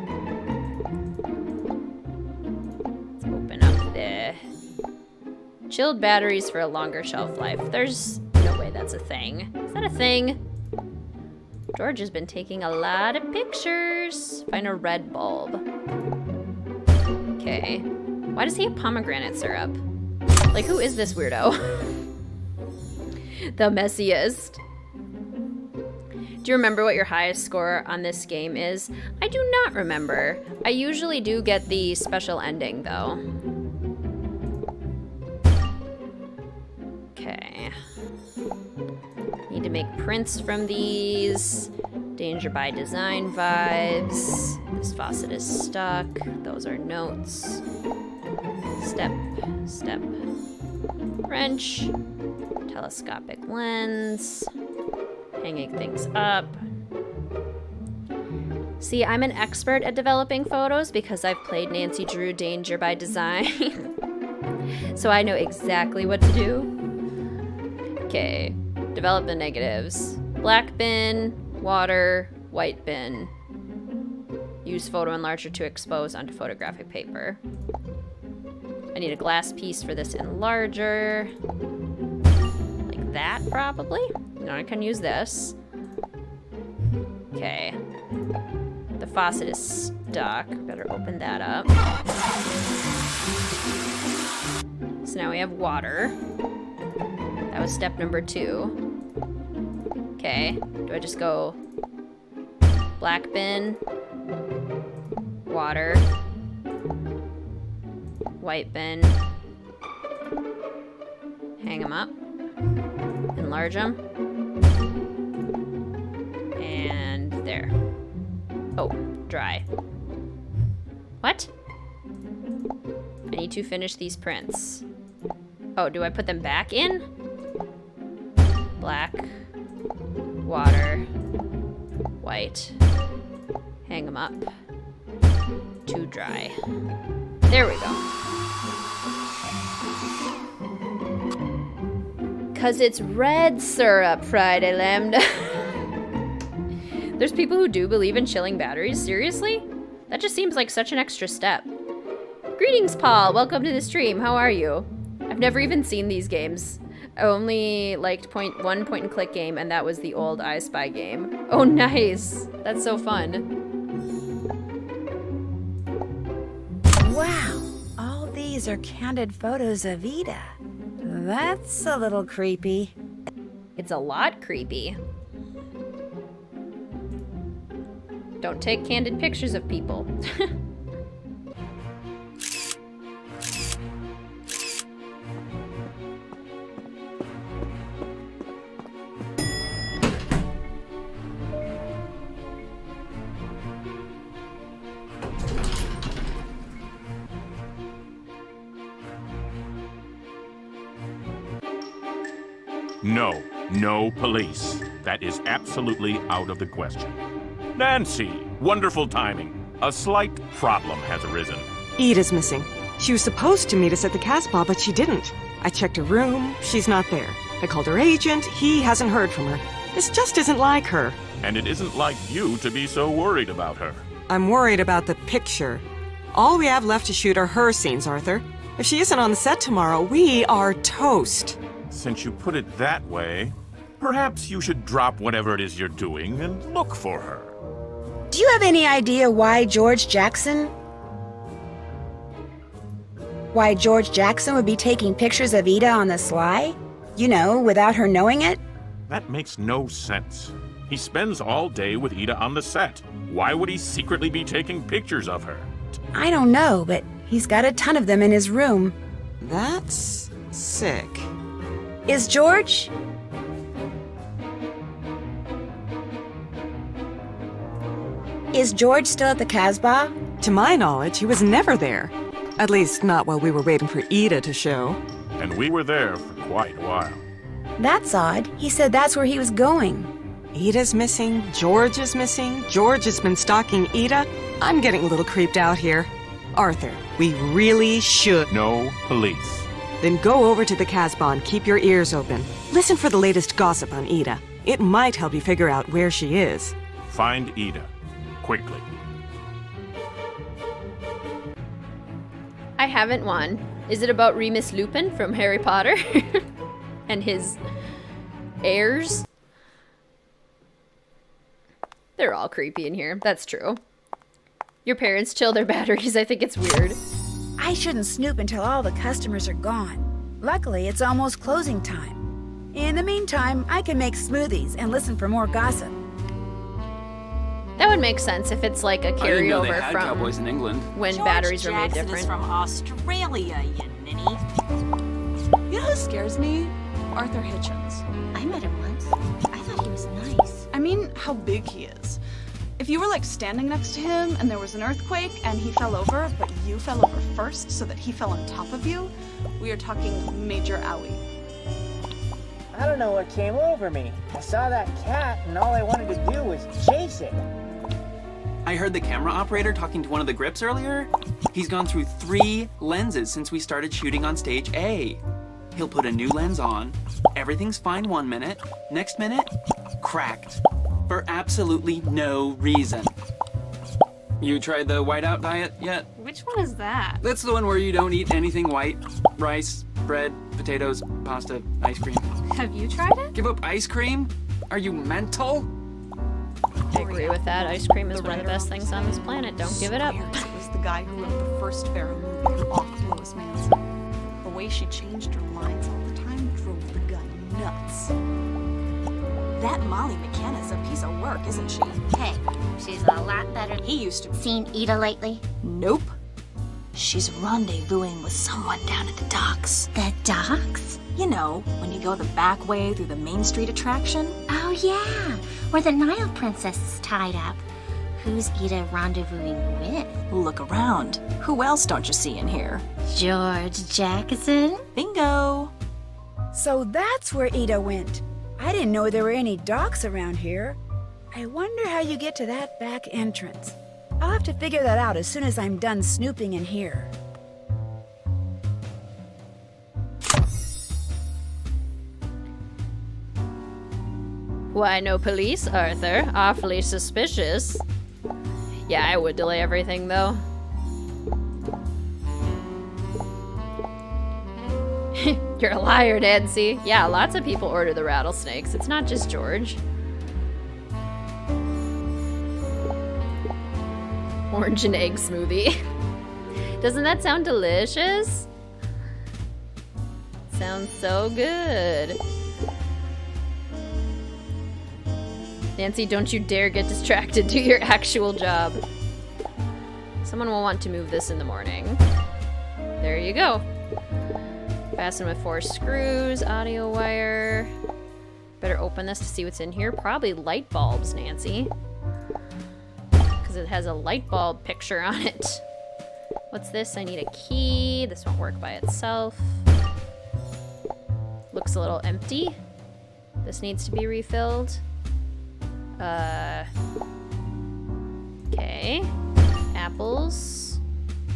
Speaker 1: Let's open up the chilled batteries for a longer shelf life. There's no way that's a thing. Is that a thing? George has been taking a lot of pictures. Find a red bulb. Okay. Why does he have pomegranate syrup? Like, who is this weirdo? The messiest. Do you remember what your highest score on this game is? I do not remember. I usually do get the special ending, though. Okay. Need to make prints from these. Danger by design vibes. This faucet is stuck. Those are notes. Step, step. Wrench. Telescopic lens. Hanging things up. See, I'm an expert at developing photos because I've played Nancy Drew Danger by Design. So I know exactly what to do. Okay. Develop the negatives. Black bin, water, white bin. Use photo enlarger to expose onto photographic paper. I need a glass piece for this enlarger. Like that, probably? No, I can use this. Okay. The faucet is stuck. Better open that up. So now we have water. That was step number 2. Okay, do I just go black bin, water, white bin, hang them up, enlarge them, and there. Oh, dry. What? I need to finish these prints. Oh, do I put them back in? Black, water, white, hang them up, to dry. There we go. 'Cause it's red syrup, Friday Lambda. There's people who do believe in chilling batteries, seriously? That just seems like such an extra step. Greetings, Paul, welcome to the stream, how are you? I've never even seen these games. I only liked one point and click game, and that was the old I Spy game. Oh, nice. That's so fun.
Speaker 2: Wow, all these are candid photos of Ida. That's a little creepy.
Speaker 1: It's a lot creepy. Don't take candid pictures of people.
Speaker 5: No, no police. That is absolutely out of the question. Nancy, wonderful timing. A slight problem has arisen.
Speaker 4: Ida's missing. She was supposed to meet us at the Casbah, but she didn't. I checked her room. She's not there. I called her agent. He hasn't heard from her. This just isn't like her.
Speaker 5: And it isn't like you to be so worried about her.
Speaker 4: I'm worried about the picture. All we have left to shoot are her scenes, Arthur. If she isn't on the set tomorrow, we are toast.
Speaker 5: Since you put it that way, perhaps you should drop whatever it is you're doing and look for her.
Speaker 2: Do you have any idea why George Jackson would be taking pictures of Ida on the sly? You know, without her knowing it?
Speaker 5: That makes no sense. He spends all day with Ida on the set. Why would he secretly be taking pictures of her?
Speaker 2: I don't know, but he's got a ton of them in his room.
Speaker 4: That's sick.
Speaker 2: Is George? Is George still at the Casbah?
Speaker 4: To my knowledge, he was never there. At least, not while we were waiting for Ida to show.
Speaker 5: And we were there for quite a while.
Speaker 2: That's odd. He said that's where he was going.
Speaker 4: Ida's missing. George is missing. George has been stalking Ida. I'm getting a little creeped out here. Arthur, we really should.
Speaker 5: No police.
Speaker 4: Then go over to the Casbah and keep your ears open. Listen for the latest gossip on Ida. It might help you figure out where she is.
Speaker 5: Find Ida. Quickly.
Speaker 1: I haven't won. Is it about Remus Lupin from Harry Potter? And his heirs? They're all creepy in here. That's true. Your parents chill their batteries. I think it's weird.
Speaker 2: I shouldn't snoop until all the customers are gone. Luckily, it's almost closing time. In the meantime, I can make smoothies and listen for more gossip.
Speaker 1: That would make sense if it's like a
Speaker 10: I didn't know they
Speaker 1: carryover
Speaker 10: had
Speaker 1: from
Speaker 10: cowboys in England.
Speaker 1: when
Speaker 11: George
Speaker 1: batteries were made
Speaker 11: Jackson
Speaker 1: different.
Speaker 11: is from Australia, you ninny.
Speaker 8: You know who scares me? Arthur Hitchens.
Speaker 9: I met him once. I thought he was nice.
Speaker 8: I mean, how big he is. If you were like standing next to him and there was an earthquake and he fell over, but you fell over first so that he fell on top of you, we are talking major owie.
Speaker 17: I don't know what came over me. I saw that cat and all I wanted to do was chase it.
Speaker 10: I heard the camera operator talking to one of the grips earlier. He's gone through 3 lenses since we started shooting on stage A. He'll put a new lens on. Everything's fine 1 minute. Next minute, cracked. For absolutely no reason. You tried the whiteout diet yet?
Speaker 11: Which one is that?
Speaker 10: That's the one where you don't eat anything white. Rice, bread, potatoes, pasta, ice cream.
Speaker 11: Have you tried it?
Speaker 10: Give up ice cream? Are you mental?
Speaker 1: I agree with that. Ice cream is one of the best things on this planet. Don't give it up.
Speaker 8: Swears it was the guy who wrote the first Pharaoh movie and offed Lois Manson. The way she changed her lines all the time drove the guy nuts.
Speaker 11: That Molly McKenna's a piece of work, isn't she?
Speaker 9: Hey, she's a lot better.
Speaker 11: He used to.
Speaker 9: Seen Ida lately?
Speaker 11: Nope. She's rendezvousing with someone down at the docks.
Speaker 9: The docks?
Speaker 11: You know, when you go the back way through the Main Street attraction.
Speaker 9: Oh yeah, where the Nile princess is tied up. Who's Ida rendezvousing with?
Speaker 11: Look around. Who else don't you see in here?
Speaker 9: George Jackson?
Speaker 11: Bingo!
Speaker 2: So that's where Ida went. I didn't know there were any docks around here. I wonder how you get to that back entrance. I'll have to figure that out as soon as I'm done snooping in here.
Speaker 1: Why no police, Arthur? Awfully suspicious. Yeah, I would delay everything, though. You're a liar, Nancy. Yeah, lots of people order the rattlesnakes. It's not just George. Orange and egg smoothie. Doesn't that sound delicious? Sounds so good. Nancy, don't you dare get distracted. Do your actual job. Someone will want to move this in the morning. There you go. Fasten with 4 screws, audio wire. Better open this to see what's in here. Probably light bulbs, Nancy. Because it has a light bulb picture on it. What's this? I need a key. This won't work by itself. Looks a little empty. This needs to be refilled. Okay. Apples.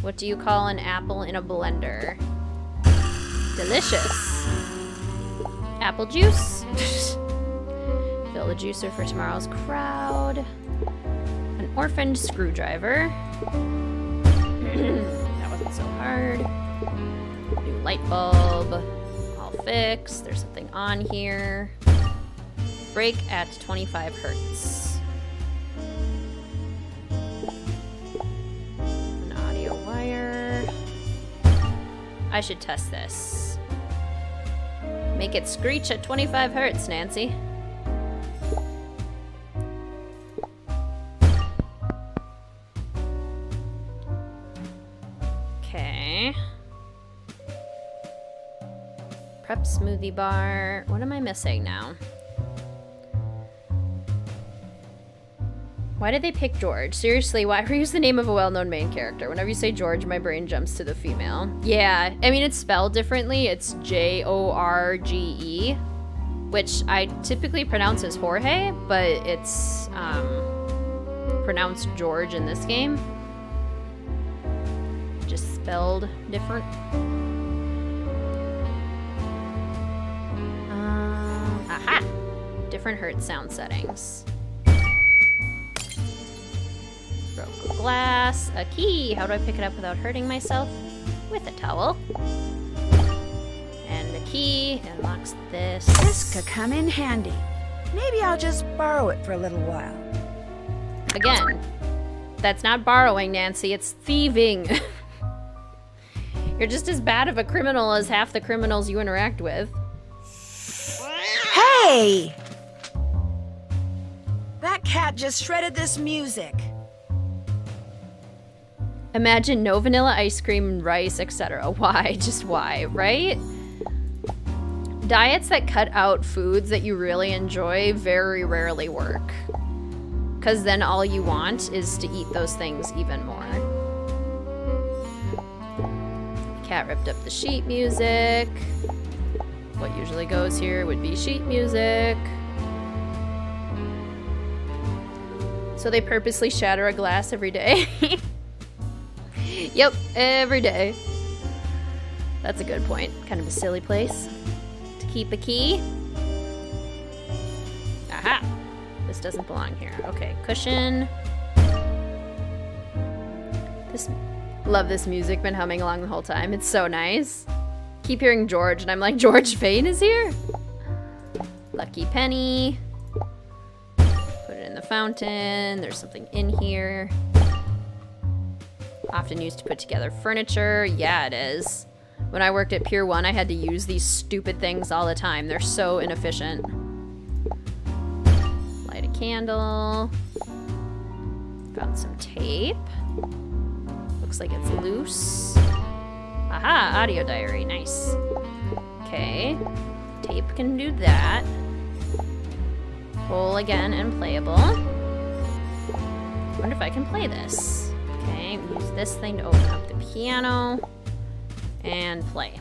Speaker 1: What do you call an apple in a blender? Delicious. Apple juice. Fill the juicer for tomorrow's crowd. An orphaned screwdriver. That wasn't so hard. New light bulb. All fixed. There's something on here. Break at 25 hertz. An audio wire. I should test this. Make it screech at 25 hertz, Nancy. Okay. Prep smoothie bar. What am I missing now? Why did they pick George? Seriously, why reuse the name of a well-known main character? Whenever you say George, my brain jumps to the female. Yeah, I mean, it's spelled differently. It's Jorge, which I typically pronounce as Jorge, but it's pronounced George in this game. Just spelled different. Aha! Different hertz sound settings. Broke a glass. A key. How do I pick it up without hurting myself? With a towel. And a key. It unlocks this.
Speaker 2: This could come in handy. Maybe I'll just borrow it for a little while.
Speaker 1: Again, that's not borrowing, Nancy. It's thieving. You're just as bad of a criminal as half the criminals you interact with.
Speaker 2: Hey! That cat just shredded this music.
Speaker 1: Imagine no vanilla ice cream, rice, etc. Why? Just why, right? Diets that cut out foods that you really enjoy very rarely work. Because then all you want is to eat those things even more. Cat ripped up the sheet music. What usually goes here would be sheet music. So they purposely shatter a glass every day. Yep, every day. That's a good point. Kind of a silly place to keep a key. Aha! This doesn't belong here. Okay, cushion. Love this music, been humming along the whole time. It's so nice. Keep hearing George, and I'm like, George Fane is here? Lucky penny. Put it in the fountain. There's something in here. Often used to put together furniture. Yeah, it is. When I worked at Pier 1, I had to use these stupid things all the time. They're so inefficient. Light a candle. Found some tape. Looks like it's loose. Aha, audio diary, nice. Okay, tape can do that. Pull again and playable. Wonder if I can play this. Okay, use this thing to open up the piano and play.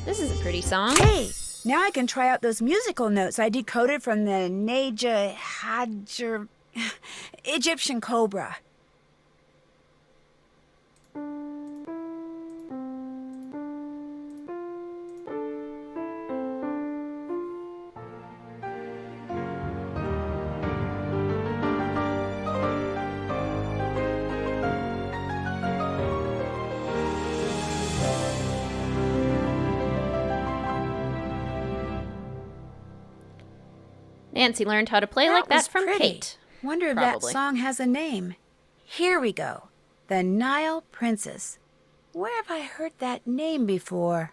Speaker 1: This is a pretty song.
Speaker 2: Hey, now I can try out those musical notes I decoded from the Neja Hadjer Egyptian cobra.
Speaker 1: Nancy learned how to play like that
Speaker 2: was
Speaker 1: from
Speaker 2: pretty.
Speaker 1: Kate.
Speaker 2: Wonder if
Speaker 1: Probably.
Speaker 2: that song has a name. Here we go. The Nile Princess. Where have I heard that name before?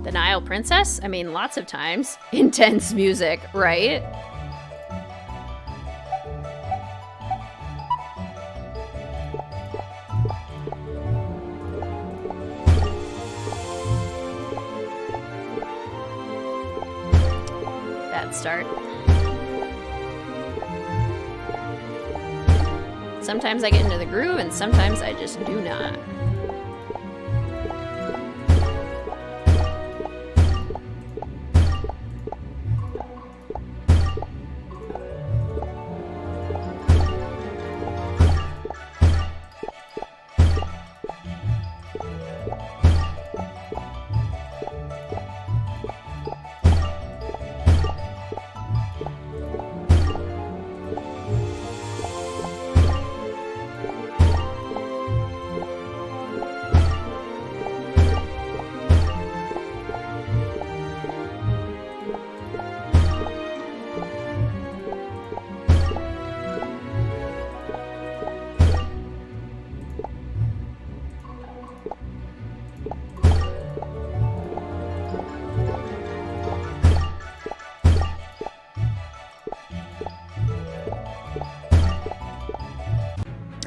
Speaker 1: The Nile Princess? I mean, lots of times. Intense music, right? Bad start. Sometimes I get into the groove, and sometimes I just do not.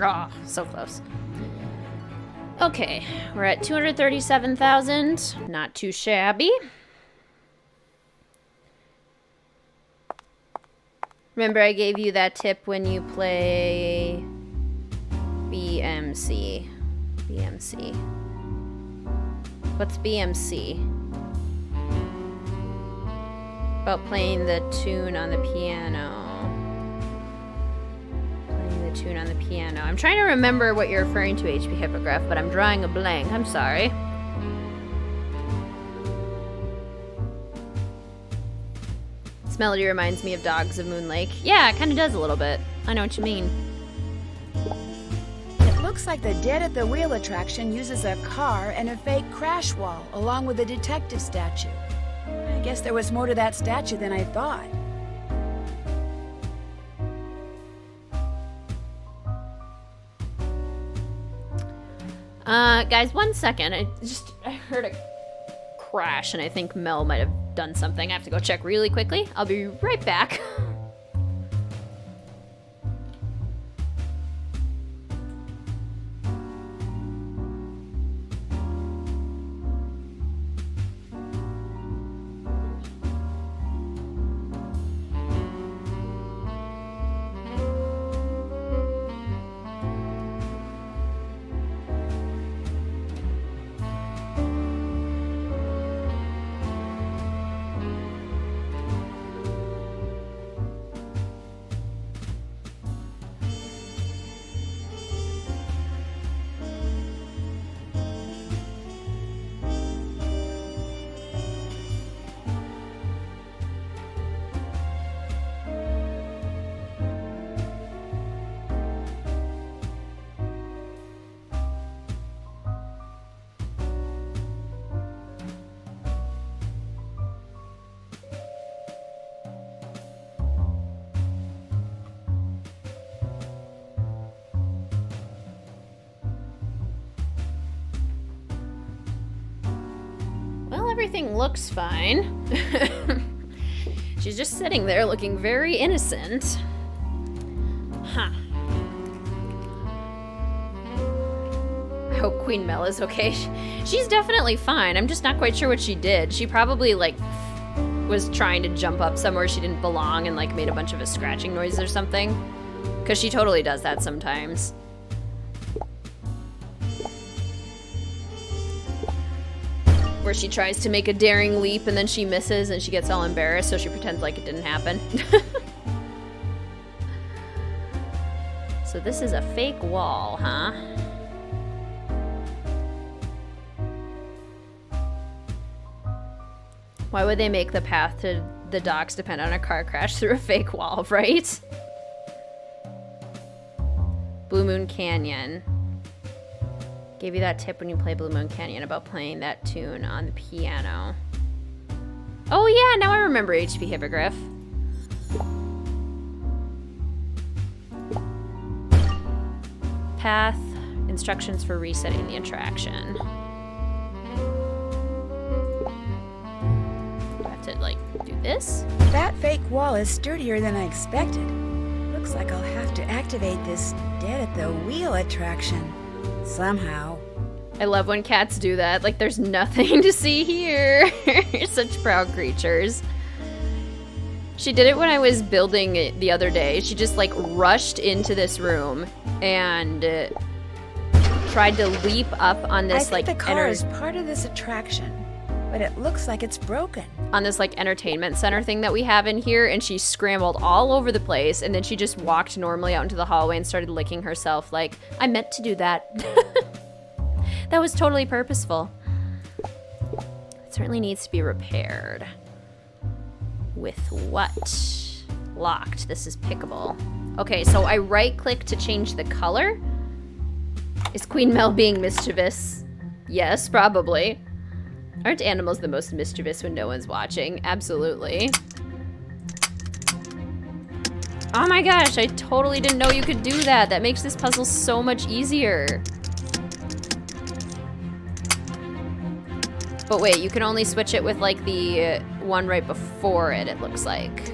Speaker 1: Oh, so close. Okay, we're at 237,000. Not too shabby. Remember I gave you that tip when you play BMC. BMC. What's BMC? About playing the tune on the piano. Tune on the piano. I'm trying to remember what you're referring to, HP Hippogriff, but I'm drawing a blank. I'm sorry. This melody reminds me of Dogs of Moon Lake. Yeah, it kind of does a little bit. I know what you mean.
Speaker 2: It looks like the Dead at the Wheel attraction uses a car and a fake crash wall, along with a detective statue. I guess there was more to that statue than I thought.
Speaker 1: Guys, 1 second. I heard a crash, and I think Mel might have done something. I have to go check really quickly. I'll be right back. Everything looks fine. She's just sitting there looking very innocent. Huh. I hope Queen Mel is okay. She's definitely fine. I'm just not quite sure what she did. She probably, like, was trying to jump up somewhere she didn't belong and, like, made a bunch of a scratching noise or something. Because she totally does that sometimes. Where she tries to make a daring leap and then she misses and she gets all embarrassed, so she pretends like it didn't happen. So this is a fake wall, huh? Why would they make the path to the docks depend on a car crash through a fake wall, right? Blue Moon Canyon. Gave you that tip when you play Blue Moon Canyon about playing that tune on the piano. Oh yeah, now I remember HP Hippogriff. Path, instructions for resetting the attraction. Do I have to, like, do this?
Speaker 2: That fake wall is sturdier than I expected. Looks like I'll have to activate this Dead at the Wheel attraction. Somehow.
Speaker 1: I love when cats do that. Like, there's nothing to see here. You're such proud creatures. She did it when I was building it the other day. She just like rushed into this room and tried to leap up on this
Speaker 2: I think the car is part of this attraction, but it looks like it's broken.
Speaker 1: On this like entertainment center thing that we have in here, and she scrambled all over the place, and then she just walked normally out into the hallway and started licking herself like, I meant to do that. That was totally purposeful. It certainly needs to be repaired. With what? Locked. This is pickable. Okay, so I right-click to change the color. Is Queen Mel being mischievous? Yes, probably. Aren't animals the most mischievous when no one's watching? Absolutely. Oh my gosh, I totally didn't know you could do that. That makes this puzzle so much easier. But wait, you can only switch it with like the one right before it looks like.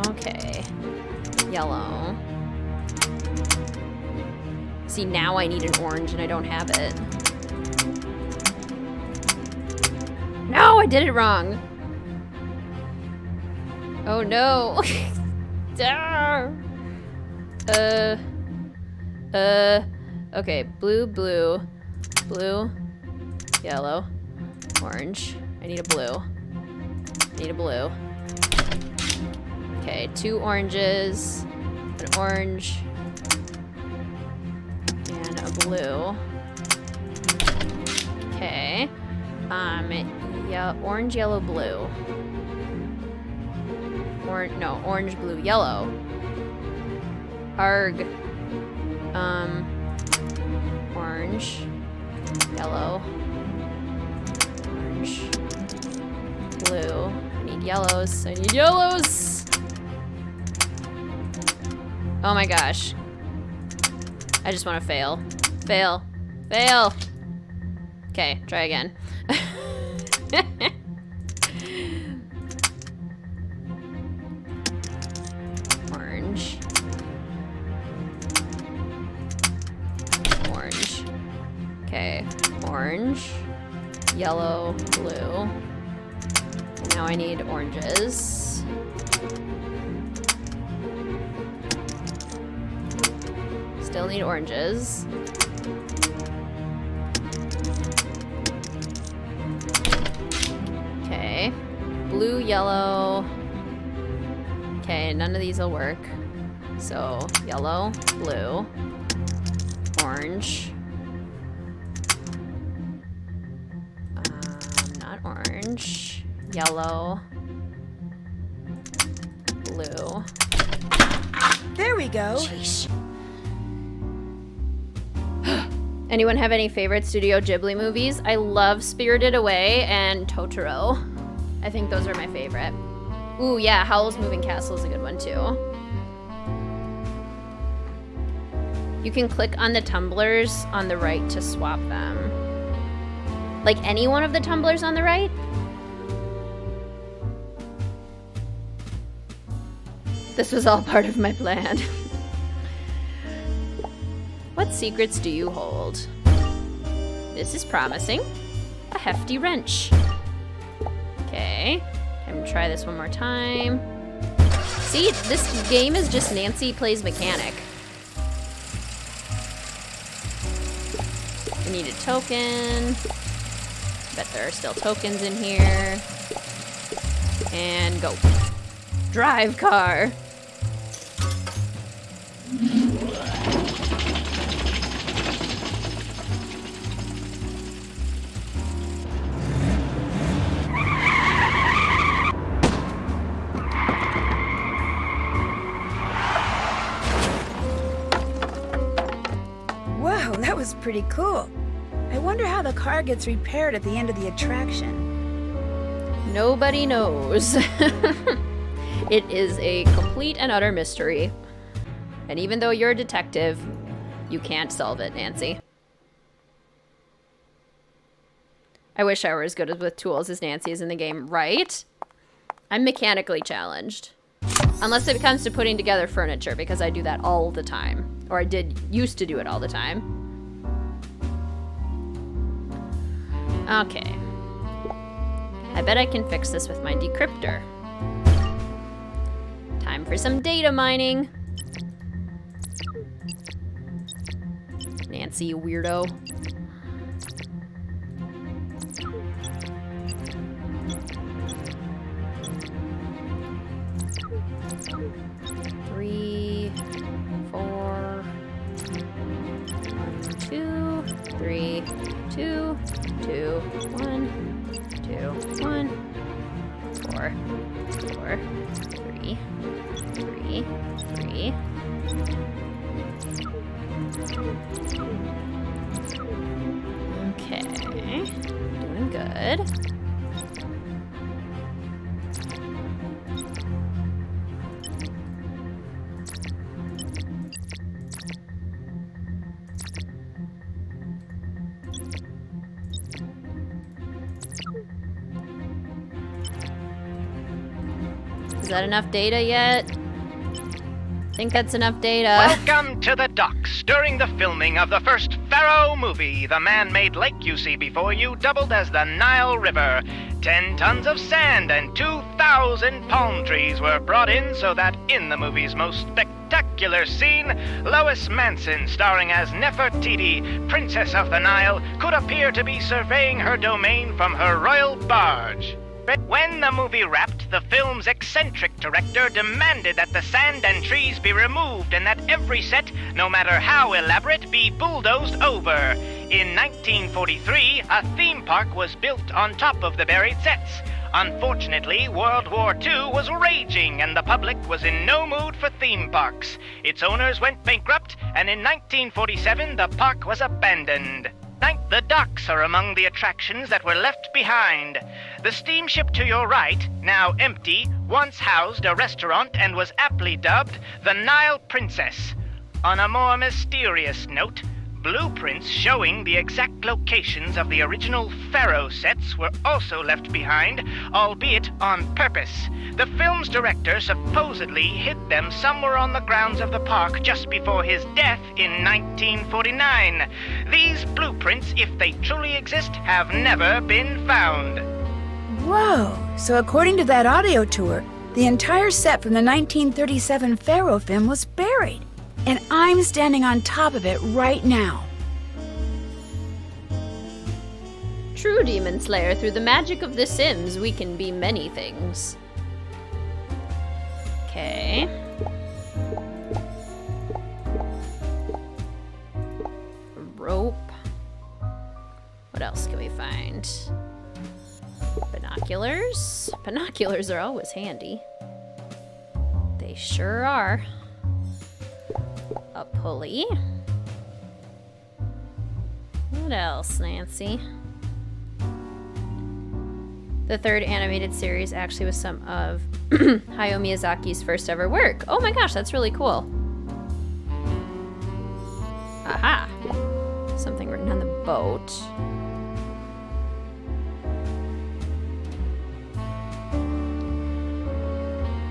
Speaker 1: Okay. Yellow. See, now I need an orange and I don't have it. No, I did it wrong. Oh no. Okay, blue, blue, blue, yellow, orange. I need a blue. I need a blue. Okay, 2 oranges, an orange, and a blue. Okay. Yeah, orange, yellow, blue. No, orange, blue, yellow. Arg. Orange, yellow, orange, blue. I need yellows. I need yellows! Oh my gosh. I just want to fail. Fail. Fail! Okay, try again. Orange. Orange. Okay, orange, yellow, blue. And now I need oranges. Still need oranges. Okay, blue, yellow. Okay, none of these will work. So, yellow, blue, orange. Not orange. Yellow. Blue.
Speaker 2: There we go.
Speaker 1: Jeez. Anyone have any favorite Studio Ghibli movies? I love Spirited Away and Totoro. I think those are my favorite. Ooh, yeah, Howl's Moving Castle is a good one too. You can click on the tumblers on the right to swap them. Like any one of the tumblers on the right? This was all part of my plan. What secrets do you hold? This is promising. A hefty wrench. Okay. Time to try this one more time. See, this game is just Nancy plays mechanic. I need a token. Bet there are still tokens in here. And go. Drive car.
Speaker 2: Wow, that was pretty cool. I wonder how the car gets repaired at the end of the attraction.
Speaker 1: Nobody knows. It is a complete and utter mystery. And even though you're a detective, you can't solve it, Nancy. I wish I were as good with tools as Nancy is in the game, right? I'm mechanically challenged. Unless it comes to putting together furniture, because I do that all the time. Or I used to do it all the time. Okay. I bet I can fix this with my decryptor. Time for some data mining. Nancy, you weirdo. Three, 4, 2, 3, 2, 2, 1, 2, 1, 4, 4, 3, 3, 3. Okay, doing good. Is that enough data yet? I think that's enough data.
Speaker 18: Welcome to the docks. During the filming of the first Pharaoh movie, the man-made lake you see before you doubled as the Nile River. 10 tons of sand and 2,000 palm trees were brought in so that in the movie's most spectacular scene, Lois Manson, starring as Nefertiti, Princess of the Nile, could appear to be surveying her domain from her royal barge. When the movie wrapped, the film's eccentric director demanded that the sand and trees be removed and that every set, no matter how elaborate, be bulldozed over. In 1943, a theme park was built on top of the buried sets. Unfortunately, World War II was raging and the public was in no mood for theme parks. Its owners went bankrupt, and in 1947, the park was abandoned. The docks are among the attractions that were left behind. The steamship to your right, now empty, once housed a restaurant and was aptly dubbed the Nile Princess. On a more mysterious note, blueprints showing the exact locations of the original Pharaoh sets were also left behind, albeit on purpose. The film's director supposedly hid them somewhere on the grounds of the park just before his death in 1949. These blueprints, if they truly exist, have never been found.
Speaker 2: Whoa! So according to that audio tour, the entire set from the 1937 Pharaoh film was buried. And I'm standing on top of it right now.
Speaker 1: True, Demon Slayer, through the magic of The Sims, we can be many things. Okay. Rope. What else can we find? Binoculars. Binoculars are always handy. They sure are. A pulley. What else, Nancy? The third animated series actually was some of Hayao Miyazaki's first ever work. Oh my gosh, that's really cool. Aha! Something written on the boat.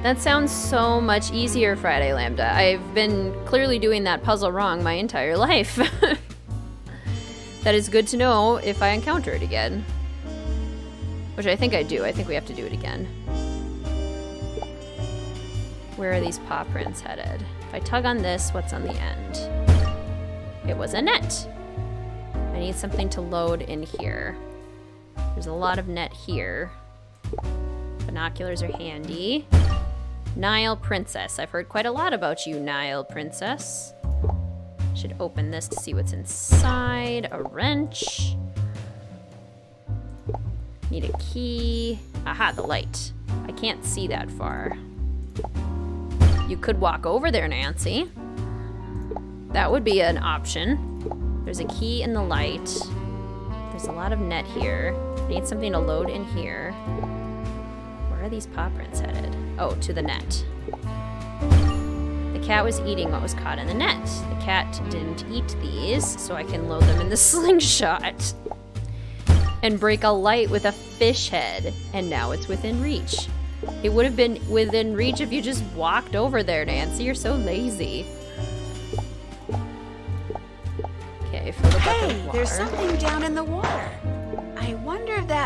Speaker 1: That sounds so much easier, Friday Lambda. I've been clearly doing that puzzle wrong my entire life. That is good to know if I encounter it again. Which I think I do. I think we have to do it again. Where are these paw prints headed? If I tug on this, what's on the end? It was a net. I need something to load in here. There's a lot of net here. Binoculars are handy. Nile Princess. I've heard quite a lot about you, Nile Princess. Should open this to see what's inside. A wrench. Need a key. Aha, the light. I can't see that far. You could walk over there, Nancy. That would be an option. There's a key in the light. There's a lot of net here. I need something to load in here. Where are these paw prints headed? Oh, to the net. The cat was eating what was caught in the net. The cat didn't eat these, so I can load them in the slingshot. And break a light with a fish head. And now it's within reach. It would have been within reach if you just walked over there, Nancy. You're so lazy. Okay, fill the bucket with water.
Speaker 2: There's something down in the water. I wonder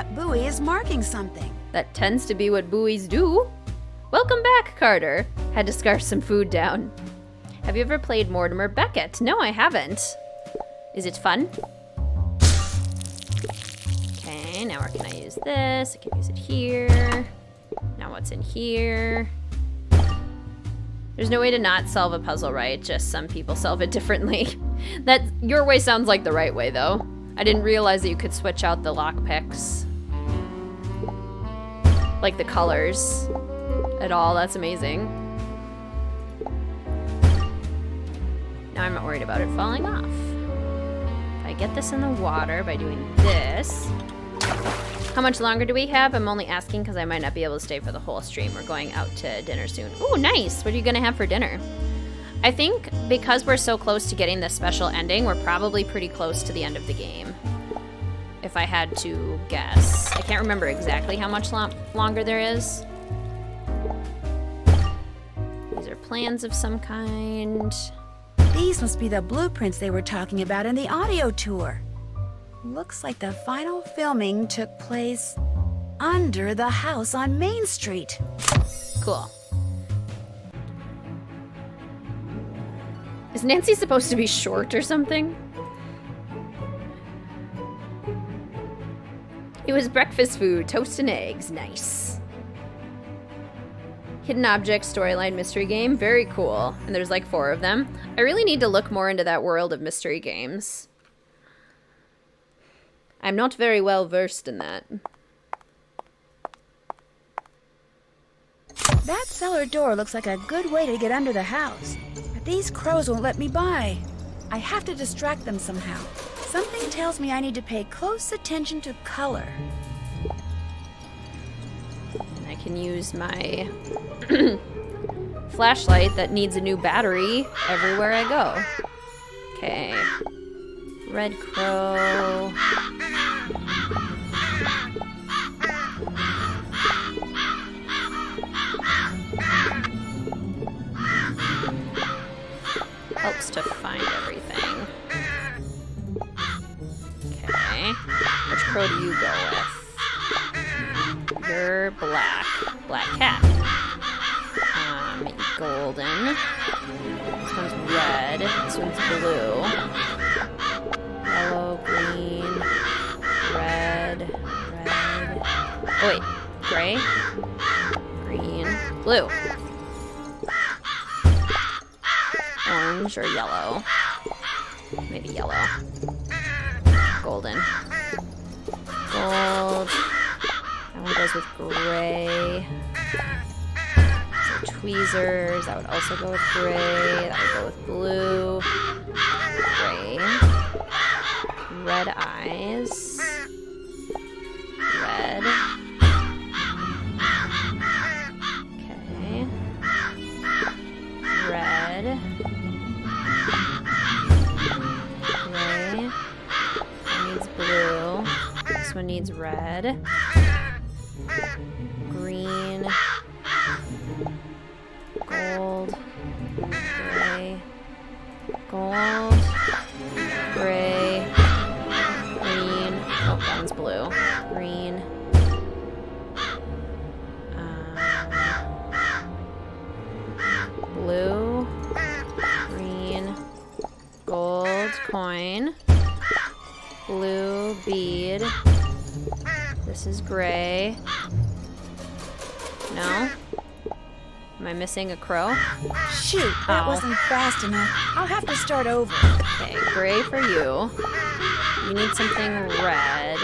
Speaker 2: that buoy is marking something.
Speaker 1: That tends to be what buoys do. Welcome back, Carter. Had to scarf some food down. Have you ever played Mortimer Beckett? No, I haven't. Is it fun? Okay, now where can I use this? I can use it here. Now what's in here? There's no way to not solve a puzzle, right? Just some people solve it differently. That your way sounds like the right way, though. I didn't realize that you could switch out the lockpicks. Like the colors at all. That's amazing. Now I'm not worried about it falling off. If I get this in the water by doing this. How much longer do we have? I'm only asking because I might not be able to stay for the whole stream. We're going out to dinner soon. Ooh, nice. What are you going to have for dinner? I think because we're so close to getting this special ending, we're probably pretty close to the end of the game. If I had to guess. I can't remember exactly how much longer there is. These are plans of some kind.
Speaker 2: These must be the blueprints they were talking about in the audio tour. Looks like the final filming took place under the house on Main Street.
Speaker 1: Cool. Is Nancy supposed to be short or something? It was breakfast food, toast and eggs. Nice. Hidden object storyline mystery game. Very cool. And there's like 4 of them. I really need to look more into that world of mystery games. I'm not very well versed in that.
Speaker 2: That cellar door looks like a good way to get under the house. But these crows won't let me by. I have to distract them somehow. Something tells me I need to pay close attention to color.
Speaker 1: And I can use my flashlight that needs a new battery everywhere I go. Okay. Red crow. Helps to find everything. Okay. Which crow do you go with? You're black. Black cat. Golden. This one's red. This one's blue. Yellow, green, red. Oh wait, gray, green, blue. Orange or yellow. Maybe yellow. Golden. Gold. That one goes with gray. So tweezers, that would also go with gray. That would go with blue. Gray. Red eyes. Red. Okay. Red. Gray. That needs blue. This one needs red. Green. Gold. Gray. Gold. Gray. Green. Oh, that one's blue. Green. Blue. Green. Gold coin. Blue bead. This is gray. No? Am I missing a crow?
Speaker 2: Shoot, that wasn't fast enough. I'll have to start over.
Speaker 1: Okay, gray for you. You need something red.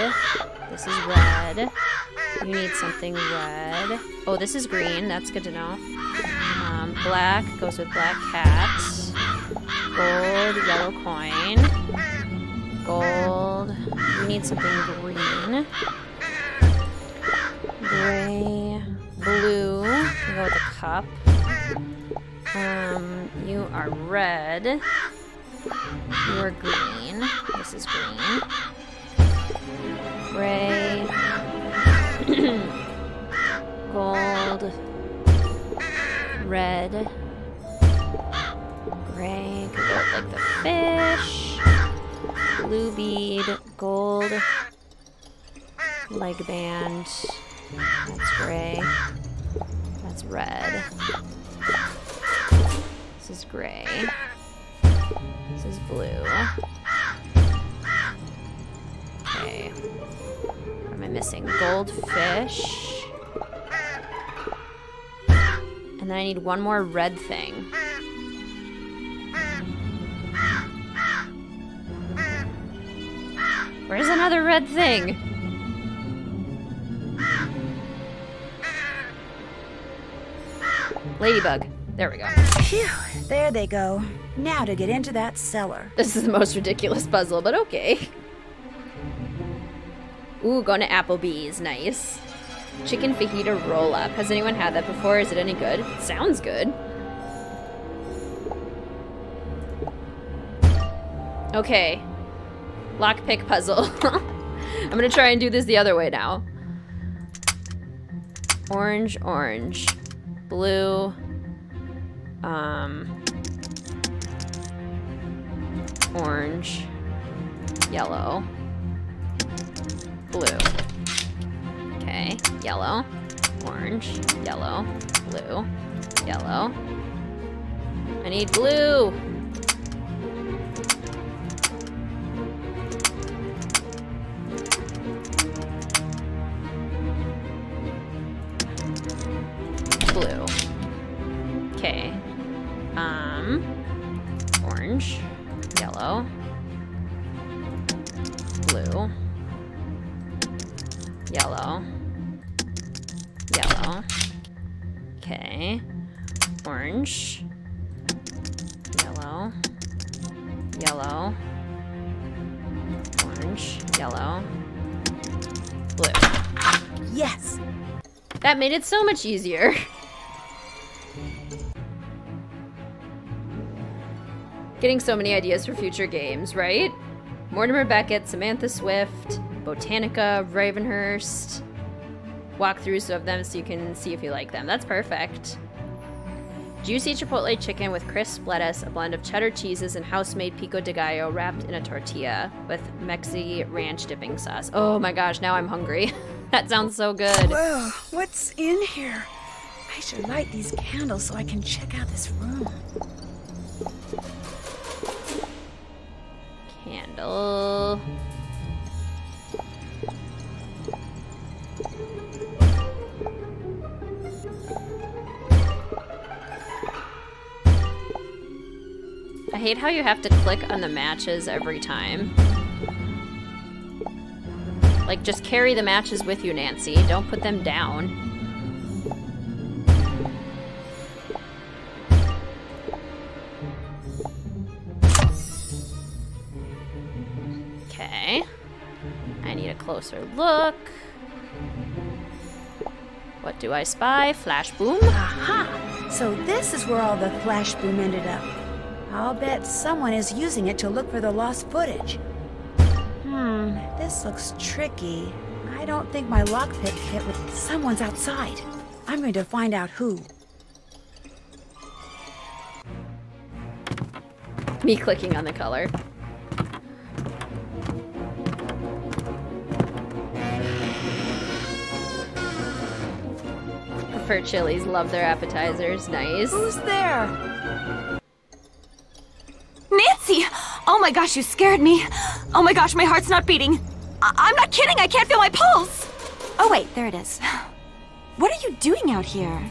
Speaker 1: This is red. You need something red. Oh, this is green. That's good to know. Black goes with black cat. Gold, yellow coin. Gold. You need something green. Gray. Blue. You go with a cup. You are red. You are green. This is green. Gray. Gold. Red. Gray. Could go with like the fish. Blue bead. Gold. leg band. That's gray. That's red. This is gray. This is blue. Okay. What am I missing? Goldfish. And then I need one more red thing. Where's another red thing? Ladybug. There we go.
Speaker 2: Phew, there they go. Now to get into that cellar.
Speaker 1: This is the most ridiculous puzzle, but okay. Ooh, going to Applebee's. Nice. Chicken fajita roll-up. Has anyone had that before? Is it any good? It sounds good. Okay. Lockpick puzzle. I'm gonna try and do this the other way now. Orange, orange. Blue. Orange. Yellow. Blue. Okay. Yellow. Orange. Yellow. Blue. Yellow. I need blue. Blue. Okay. Orange. Yellow. Blue. Yellow. Yellow. Okay. Orange. Yellow. Yellow. Orange. Yellow. Blue.
Speaker 2: Yes!
Speaker 1: That made it so much easier. Getting so many ideas for future games, right? Mortimer Beckett, Samantha Swift, Botanica, Ravenhurst. Walkthroughs of them so you can see if you like them. That's perfect. Juicy chipotle chicken with crisp lettuce, a blend of cheddar cheeses, and house-made pico de gallo wrapped in a tortilla with Mexi ranch dipping sauce. Oh my gosh, now I'm hungry. That sounds so good.
Speaker 2: Whoa, what's in here? I should light these candles so I can check out this room.
Speaker 1: Candle. I hate how you have to click on the matches every time. Like, just carry the matches with you, Nancy. Don't put them down. Okay. I need a closer look. What do I spy? Flash boom?
Speaker 2: Aha! So this is where all the flash boom ended up. I'll bet someone is using it to look for the lost footage. This looks tricky. I don't think my lockpick kit would... Someone's outside. I'm going to find out who.
Speaker 1: Me clicking on the color. Prefer chilies, love their appetizers. Nice.
Speaker 2: Who's there?
Speaker 6: Nancy! Oh my gosh, you scared me. Oh my gosh, my heart's not beating. I'm not kidding, I can't feel my pulse. Oh wait, there it is. What are you doing out here?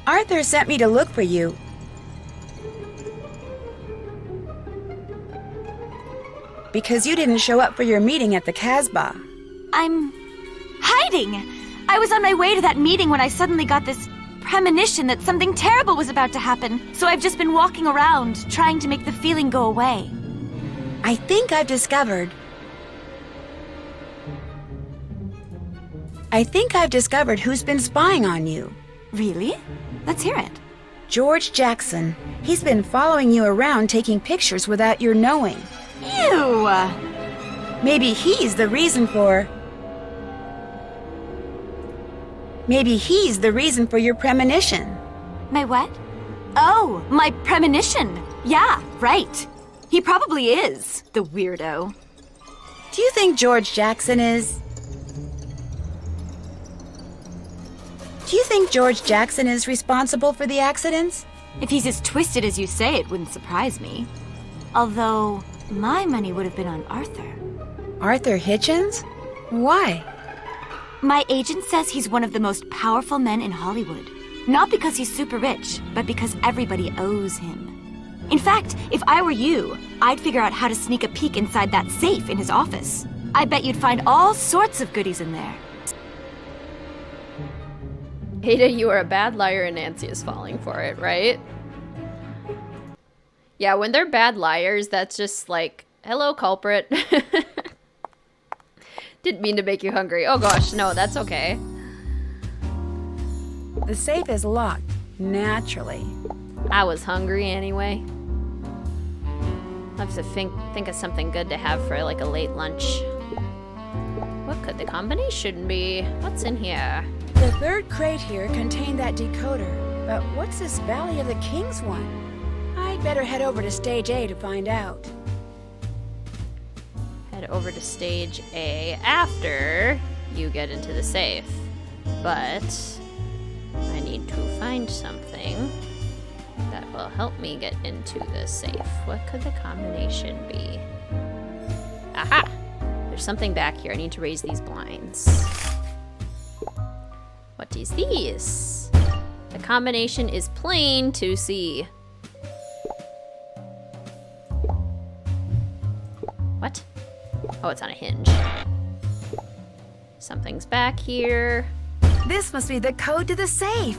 Speaker 2: Arthur sent me to look for you. Because you didn't show up for your meeting at the Casbah.
Speaker 6: I'm hiding. I was on my way to that meeting when I suddenly got this premonition that something terrible was about to happen. So I've just been walking around, trying to make the feeling go away.
Speaker 2: I think I've discovered who's been spying on you.
Speaker 6: Really? Let's hear it.
Speaker 2: George Jackson. He's been following you around taking pictures without your knowing.
Speaker 6: Ew!
Speaker 2: Maybe he's the reason for your premonition.
Speaker 6: My what? Oh, my premonition. Yeah, right. He probably is, the weirdo.
Speaker 2: Do you think George Jackson is Do you think George Jackson is responsible for the accidents?
Speaker 6: If he's as twisted as you say, it wouldn't surprise me. Although, my money would have been on Arthur.
Speaker 2: Arthur Hitchens? Why?
Speaker 6: My agent says he's one of the most powerful men in Hollywood. Not because he's super rich, but because everybody owes him. In fact, if I were you, I'd figure out how to sneak a peek inside that safe in his office. I bet you'd find all sorts of goodies in there.
Speaker 1: Ada, you are a bad liar and Nancy is falling for it, right? Yeah, when they're bad liars, that's just like, hello, culprit. Didn't mean to make you hungry. Oh gosh, no, that's okay.
Speaker 2: The safe is locked, naturally.
Speaker 1: I was hungry anyway. I'll have to think of something good to have for like a late lunch. What could the combination be? What's in here?
Speaker 2: The third crate here contained that decoder, but what's this Valley of the Kings one? I'd better head over to Stage A to find out.
Speaker 1: Head over to Stage A after you get into the safe. But I need to find something that will help me get into the safe. What could the combination be? Aha! There's something back here. I need to raise these blinds. What is these? The combination is plain to see. What? Oh, it's on a hinge. Something's back here.
Speaker 2: This must be the code to the safe.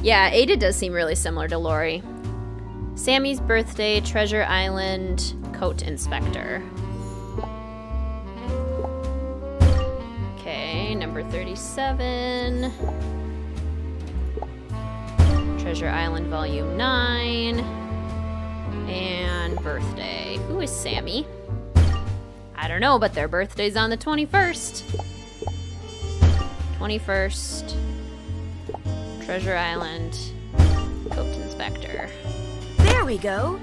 Speaker 1: Yeah, Ada does seem really similar to Lori. Sammy's birthday, Treasure Island, coat inspector. Okay, number 37. Treasure Island, volume 9. And birthday. Who is Sammy? I don't know, but their birthday's on the 21st. 21st. Treasure Island, coat inspector.
Speaker 2: There we go.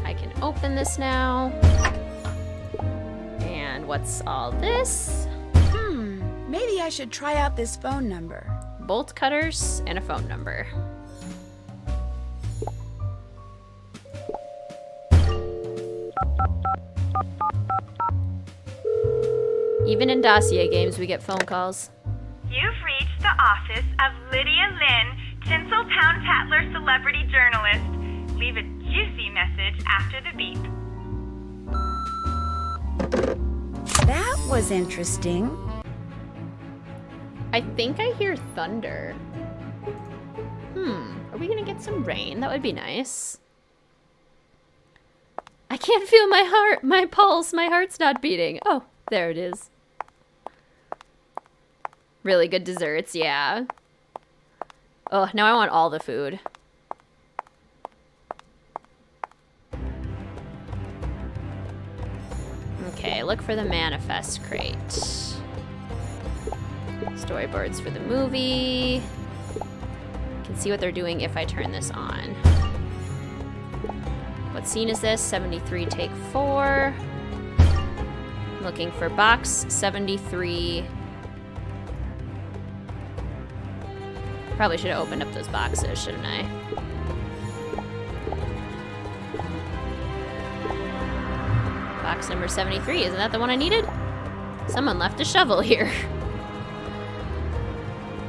Speaker 1: I can open this now. And what's all this?
Speaker 2: Maybe I should try out this phone number.
Speaker 1: Bolt cutters and a phone number. Even in dossier games, we get phone calls.
Speaker 14: You've reached the office of Lydia Lynn, Tinseltown Tatler celebrity journalist. Leave a juicy message after the beep.
Speaker 2: That was interesting.
Speaker 1: I think I hear thunder. Are we gonna get some rain? That would be nice. I can't feel my heart, my pulse, my heart's not beating. Oh, there it is. Really good desserts, yeah. Oh, now I want all the food. Okay, look for the manifest crate. Storyboards for the movie. Can see what they're doing if I turn this on. What scene is this? 73 take 4. Looking for box 73. Probably should have opened up those boxes, shouldn't I? Box number 73, isn't that the one I needed? Someone left a shovel here.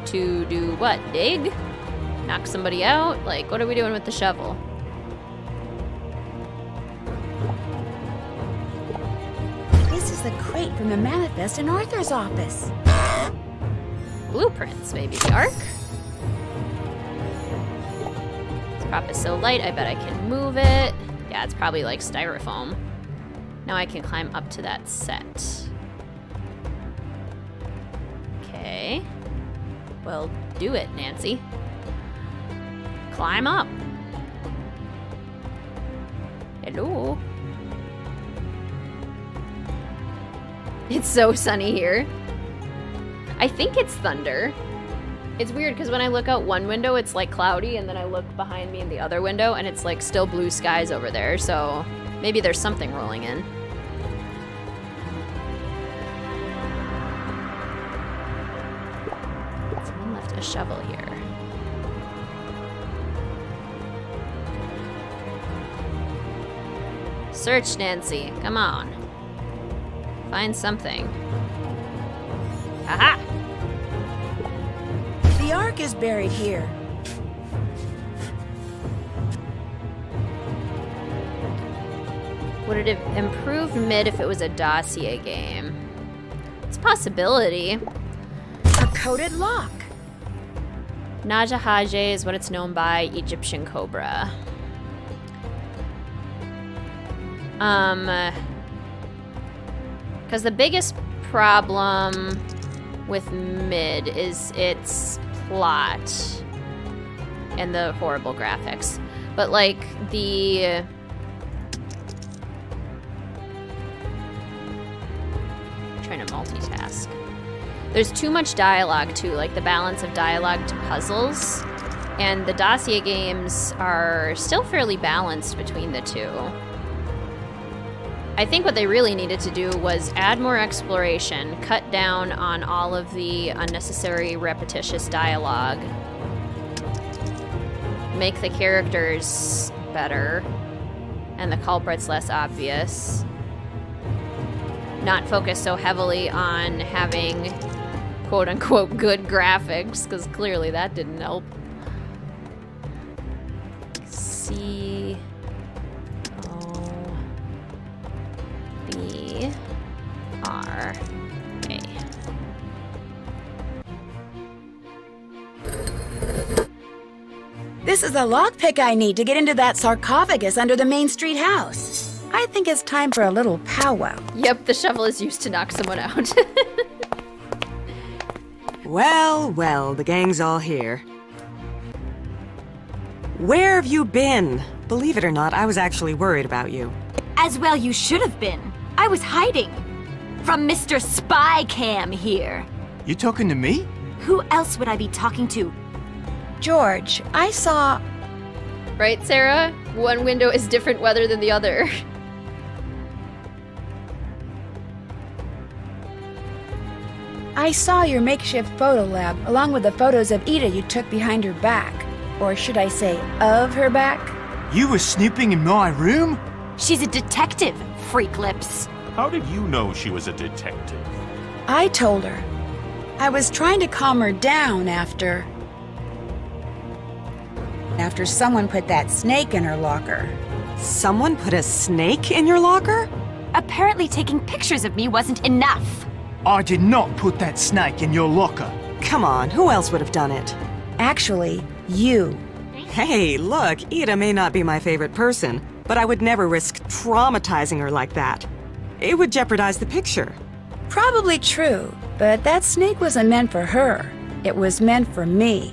Speaker 1: To do what? Dig? Knock somebody out? Like, what are we doing with the shovel?
Speaker 2: This is the crate from the manifest in Arthur's office.
Speaker 1: Blueprints, maybe the Ark? This prop is so light, I bet I can move it. Yeah, it's probably like styrofoam. Now I can climb up to that set. Okay. Well, do it, Nancy. Climb up. Hello. It's so sunny here. I think it's thunder. It's weird because when I look out one window, it's like cloudy, and then I look behind me in the other window, and it's like still blue skies over there, so maybe there's something rolling in. a shovel here. Search, Nancy. Come on. Find something. Aha!
Speaker 2: The Ark is buried here.
Speaker 1: Would it have improved mid if it was a dossier game? It's a possibility.
Speaker 2: A coded lock.
Speaker 1: Naja Hajj is what it's known by, Egyptian cobra. Because the biggest problem with mid is its plot and the horrible graphics. But like the trying to multitask. There's too much dialogue too, like the balance of dialogue to puzzles. And the dossier games are still fairly balanced between the two. I think what they really needed to do was add more exploration, cut down on all of the unnecessary repetitious dialogue, make the characters better, and the culprits less obvious. Not focus so heavily on having quote-unquote good graphics, because clearly that didn't help. C O B R A.
Speaker 2: This is the lockpick I need to get into that sarcophagus under the Main Street house. I think it's time for a little powwow.
Speaker 1: Yep, the shovel is used to knock someone out.
Speaker 4: Well, well, the gang's all here. Where have you been? Believe it or not, I was actually worried about you.
Speaker 6: As well you should have been. I was hiding. From Mr. Spy Cam here.
Speaker 13: You talking to me?
Speaker 6: Who else would I be talking to?
Speaker 2: George, I saw...
Speaker 1: Right, Sarah? One window is different weather than the other.
Speaker 2: I saw your makeshift photo lab, along with the photos of Ida you took behind her back. Or should I say, of her back?
Speaker 13: You were snooping in my room?
Speaker 6: She's a detective, freak lips.
Speaker 19: How did you know she was a detective?
Speaker 2: I told her. I was trying to calm her down after someone put that snake in her locker.
Speaker 4: Someone put a snake in your locker?
Speaker 6: Apparently taking pictures of me wasn't enough.
Speaker 13: I did not put that snake in your locker.
Speaker 4: Come on, who else would have done it?
Speaker 2: Actually, you.
Speaker 4: Hey, look, Ida may not be my favorite person, but I would never risk traumatizing her like that. It would jeopardize the picture.
Speaker 2: Probably true, but that snake wasn't meant for her. It was meant for me.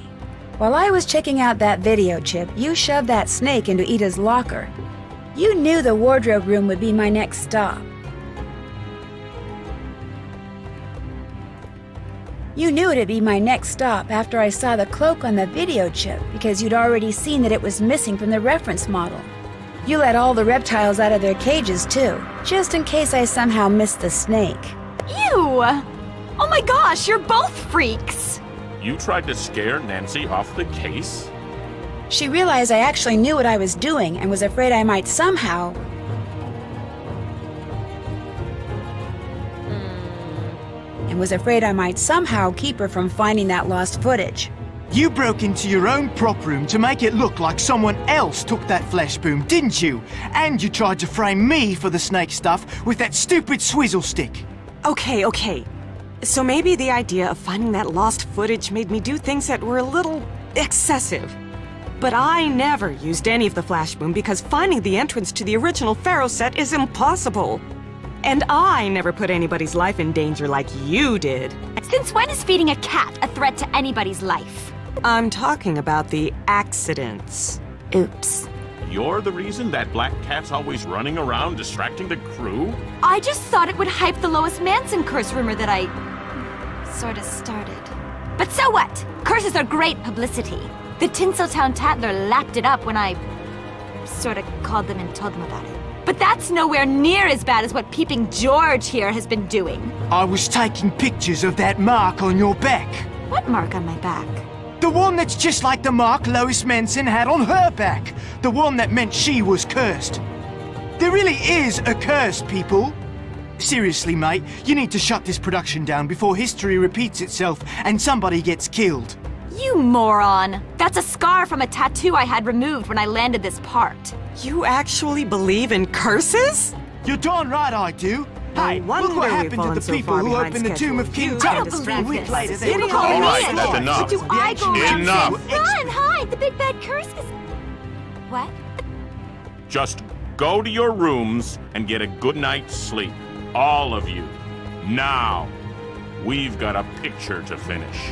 Speaker 2: While I was checking out that video chip, you shoved that snake into Ida's locker. You knew the wardrobe room would be my next stop. You knew it'd be my next stop after I saw the cloak on the video chip because you'd already seen that it was missing from the reference model. You let all the reptiles out of their cages too, just in case I somehow missed the snake.
Speaker 6: Ew! Oh my gosh, you're both freaks!
Speaker 19: You tried to scare Nancy off the case?
Speaker 2: She realized I actually knew what I was doing and was afraid I might somehow... keep her from finding that lost footage.
Speaker 13: You broke into your own prop room to make it look like someone else took that flash boom, didn't you? And you tried to frame me for the snake stuff with that stupid swizzle stick.
Speaker 4: Okay. So maybe the idea of finding that lost footage made me do things that were a little excessive. But I never used any of the flash boom because finding the entrance to the original Pharaoh set is impossible. And I never put anybody's life in danger like you did.
Speaker 6: Since when is feeding a cat a threat to anybody's life?
Speaker 4: I'm talking about the accidents.
Speaker 6: Oops.
Speaker 19: You're the reason that black cat's always running around distracting the crew?
Speaker 6: I just thought it would hype the Lois Manson curse rumor that I... sort of started. But so what? Curses are great publicity. The Tinseltown Tattler lapped it up when I... sort of called them and told them about it. But that's nowhere near as bad as what Peeping George here has been doing.
Speaker 13: I was taking pictures of that mark on your back.
Speaker 6: What mark on my back?
Speaker 13: The one that's just like the mark Lois Manson had on her back. The one that meant she was cursed. There really is a curse, people. Seriously, mate, you need to shut this production down before history repeats itself and somebody gets killed.
Speaker 6: You moron! That's a scar from a tattoo I had removed when I landed this part.
Speaker 4: You actually believe in curses?
Speaker 13: You're darn right I do. Hey, look what happened to the people who opened the tomb of King Tut. A week later, they were
Speaker 19: All right, that's enough.
Speaker 6: But do I go around
Speaker 19: Enough.
Speaker 6: saying, run, hide, the big bad curse is... What?
Speaker 19: Just go to your rooms and get a good night's sleep. All of you. Now. We've got a picture to finish.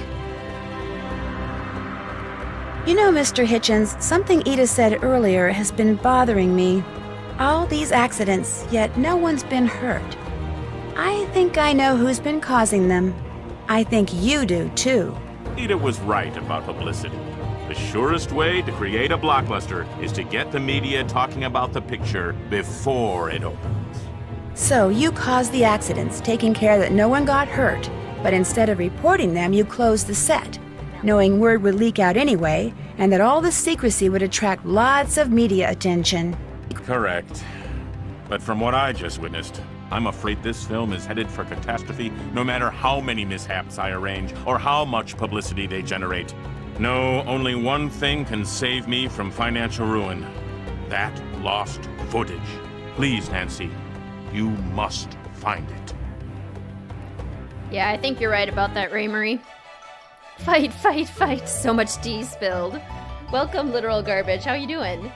Speaker 2: You know, Mr. Hitchens, something Edith said earlier has been bothering me. All these accidents, yet no one's been hurt. I think I know who's been causing them. I think you do, too.
Speaker 19: Edith was right about publicity. The surest way to create a blockbuster is to get the media talking about the picture before it opens.
Speaker 2: So you caused the accidents, taking care that no one got hurt, but instead of reporting them, you closed the set, knowing word would leak out anyway, and that all the secrecy would attract lots of media attention.
Speaker 19: Correct. But from what I just witnessed, I'm afraid this film is headed for catastrophe no matter how many mishaps I arrange or how much publicity they generate. No, only one thing can save me from financial ruin. That lost footage. Please, Nancy, you must find it.
Speaker 1: Yeah, I think you're right about that, Ray-Marie. Fight, fight, fight. So much tea spilled. Welcome, literal garbage. How you doing?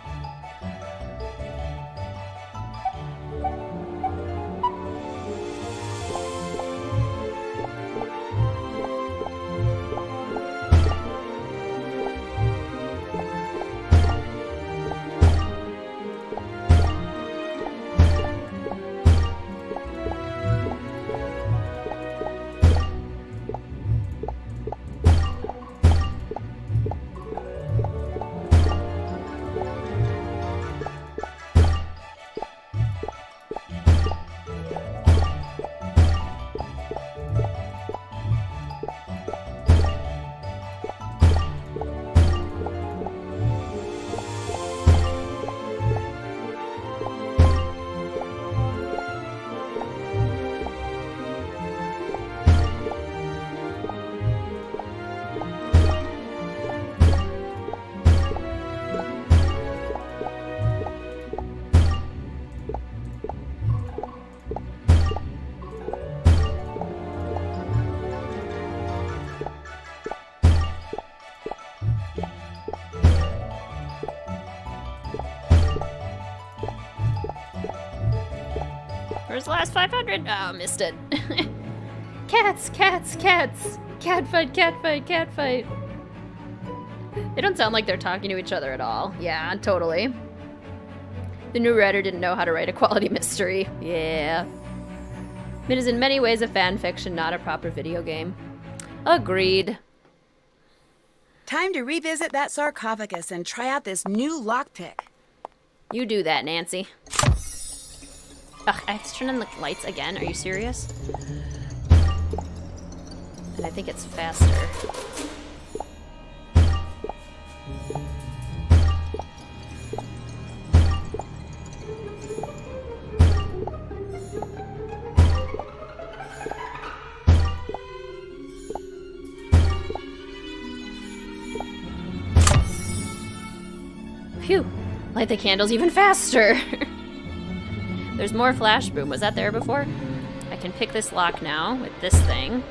Speaker 1: Where's the last 500? Oh, missed it. Cats, cats, cats. Cat fight, cat fight, cat fight. They don't sound like they're talking to each other at all. Yeah, totally. The new writer didn't know how to write a quality mystery. Yeah. It is in many ways a fan fiction, not a proper video game. Agreed.
Speaker 2: Time to revisit that sarcophagus and try out this new lockpick.
Speaker 1: You do that, Nancy. Ugh, I have to turn on the lights again. Are you serious? And I think it's faster. Phew! Light the candles even faster! There's more flash boom. Was that there before? I can pick this lock now with this thing.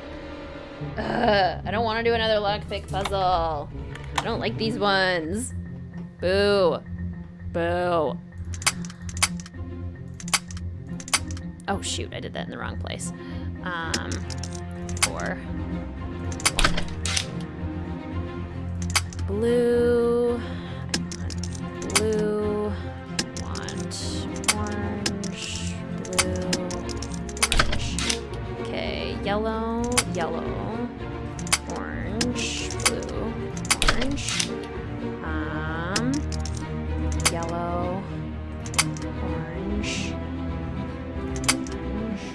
Speaker 1: I don't want to do another lockpick puzzle. I don't like these ones. Boo. Boo. Oh shoot, I did that in the wrong place. 4. Blue. Blue. I want orange. Blue. Orange. Okay, yellow. Yellow. Orange. Blue. Orange. Yellow. Orange. Orange.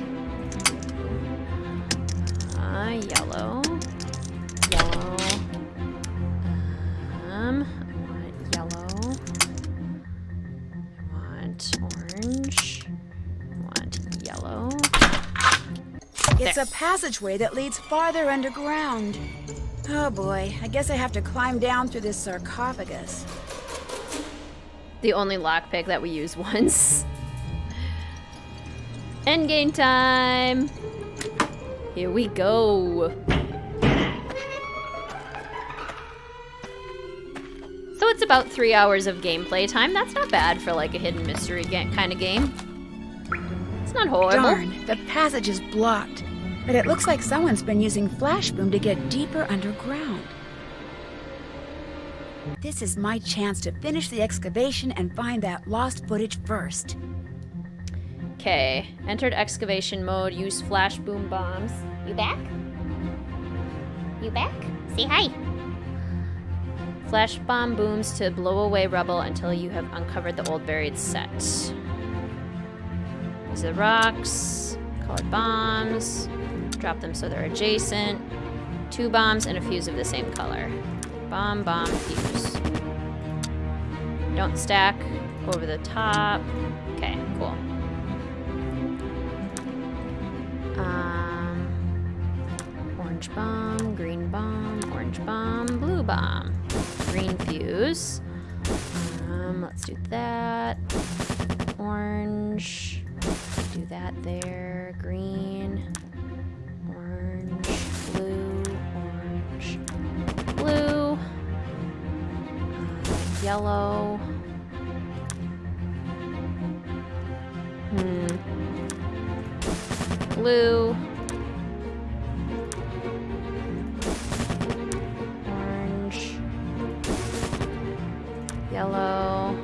Speaker 1: Yellow. Yellow.
Speaker 2: It's a passageway that leads farther underground. Oh boy, I guess I have to climb down through this sarcophagus.
Speaker 1: The only lockpick that we use once. Endgame time! Here we go. So it's about 3 hours of gameplay time. That's not bad for like a hidden mystery kind of game. It's not horrible.
Speaker 2: Darn, the passage is blocked. But it looks like someone's been using Flashboom to get deeper underground. This is my chance to finish the excavation and find that lost footage first.
Speaker 1: Okay, entered excavation mode, use Flashboom bombs.
Speaker 9: You back? You back? Say hi.
Speaker 1: Flash bomb booms to blow away rubble until you have uncovered the old buried set. These are rocks, colored bombs. Drop them so they're adjacent. 2 bombs and a fuse of the same color. Bomb, bomb, fuse. Don't stack over the top. Okay, cool. Orange bomb, green bomb, orange bomb, blue bomb. Green fuse. Let's do that. Orange. Do that there. Green. Orange. Blue. Orange. Blue. Yellow. Blue. Orange. Yellow.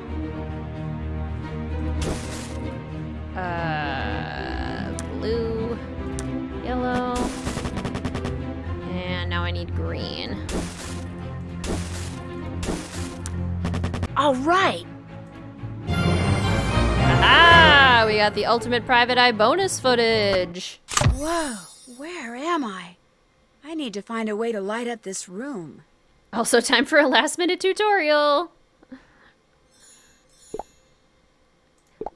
Speaker 1: Blue. Yellow. And now I need green.
Speaker 2: All right.
Speaker 1: Ah, we got the ultimate private eye bonus footage.
Speaker 2: Whoa, where am I? I need to find a way to light up this room.
Speaker 1: Also time for a last-minute tutorial.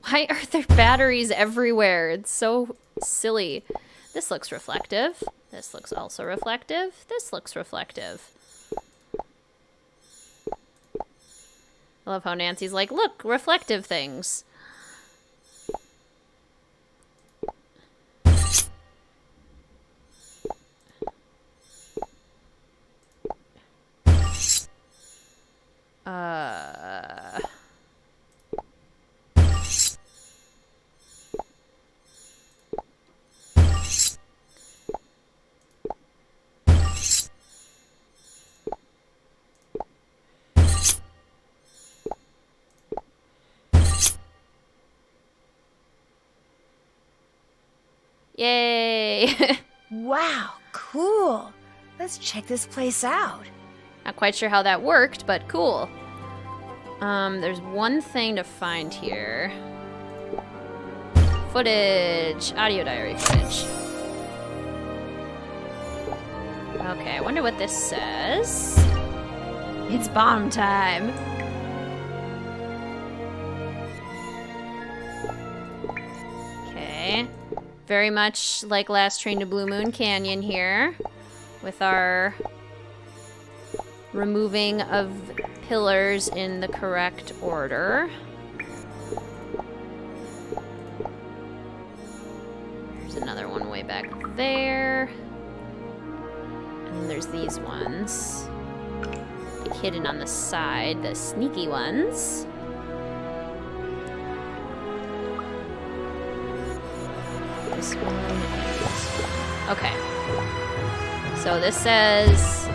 Speaker 1: Why are there batteries everywhere? It's so silly. This looks reflective. This looks also reflective. This looks reflective. I love how Nancy's like, look, reflective things. Yay!
Speaker 2: Wow, cool. Let's check this place out.
Speaker 1: Not quite sure how that worked, but cool. There's one thing to find here. Footage. Audio diary footage. Okay, I wonder what this says. It's bomb time. Okay. Very much like Last Train to Blue Moon Canyon here. With our removing of pillars in the correct order. There's another one way back there. And then there's these ones. Like hidden on the side, the sneaky ones. This one and this one. Okay. So this says,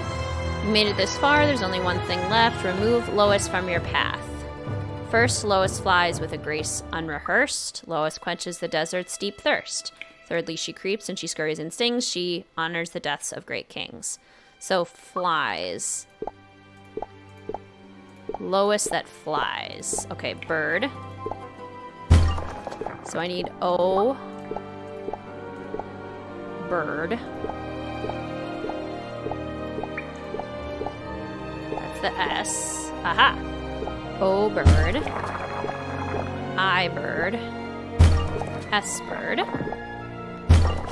Speaker 1: you made it this far, there's only one thing left. Remove Lois from your path. First, Lois flies with a grace unrehearsed. Lois quenches the desert's deep thirst. Thirdly, she creeps and she scurries and stings. She honors the deaths of great kings. So flies. Lois that flies. Okay, bird. So I need O. Bird. That's the S. Aha. O bird. I bird. S bird.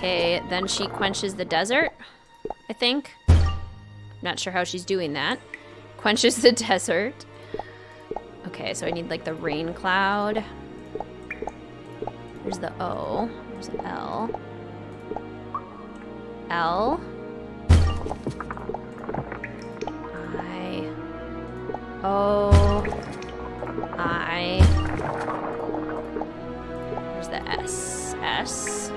Speaker 1: Okay, then she quenches the desert, I think. Not sure how she's doing that. Quenches the desert. Okay, so I need like the rain cloud. There's the O. There's the L. L. I. O. I. There's the S. S.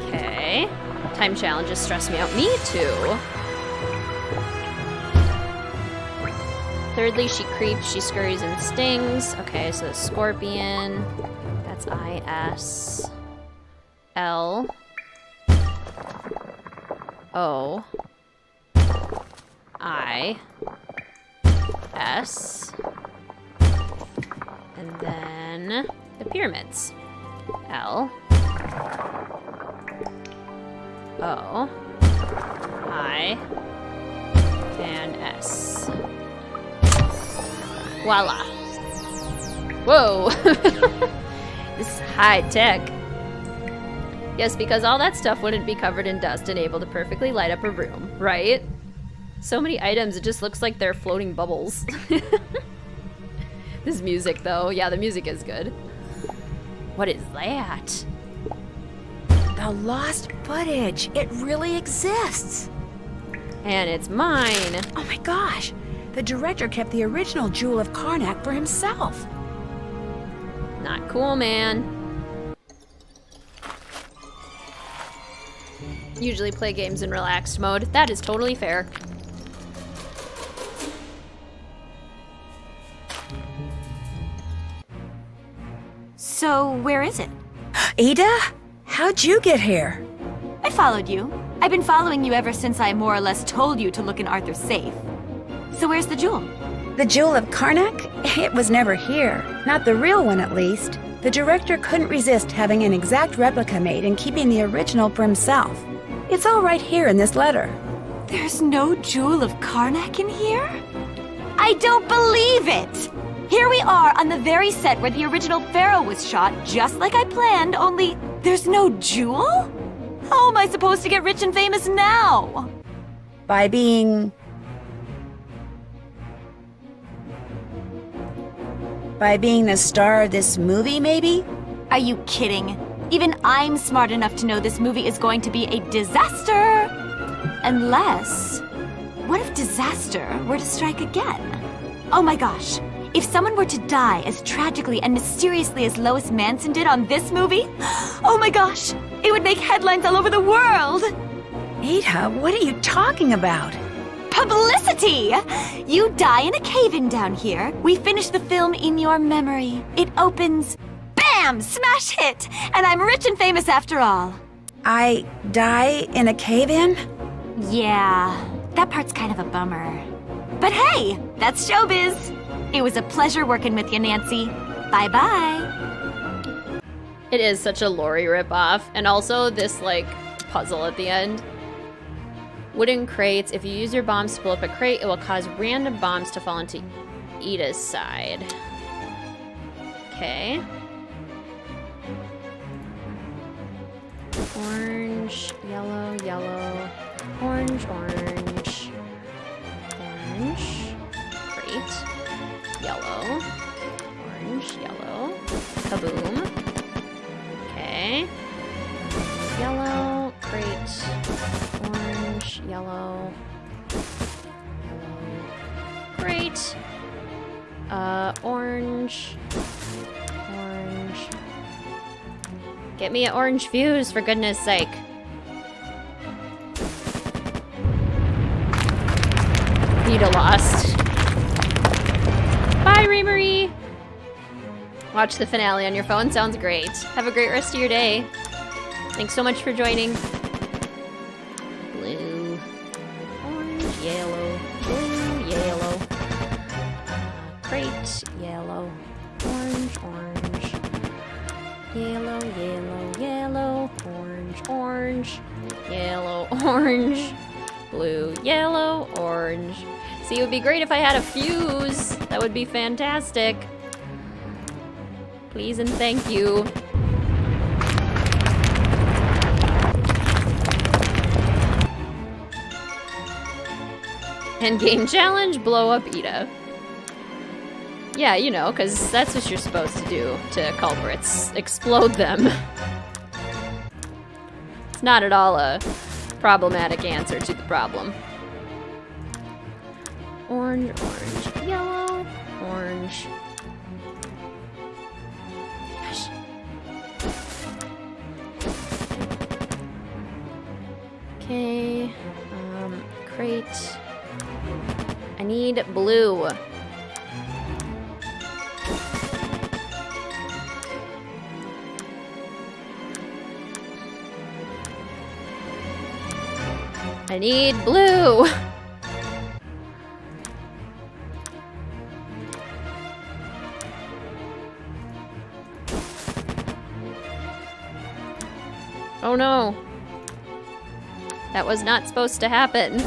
Speaker 1: Okay. Time challenges stress me out. Me too. Thirdly, she creeps, she scurries and stings. Okay, so the scorpion. That's I, S. L. O. I. S. And then the pyramids. L. O. I. And S. Voila. Whoa. This is high tech. Yes, because all that stuff wouldn't be covered in dust and able to perfectly light up a room, right? So many items, it just looks like they're floating bubbles. This music, though. Yeah, the music is good. What is that?
Speaker 2: The lost footage. It really exists.
Speaker 1: And it's mine.
Speaker 2: Oh my gosh. The director kept the original Jewel of Karnak for himself.
Speaker 1: Not cool, man. Usually play games in relaxed mode. That is totally fair.
Speaker 6: So, where is it?
Speaker 2: Ada? How'd you get here?
Speaker 6: I followed you. I've been following you ever since I more or less told you to look in Arthur's safe. So where's the jewel?
Speaker 2: The Jewel of Karnak? It was never here. Not the real one, at least. The director couldn't resist having an exact replica made and keeping the original for himself. It's all right here in this letter.
Speaker 6: There's no Jewel of Karnak in here? I don't believe it! Here we are on the very set where the original Pharaoh was shot, just like I planned, only there's no jewel? How am I supposed to get rich and famous now?
Speaker 2: By being the star of this movie, maybe?
Speaker 6: Are you kidding? Even I'm smart enough to know this movie is going to be a disaster! Unless... what if disaster were to strike again? Oh my gosh. If someone were to die as tragically and mysteriously as Lois Manson did on this movie, oh my gosh, it would make headlines all over the world!
Speaker 2: Ada, what are you talking about?
Speaker 6: Publicity! You die in a cave-in down here. We finish the film in your memory. It opens, bam! Smash hit! And I'm rich and famous after all.
Speaker 2: I die in a cave-in?
Speaker 6: Yeah, that part's kind of a bummer. But hey, that's showbiz. It was a pleasure working with you, Nancy. Bye-bye.
Speaker 1: It is such a Lori ripoff. And also this, like, puzzle at the end. Wooden crates. If you use your bombs to blow up a crate, it will cause random bombs to fall into Ida's side. Okay. Orange, yellow, yellow, orange, orange, orange, crate, yellow, orange, yellow, kaboom. Okay. Yellow, crate, orange, yellow, crate, orange, orange. Get me an orange fuse, for goodness sake. Nita lost. Bye, Reamery! Watch the finale on your phone, sounds great. Have a great rest of your day. Thanks so much for joining. Blue, orange, yellow, blue, yellow. Crate, yellow, orange, orange. Yellow, yellow, yellow, orange, orange. Yellow, orange. Blue, yellow, orange. See, it would be great if I had a fuse. That would be fantastic. Please and thank you. Endgame challenge, blow up Ida. Yeah, you know, because that's what you're supposed to do to culprits. Explode them. It's not at all a problematic answer to the problem. Orange, orange, yellow, orange. Gosh. Okay, crate. I need blue. I need blue. Oh no. That was not supposed to happen.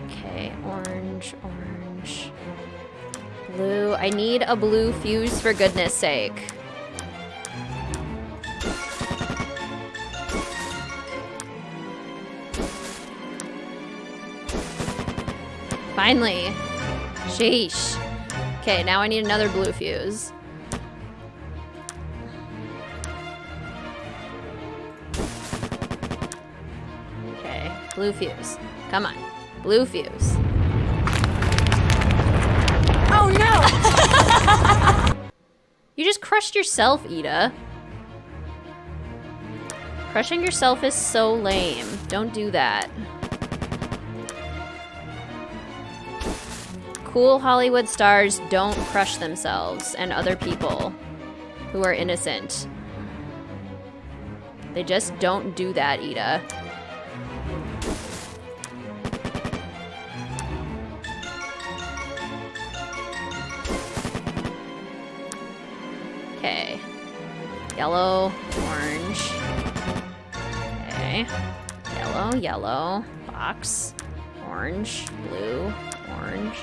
Speaker 1: Okay, orange, orange. Blue. I need a blue fuse for goodness sake. Finally. Sheesh. Okay, now I need another blue fuse. Okay, blue fuse. Come on. Blue fuse.
Speaker 2: Oh no!
Speaker 1: You just crushed yourself, Ida. Crushing yourself is so lame. Don't do that. Cool Hollywood stars don't crush themselves and other people who are innocent. They just don't do that, Ida. Okay. Yellow, orange. Okay. Yellow, yellow. Box. Orange, blue, orange,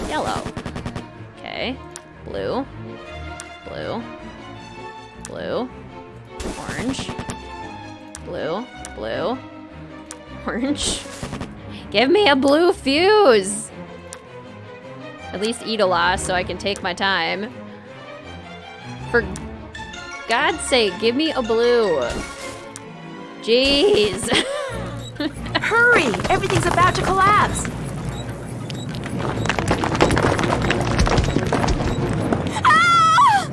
Speaker 1: yellow. Okay. Blue. Blue. Blue. Orange. Blue. Blue. Orange. Give me a blue fuse! At least eat a lot so I can take my time. For God's sake, give me a blue. Jeez.
Speaker 2: Hurry! Everything's about to collapse! Ah!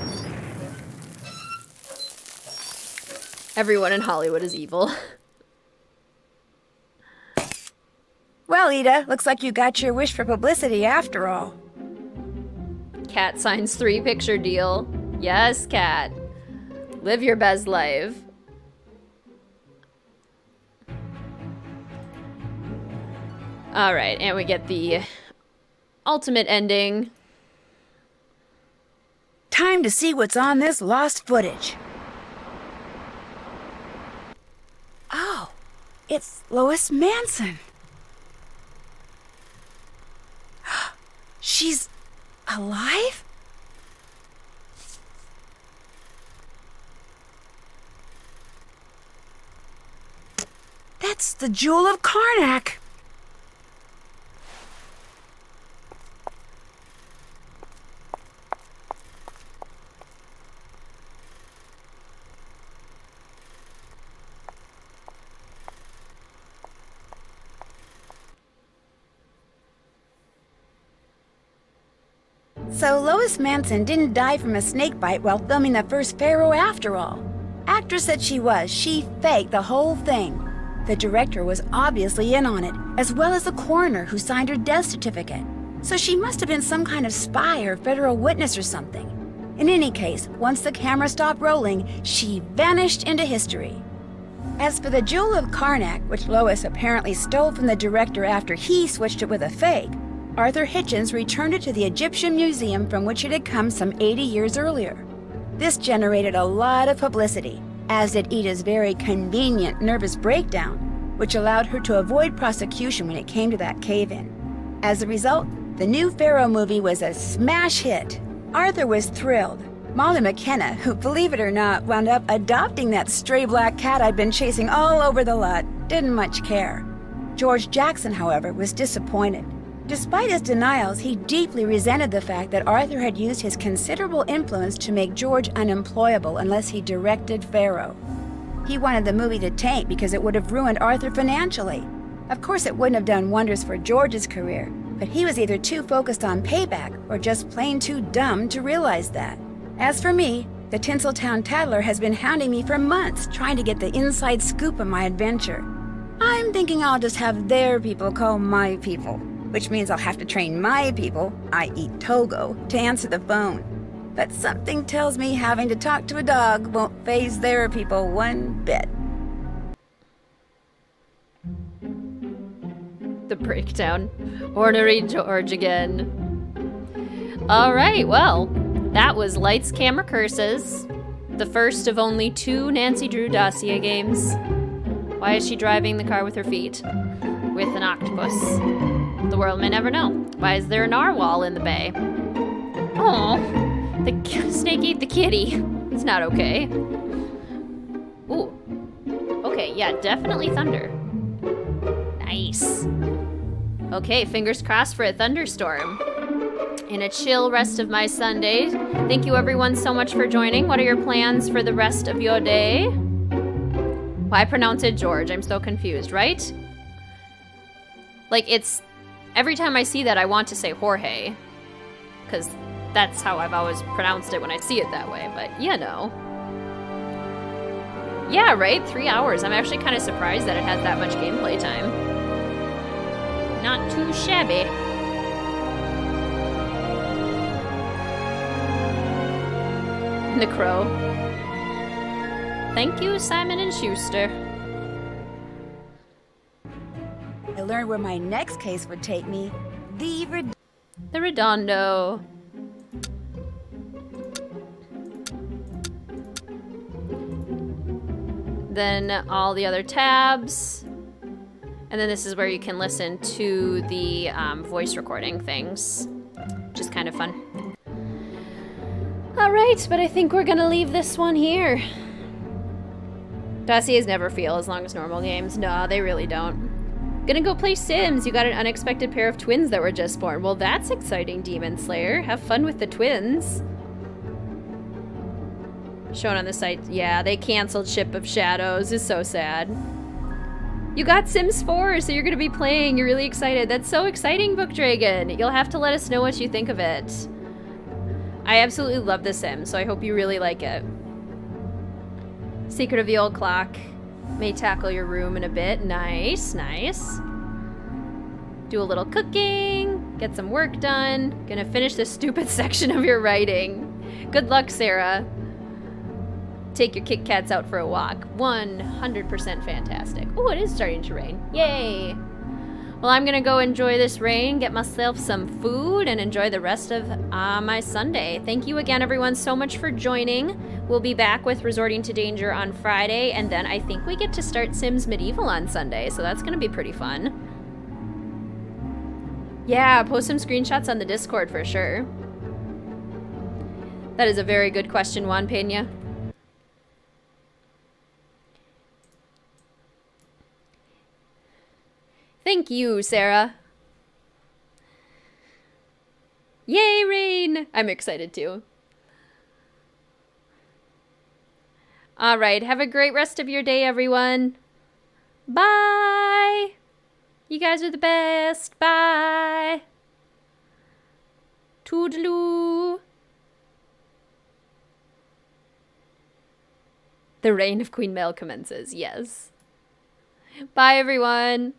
Speaker 1: Everyone in Hollywood is evil.
Speaker 2: Well, Ida, looks like you got your wish for publicity after all.
Speaker 1: Cat signs 3 picture deal. Yes, Cat. Live your best life. Alright, and we get the ultimate ending.
Speaker 2: Time to see what's on this lost footage. Oh, it's Lois Manson. She's alive? That's the Jewel of Karnak. So Lois Manson didn't die from a snake bite while filming the first Pharaoh after all. Actress that she was, she faked the whole thing. The director was obviously in on it, as well as the coroner who signed her death certificate. So she must have been some kind of spy or federal witness or something. In any case, once the camera stopped rolling, she vanished into history. As for the Jewel of Karnak, which Lois apparently stole from the director after he switched it with a fake, Arthur Hitchens returned it to the Egyptian Museum from which it had come some 80 years earlier. This generated a lot of publicity, as did Ida's very convenient nervous breakdown, which allowed her to avoid prosecution when it came to that cave-in. As a result, the new Pharaoh movie was a smash hit. Arthur was thrilled. Molly McKenna, who, believe it or not, wound up adopting that stray black cat I'd been chasing all over the lot, didn't much care. George Jackson, however, was disappointed. Despite his denials, he deeply resented the fact that Arthur had used his considerable influence to make George unemployable unless he directed Pharaoh. He wanted the movie to tank because it would have ruined Arthur financially. Of course, it wouldn't have done wonders for George's career, but he was either too focused on payback or just plain too dumb to realize that. As for me, the Tinseltown Tattler has been hounding me for months trying to get the inside scoop of my adventure. I'm thinking I'll just have their people call my people, which means I'll have to train my people, i.e. Togo, to answer the phone. But something tells me having to talk to a dog won't faze their people one bit.
Speaker 1: The breakdown. Ornery George again. Alright, well, that was Lights, Camera, Curses. The first of only 2 Nancy Drew dossier games. Why is she driving the car with her feet? With an octopus. The world may never know. Why is there a narwhal in the bay? Oh, the snake ate the kitty. It's not okay. Ooh. Okay, yeah, definitely thunder. Nice. Okay, fingers crossed for a thunderstorm. In a chill rest of my Sunday. Thank you everyone so much for joining. What are your plans for the rest of your day? Why pronounce it George? I'm so confused, right? Like, it's... Every time I see that, I want to say Jorge. Because that's how I've always pronounced it when I see it that way, but you know. Yeah, right? 3 hours. I'm actually kind of surprised that it has that much gameplay time. Not too shabby. The Crow. Thank you, Simon & Schuster.
Speaker 2: I learned where my next case would take me. The
Speaker 1: Redondo. Then all the other tabs. And then this is where you can listen to the voice recording things, which is kind of fun. All right, but I think we're gonna leave this one here. Dossiers never feel as long as normal games. No, they really don't. Gonna go play Sims. You got an unexpected pair of twins that were just born. Well, that's exciting, Demon Slayer. Have fun with the twins. Shown on the site. Yeah, they canceled Ship of Shadows. It's so sad. You got Sims 4, so you're gonna be playing. You're really excited. That's so exciting, Book Dragon. You'll have to let us know what you think of it. I absolutely love The Sims, so I hope you really like it. Secret of the Old Clock. May tackle your room in a bit. Nice, nice. Do a little cooking. Get some work done. Gonna finish this stupid section of your writing. Good luck, Sarah. Take your Kit Kats out for a walk. 100% fantastic. Oh, it is starting to rain. Yay! Well, I'm gonna go enjoy this rain, get myself some food, and enjoy the rest of my Sunday. Thank you again, everyone, so much for joining. We'll be back with Resorting to Danger on Friday, and then I think we get to start Sims Medieval on Sunday, so that's gonna be pretty fun. Yeah, post some screenshots on the Discord for sure. That is a very good question, Juan Pena. Thank you, Sarah. Yay, rain! I'm excited too. All right, have a great rest of your day, everyone. Bye! You guys are the best. Bye! Toodaloo! The reign of Queen Mel commences, yes. Bye, everyone.